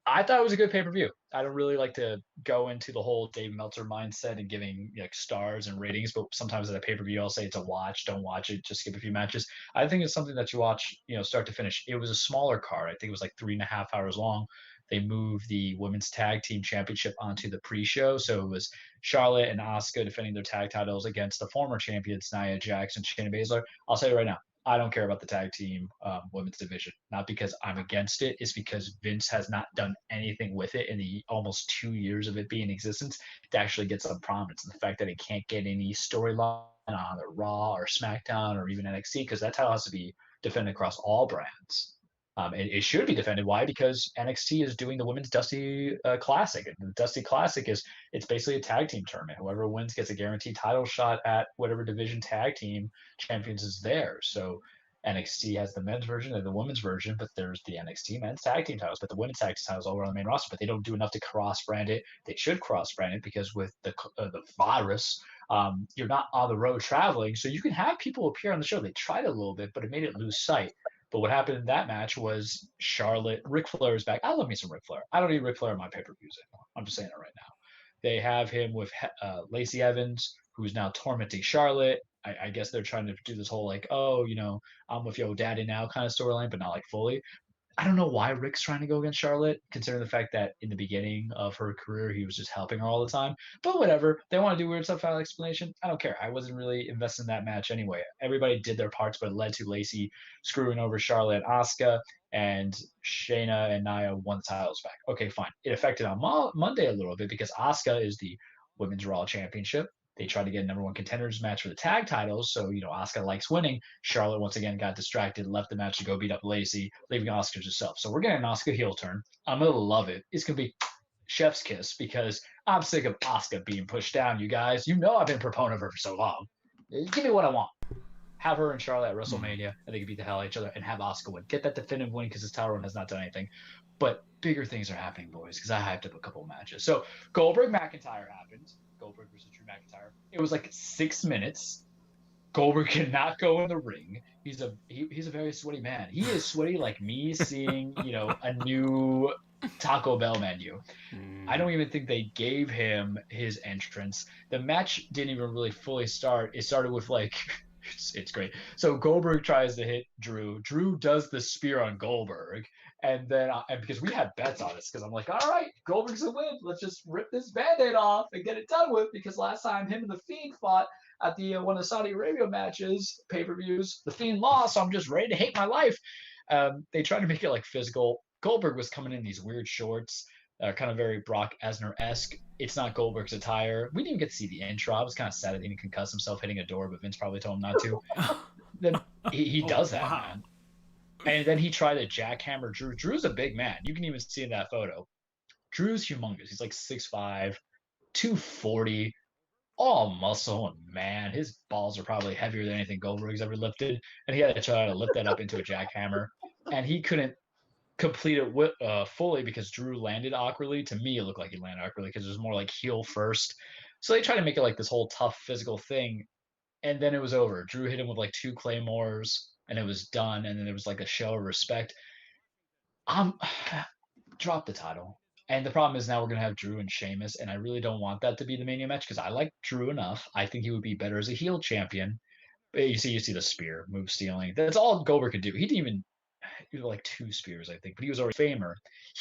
Speaker 2: I thought it was a good pay-per-view. I don't really like to go into the whole Dave Meltzer mindset and giving like stars and ratings, but sometimes at a pay-per-view I'll say it's a watch, don't watch it, just skip a few matches. I think it's something that you watch, start to finish. It was a smaller card. I think it was like 3.5 hours long. They moved the women's tag team championship onto the pre-show. So it was Charlotte and Asuka defending their tag titles against the former champions, Nia Jax and Shayna Baszler. I'll say it right now, I don't care about the tag team women's division. Not because I'm against it. It's because Vince has not done anything with it in the almost 2 years of it being in existence to actually get some prominence. And the fact that it can't get any storyline on the Raw or SmackDown or even NXT, because that title has to be defended across all brands. It should be defended. Why? Because NXT is doing the Women's Dusty Classic. And the Dusty Classic it's basically a tag team tournament. Whoever wins gets a guaranteed title shot at whatever division tag team champions is there. So NXT has the men's version and the women's version, but there's the NXT men's tag team titles, but the women's tag team titles all around the main roster. But they don't do enough to cross brand it. They should cross brand it because with the virus, you're not on the road traveling, so you can have people appear on the show. They tried it a little bit, but it made it lose sight. But what happened in that match was Charlotte, Ric Flair is back. I love me some Ric Flair. I don't need Ric Flair in my pay-per-views anymore. I'm just saying it right now. They have him with Lacey Evans, who's now tormenting Charlotte. I guess they're trying to do this whole like, oh, I'm with your daddy now kind of storyline, but not like fully. I don't know why Rick's trying to go against Charlotte, considering the fact that in the beginning of her career, he was just helping her all the time. But whatever. They want to do weird stuff without explanation. I don't care. I wasn't really invested in that match anyway. Everybody did their parts, but it led to Lacey screwing over Charlotte and Asuka, and Shayna and Nia won the titles back. Okay, fine. It affected on Monday a little bit because Asuka is the Women's Raw Championship. They tried to get a number one contenders match for the tag titles. So, Asuka likes winning. Charlotte once again got distracted, left the match to go beat up Lacey, leaving Asuka to herself. So we're getting an Asuka heel turn. I'm going to love it. It's going to be chef's kiss because I'm sick of Asuka being pushed down, you guys. I've been a proponent of her for so long. Give me what I want. Have her and Charlotte at WrestleMania, and they can beat the hell out of each other and have Asuka win. Get that definitive win because this title run has not done anything. But bigger things are happening, boys, because I hyped up a couple of matches. So Goldberg-McIntyre happened. Goldberg versus Drew McIntyre. It was like 6 minutes. Goldberg cannot go in the ring. He's a very sweaty man. He is sweaty like me seeing, a new Taco Bell menu. I don't even think they gave him his entrance. The match didn't even really fully start. It started with like it's great. So Goldberg tries to hit Drew. Drew does the spear on Goldberg. And then, and because we had bets on this, because I'm like, all right, Goldberg's a win. Let's just rip this Band-Aid off and get it done with. Because last time him and The Fiend fought at the one of the Saudi Arabia matches, pay-per-views, The Fiend lost, so I'm just ready to hate my life. They tried to make it like physical. Goldberg was coming in these weird shorts, kind of very Brock Lesnar-esque. It's not Goldberg's attire. We didn't even get to see the intro. I was kind of sad that he didn't concuss himself hitting a door, but Vince probably told him not to. Then he does that, man. And then he tried to jackhammer Drew. Drew's a big man. You can even see in that photo. Drew's humongous. He's like 6'5", 240, all muscle and man. His balls are probably heavier than anything Goldberg's ever lifted. And he had to try to lift that up into a jackhammer. And he couldn't complete it fully because Drew landed awkwardly. To me, it looked like he landed awkwardly because it was more like heel first. So they tried to make it like this whole tough physical thing. And then it was over. Drew hit him with like 2 claymores. And it was done, and then there was like a show of respect. Drop the title. And the problem is now we're going to have Drew and Sheamus, and I really don't want that to be the Mania match because I like Drew enough. I think he would be better as a heel champion. But you see the spear, move stealing. That's all Goldberg could do. He did like 2 spears, I think, but he was already a Famer.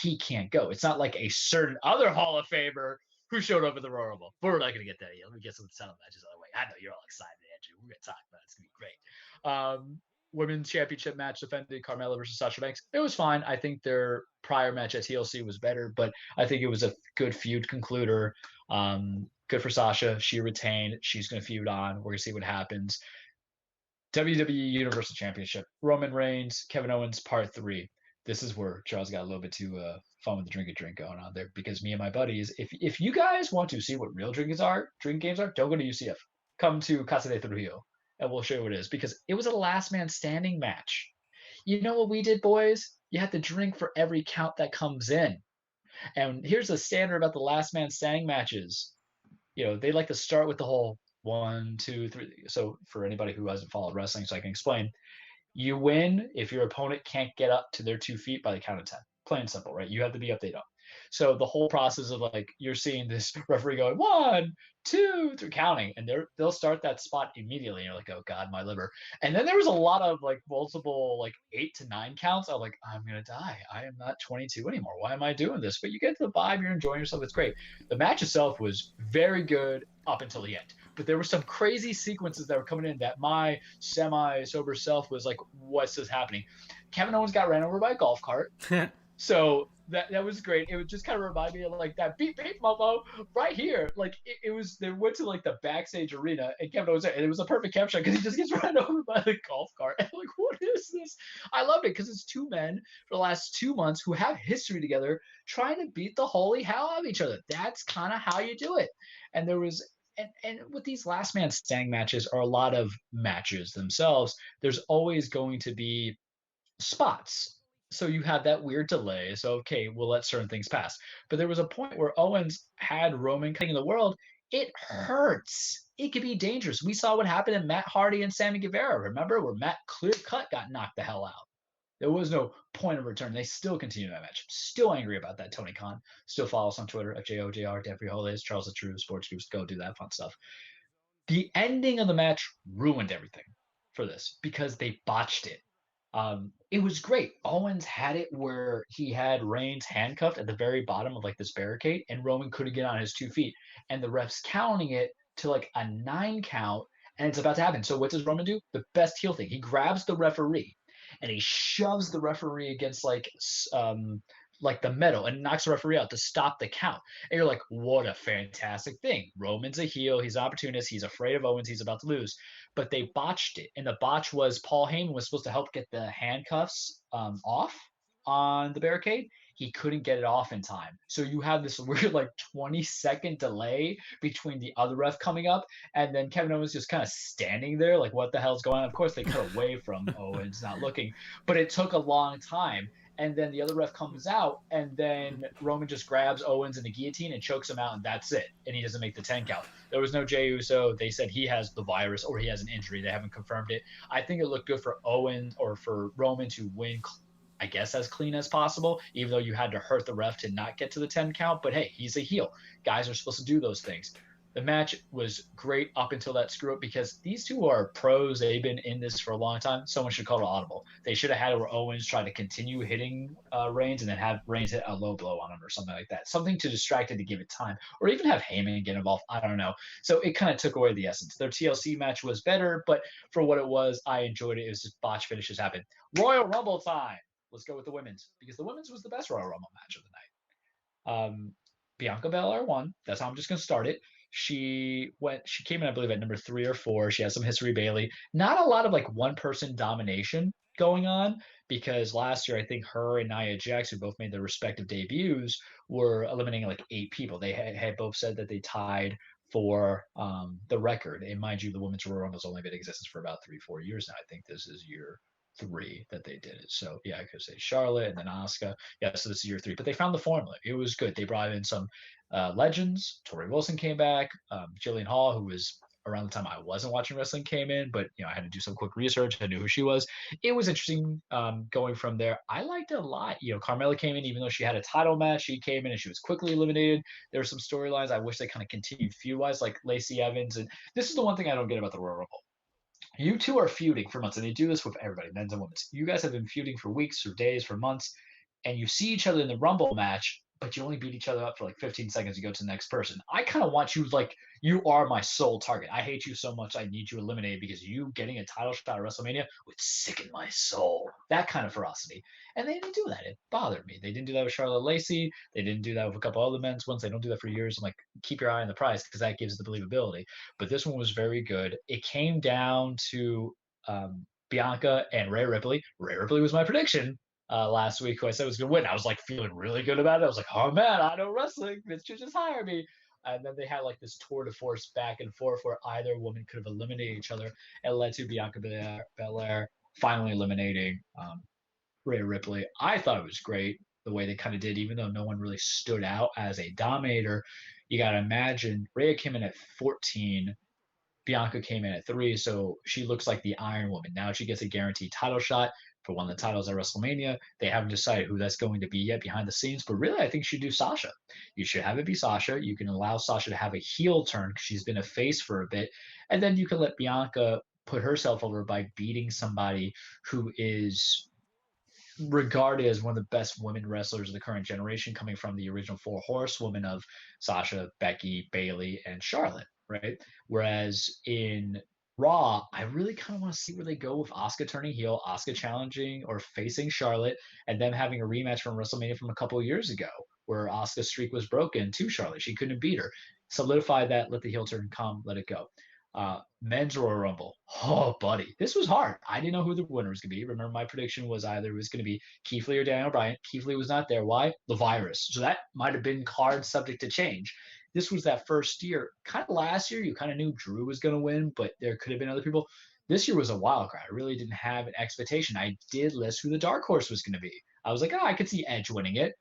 Speaker 2: He can't go. It's not like a certain other Hall of Famer who showed up at the Royal Rumble. We're not going to get that yet. Let me get some of the title matches out of the way. I know you're all excited, Andrew. We're going to talk about it. It's going to be great. Women's championship match defended Carmella versus Sasha Banks. It was fine. I think their prior match at TLC was better, but I think it was a good feud concluder. Good for Sasha. She retained. She's going to feud on. We're going to see what happens. WWE Universal Championship. Roman Reigns, Kevin Owens, Part 3. This is where Charles got a little bit too fun with the drink going on there because me and my buddies, if you guys want to see what real drink games are, don't go to UCF. Come to Casa de Trujillo. And we'll show you what it is because it was a last man standing match. You know what we did, boys? You have to drink for every count that comes in. And here's the standard about the last man standing matches. They like to start with the whole 1, 2, 3. So for anybody who hasn't followed wrestling, so I can explain, you win if your opponent can't get up to their 2 feet by the count of 10. Plain and simple, right? You have to be up, they don't. So the whole process of like you're seeing this referee going 1, 2, 3 counting, and they'll start that spot immediately. And you're like, oh god, my liver. And then there was a lot of like multiple like 8 to 9 counts. I'm like, I'm gonna die. I am not 22 anymore. Why am I doing this? But you get to the vibe. You're enjoying yourself. It's great. The match itself was very good up until the end. But there were some crazy sequences that were coming in that my semi-sober self was like, what's this happening? Kevin Owens got ran over by a golf cart. So That was great. It would just kind of remind me of like that beep beep Momo right here. Like it was. They went to like the backstage arena and Kevin Owens there, and it was a perfect capture because he just gets run over by the golf cart. And I'm like, what is this? I loved it because it's two men for the last 2 months who have history together trying to beat the holy hell out of each other. That's kind of how you do it. And there was. And with these last man standing matches are a lot of matches themselves. There's always going to be spots. So you had that weird delay. So okay, we'll let certain things pass. But there was a point where Owens had Roman cutting in the world. It hurts. It could be dangerous. We saw what happened in Matt Hardy and Sammy Guevara. Remember where Matt clear cut got knocked the hell out. There was no point of return. They still continue that match. Still angry about that, Tony Khan. Still follow us on Twitter at JOJR, Jeffrey Holidays, Charles the True, Sports Goofs. Go do that fun stuff. The ending of the match ruined everything for this because they botched it. It was great. Owens had it where he had Reigns handcuffed at the very bottom of like this barricade, and Roman couldn't get on his 2 feet, and the ref's counting it to like a 9 count, and it's about to happen. So what does Roman do? The best heel thing. He grabs the referee, and he shoves the referee against like the metal and knocks the referee out to stop the count. And you're like, what a fantastic thing. Roman's a heel. He's an opportunist. He's afraid of Owens. He's about to lose. But they botched it. And the botch was Paul Heyman was supposed to help get the handcuffs off on the barricade. He couldn't get it off in time. So you have this weird like 20-second delay between the other ref coming up and then Kevin Owens just kind of standing there like what the hell's going on. Of course they cut away from Owens not looking, but it took a long time. And then the other ref comes out, and then Roman just grabs Owens in the guillotine and chokes him out, and that's it. And he doesn't make the 10 count. There was no Jey Uso. They said he has the virus or he has an injury. They haven't confirmed it. I think it looked good for Owens or for Roman to win, I guess, as clean as possible, even though you had to hurt the ref to not get to the 10 count. But hey, he's a heel. Guys are supposed to do those things. The match was great up until that screw up because these two are pros. They've been in this for a long time. Someone should call it audible. They should have had it where Owens tried to continue hitting Reigns and then have Reigns hit a low blow on him or something like that. Something to distract it to give it time. Or even have Heyman get involved. I don't know. So it kind of took away the essence. Their TLC match was better, but for what it was, I enjoyed it. It was just botch finishes happened. Royal Rumble time. Let's go with the women's because the women's was the best Royal Rumble match of the night. Bianca Belair won. That's how I'm just going to start it. She came in, I believe, at number 3 or 4. She has some history, Bailey. Not a lot of like one person domination going on because last year I think her and Nia Jax, who both made their respective debuts, were eliminating like 8 people. They had both said that they tied for the record. And mind you, the women's Royal Rumble has only been in existence for about 3-4 years now. I think this is year 3 that they did it. So yeah, I could say Charlotte and then Asuka. Yeah, so this is year 3. But they found the formula. It was good. They brought in some legends. Tori Wilson came back. Jillian Hall, who was around the time I wasn't watching wrestling, came in, but I had to do some quick research. I knew who she was. It was interesting going from there. I liked it a lot. Carmella came in, even though she had a title match. She came in and she was quickly eliminated. There were some storylines I wish they kind of continued feud-wise, like Lacey Evans. And this is the one thing I don't get about the Royal Rumble. You two are feuding for months, and they do this with everybody, men's and women's. You guys have been feuding for weeks or days, for months, and you see each other in the Rumble match, but you only beat each other up for like 15 seconds. You go to the next person. I kind of want you like you are my sole target. I hate you so much. I need you eliminated because you getting a title shot at WrestleMania would sicken my soul. That kind of ferocity. And they didn't do that. It bothered me. They didn't do that with Charlotte Lacey. They didn't do that with a couple other men's ones. They don't do that for years. I'm like, keep your eye on the prize because that gives the believability. But this one was very good. It came down to Bianca and Rhea Ripley. Rhea Ripley was my prediction last week, who I said was going to win. I was like feeling really good about it. I was like, oh man, I know wrestling. This should just hire me. And then they had like this tour de force back and forth where either woman could have eliminated each other. It led to Bianca Belair finally eliminating Rhea Ripley. I thought it was great the way they kind of did, even though no one really stood out as a dominator. You got to imagine Rhea came in at 14. Bianca came in at 3, so she looks like the Iron Woman. Now she gets a guaranteed title shot for one of the titles at WrestleMania. They haven't decided who that's going to be yet behind the scenes, but really I think you should do Sasha. You should have it be Sasha. You can allow Sasha to have a heel turn because she's been a face for a bit, and then you can let Bianca put herself over by beating somebody who is regarded as one of the best women wrestlers of the current generation, coming from the original 4 horsewomen of Sasha, Becky, Bailey, and Charlotte, right? Whereas in Raw, I really kind of want to see where they go with Asuka turning heel, Asuka challenging or facing Charlotte, and them having a rematch from WrestleMania from a couple of years ago, where Asuka's streak was broken to Charlotte. She couldn't beat her. Solidify that, let the heel turn come, let it go. Men's Royal Rumble. Oh, buddy, this was hard. I didn't know who the winner was going to be. Remember, my prediction was either it was going to be Keith Lee or Daniel Bryan. Keith Lee was not there. Why? The virus. So that might have been card subject to change. This was that first year. Kind of last year, you kind of knew Drew was going to win, but there could have been other people. This year was a wild card. I really didn't have an expectation. I did list who the dark horse was going to be. I was like, oh, I could see Edge winning it.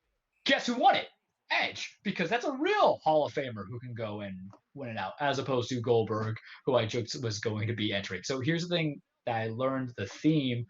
Speaker 2: Guess who won it? Edge, because that's a real Hall of Famer who can go and win it out, as opposed to Goldberg, who I joked was going to be entering. So here's the thing that I learned the theme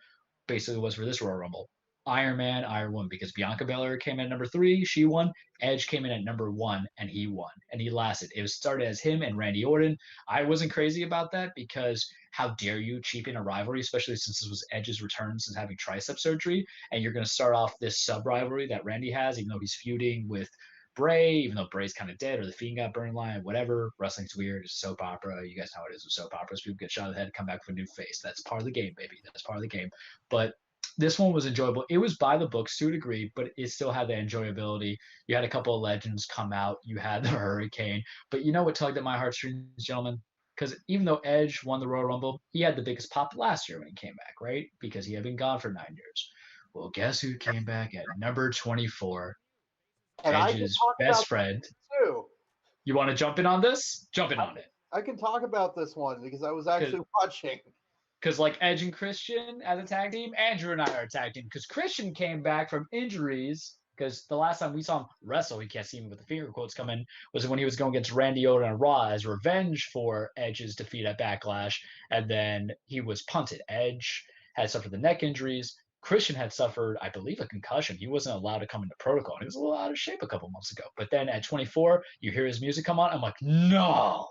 Speaker 2: basically was for this Royal Rumble. Iron Man, Iron Woman, because Bianca Belair came in at number 3, she won. Edge came in at number 1, and he won, and he lasted. It was started as him and Randy Orton. I wasn't crazy about that because how dare you cheapen a rivalry, especially since this was Edge's return since having tricep surgery, and you're going to start off this sub rivalry that Randy has, even though he's feuding with Bray, even though Bray's kind of dead or the Fiend got burned line, whatever. Wrestling's weird. It's a soap opera. You guys know how it is with soap operas. People get shot in the head, come back with a new face. That's part of the game, baby. That's part of the game. But this one was enjoyable. It was by the books to a degree, but it still had the enjoyability. You had a couple of legends come out. You had the Hurricane. But you know what tugged at my heartstrings, gentlemen? Because even though Edge won the Royal Rumble, he had the biggest pop last year when he came back, right? Because he had been gone for 9 years. Well, guess who came back at number 24?
Speaker 3: And
Speaker 2: Edge's best friend.
Speaker 3: Too.
Speaker 2: You want to jump in on this? Jump in on it.
Speaker 3: I can talk about this one because I was actually watching.
Speaker 2: Because like Edge and Christian as a tag team, Andrew and I are a tag team. Because Christian came back from injuries. Because the last time we saw him wrestle, we can't see him with the finger quotes coming, was when he was going against Randy Orton on Raw as revenge for Edge's defeat at Backlash. And then he was punted. Edge had suffered the neck injuries. Christian had suffered, I believe, a concussion. He wasn't allowed to come into protocol. And he was a little out of shape a couple months ago. But then at 24, you hear his music come on. I'm like, no,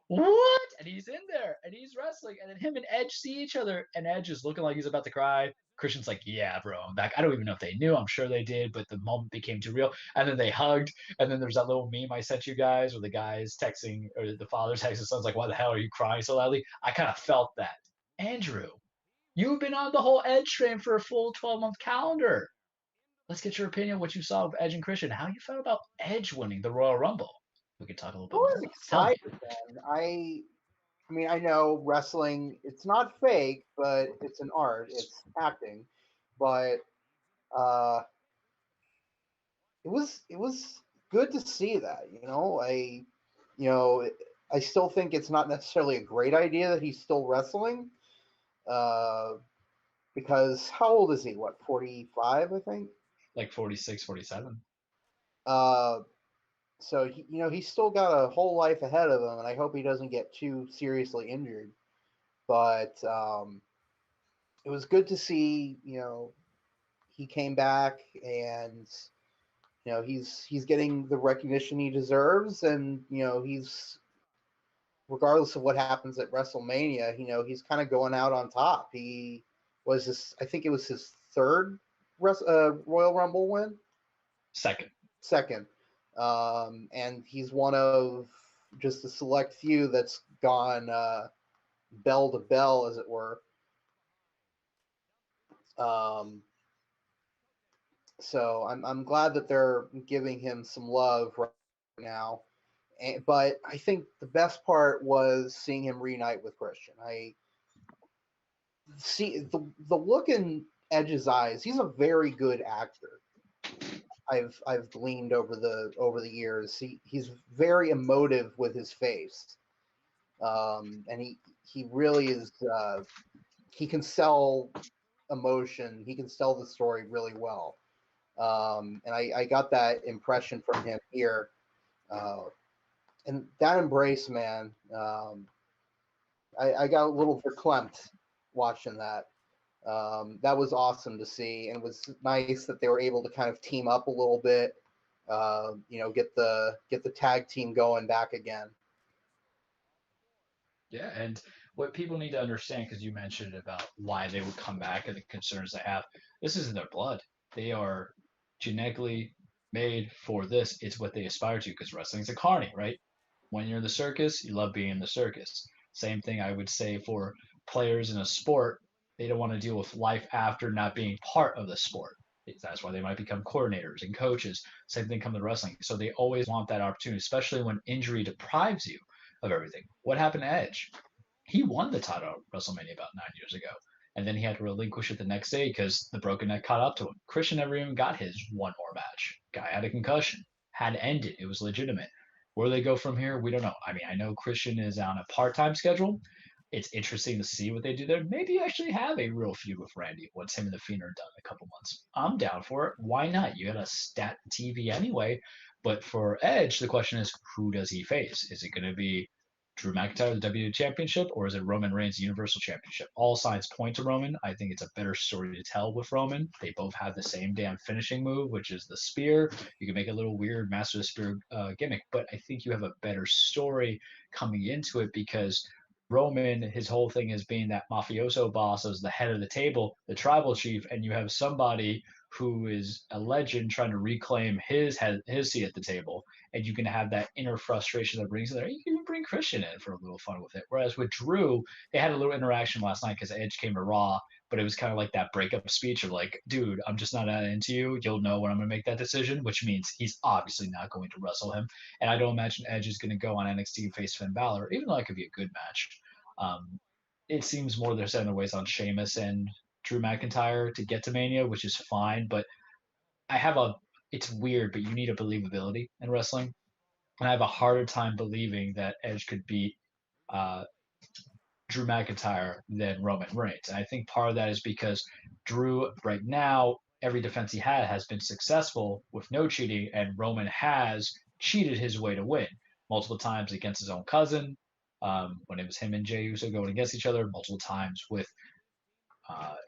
Speaker 2: what? And he's in there and he's wrestling. And then him and Edge see each other. And Edge is looking like he's about to cry. Christian's like, yeah, bro, I'm back. I don't even know if they knew. I'm sure they did. But the moment became too real. And then they hugged. And then there's that little meme I sent you guys where the guy's texting, or the father's texting his son's like, why the hell are you crying so loudly? I kind of felt that. Andrew, you've been on the whole Edge train for a full 12-month calendar. Let's get your opinion on what you saw of Edge and Christian. How you felt about Edge winning the Royal Rumble. We could talk a little bit
Speaker 3: I was
Speaker 2: more.
Speaker 3: excited, man. I mean, I know wrestling, it's not fake, but it's an art. It's acting. But it was good to see that, I still think it's not necessarily a great idea that he's still wrestling. Because how old is he? What, 45, I think?
Speaker 2: Like 46, 47.
Speaker 3: So he's still got a whole life ahead of him, and I hope he doesn't get too seriously injured. But it was good to see, he came back, and he's getting the recognition he deserves, and he's, regardless of what happens at WrestleMania, he's kind of going out on top. He was I think it was his third Royal Rumble win. Second. And he's one of just a select few that's gone bell to bell, as it were. So I'm glad that they're giving him some love right now. But I think the best part was seeing him reunite with Christian. I see the look in Edge's eyes. He's a very good actor. I've gleaned over the years. He's very emotive with his face, and he really is. He can sell emotion. He can sell the story really well, and I got that impression from him here. And that embrace, man, I got a little verklempt watching that. That was awesome to see, and it was nice that they were able to kind of team up a little bit, get the tag team going back again.
Speaker 2: Yeah, and what people need to understand, because you mentioned about why they would come back and the concerns they have, this isn't their blood. They are genetically made for this. It's what they aspire to, because wrestling's a carny, right? When you're in the circus, you love being in the circus. Same thing I would say for players in a sport. They don't want to deal with life after not being part of the sport. That's why they might become coordinators and coaches. Same thing comes to wrestling. So they always want that opportunity, especially when injury deprives you of everything. What happened to Edge? He won the title at WrestleMania about 9 years ago. And then he had to relinquish it the next day because the broken neck caught up to him. Christian never even got his one more match. Guy had a concussion, had to end it. It was legitimate. Where they go from here, we don't know. I mean, I know Christian is on a part-time schedule. It's interesting to see what they do there. Maybe actually have a real feud with Randy once him and the Fiend are done in a couple months. I'm down for it. Why not? You got a stat TV anyway. But for Edge, the question is, who does he face? Is it going to be Drew McIntyre, the WWE Championship, or is it Roman Reigns, the Universal Championship? All signs point to Roman. I think it's a better story to tell with Roman. They both have the same damn finishing move, which is the spear. You can make a little weird Master of the Spear gimmick, but I think you have a better story coming into it because Roman, his whole thing is being that mafioso boss as the head of the table, the tribal chief, and you have somebody who is a legend trying to reclaim his seat at the table, and you can have that inner frustration that brings in there. You can even bring Christian in for a little fun with it. Whereas with Drew, they had a little interaction last night because Edge came to Raw, but it was kind of like that breakup speech of like, dude, I'm just not into you. You'll know when I'm going to make that decision, which means he's obviously not going to wrestle him. And I don't imagine Edge is going to go on NXT and face Finn Balor, even though it could be a good match. It seems more they're setting their ways on Sheamus and Drew McIntyre to get to Mania, which is fine. But I have a, it's weird, but you need a believability in wrestling. And I have a harder time believing that Edge could beat uh, Drew McIntyre than Roman Reigns. And I think part of that is because Drew, right now, every defense he had has been successful with no cheating, and Roman has cheated his way to win multiple times against his own cousin. When it was him and Jey Uso going against each other, multiple times with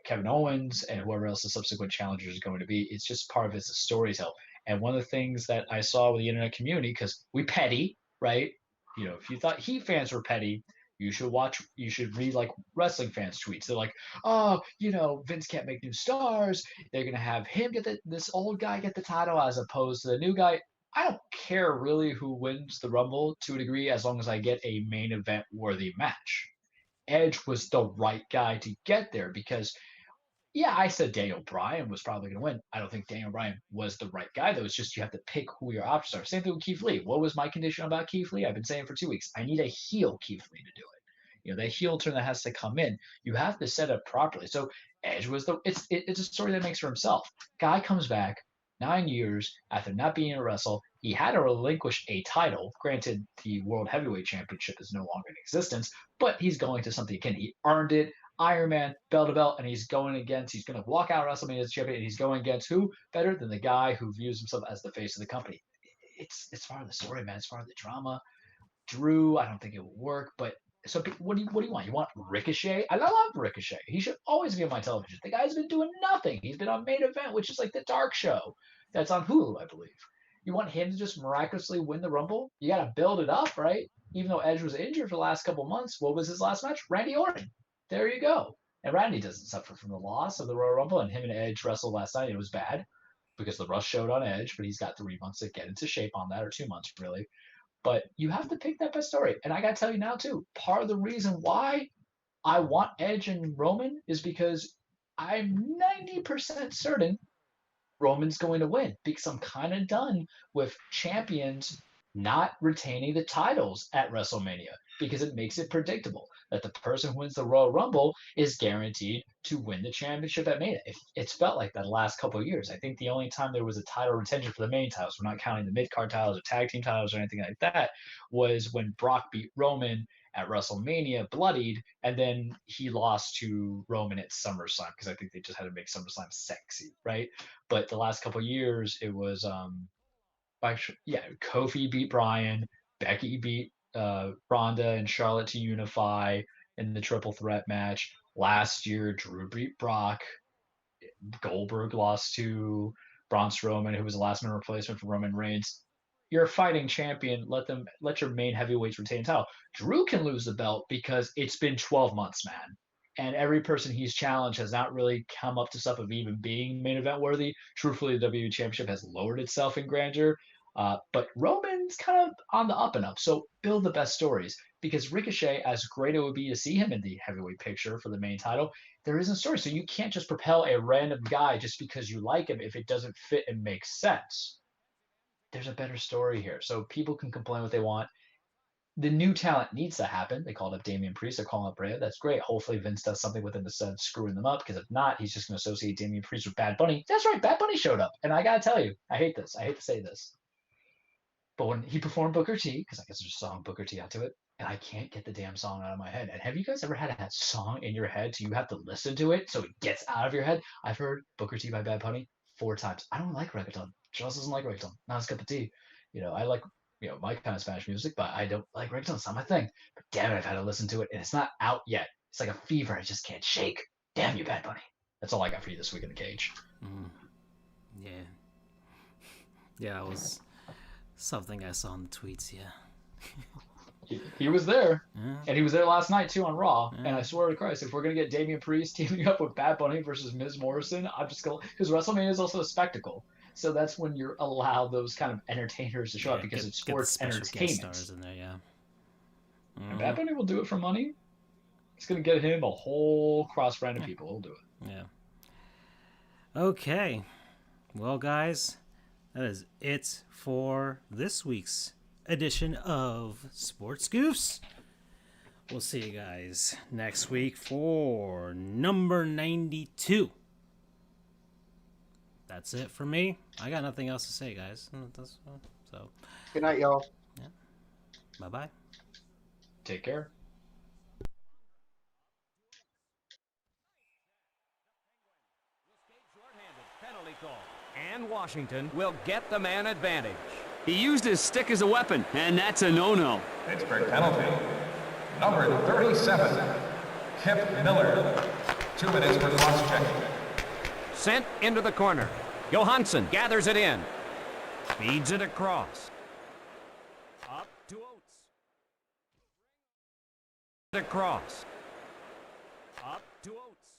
Speaker 2: Kevin Owens and whoever else the subsequent challengers is going to be. It's just part of his storytelling. And one of the things that I saw with the internet community, because we petty, right? You know, if you thought Heat fans were petty, you should read like wrestling fans tweets. They're like, oh, you know, Vince can't make new stars. They're going to have him get this old guy get the title as opposed to the new guy. I don't care really who wins the Rumble to a degree as long as I get a main event worthy match. Edge was the right guy to get there because, yeah, I said Daniel Bryan was probably going to win. I don't think Daniel Bryan was the right guy, though. It's just you have to pick who your options are. Same thing with Keith Lee. What was my condition about Keith Lee? I've been saying for 2 weeks. I need a heel Keith Lee to do it. You know, that heel turn that has to come in. You have to set up properly. So Edge was it's a story that makes for himself. Guy comes back 9 years after not being a wrestle. He had to relinquish a title. Granted, the World Heavyweight Championship is no longer in existence, but he's going to something again. He earned it. Iron Man, bell to belt, and he's going to walk out of WrestleMania as champion, and he's going against who better than the guy who views himself as the face of the company. It's part of the story, man. It's part of the drama. Drew, I don't think it will work, but so what do you want? You want Ricochet? I love Ricochet. He should always be on my television. The guy's been doing nothing. He's been on Main Event, which is like the dark show that's on Hulu, I believe. You want him to just miraculously win the Rumble? You got to build it up, right? Even though Edge was injured for the last couple months, what was his last match? Randy Orton. There you go. And Randy doesn't suffer from the loss of the Royal Rumble, and him and Edge wrestled last night. It was bad because the rush showed on Edge, but he's got 3 months to get into shape on that, or 2 months really. But you have to pick that best story. And I got to tell you now, too, part of the reason why I want Edge and Roman is because I'm 90% certain Roman's going to win because I'm kind of done with champions not retaining the titles at WrestleMania because it makes it predictable that the person who wins the Royal Rumble is guaranteed to win the championship at Mania. It's felt like that the last couple of years. I think the only time there was a title retention for the main titles, we're not counting the mid-card titles or tag team titles or anything like that, was when Brock beat Roman at WrestleMania, bloodied, and then he lost to Roman at SummerSlam because I think they just had to make SummerSlam sexy, right? But the last couple of years, it was Kofi beat Bryan, Becky beat Ronda and Charlotte to unify in the triple threat match. Last year, Drew beat Brock. Goldberg lost to Braun Strowman, who was the last minute replacement for Roman Reigns. You're a fighting champion. Let your main heavyweights retain title. Drew can lose the belt because it's been 12 months, man. And every person he's challenged has not really come up to stuff of even being main event worthy. Truthfully, the WWE Championship has lowered itself in grandeur. But Roman's kind of on the up and up. So build the best stories because Ricochet, as great it would be to see him in the heavyweight picture for the main title, there isn't a story. So you can't just propel a random guy just because you like him if it doesn't fit and make sense. There's a better story here. So people can complain what they want. The new talent needs to happen. They called up Damian Priest. They're calling up Rhea. That's great. Hopefully Vince does something with him instead of screwing them up. Because if not, he's just going to associate Damian Priest with Bad Bunny. That's right. Bad Bunny showed up, and I gotta tell you, I hate this. I hate to say this, but when he performed Booker T, because I guess there's a song Booker T out to it, and I can't get the damn song out of my head. And have you guys ever had that song in your head so you have to listen to it so it gets out of your head? I've heard Booker T by Bad Bunny 4 times. I don't like reggaeton. Charles doesn't like reggaeton. Not his cup of tea. I like my kind of Spanish music, but I don't like reggaeton. It's not my thing. But damn it, I've had to listen to it, and it's not out yet. It's like a fever I just can't shake. Damn you, Bad Bunny. That's all I got for you this week in the cage.
Speaker 1: Yeah. Yeah, it was something I saw in the tweets, yeah.
Speaker 2: He was there, and he was there last night too on Raw. And I swear to Christ, if we're gonna get Damian Priest teaming up with Bad Bunny versus Miz Morrison, I'm just gonna, because WrestleMania is also a spectacle. So that's when you're allowed those kind of entertainers to show up because it's sports entertainment.
Speaker 1: Stars in there, yeah.
Speaker 2: And Bad Bunny will do it for money. It's gonna get him a whole cross brand of people. He'll do it.
Speaker 1: Yeah. Okay. Well, guys, that is it for this week's edition of Sports Goofs. We'll see you guys next week for number 92. That's it for me. I got nothing else to say, guys. So,
Speaker 3: Good night, y'all.
Speaker 1: Yeah. Bye-bye.
Speaker 2: Take care.
Speaker 4: Penalty call. And Washington will get the man advantage. He used his stick as a weapon, and that's a no-no.
Speaker 5: Pittsburgh penalty. Number 37, Kip Miller. 2 minutes for cross check.
Speaker 4: Sent into the corner. Johansson gathers it in. Feeds it across. Up to Oates. Across. Up to Oates.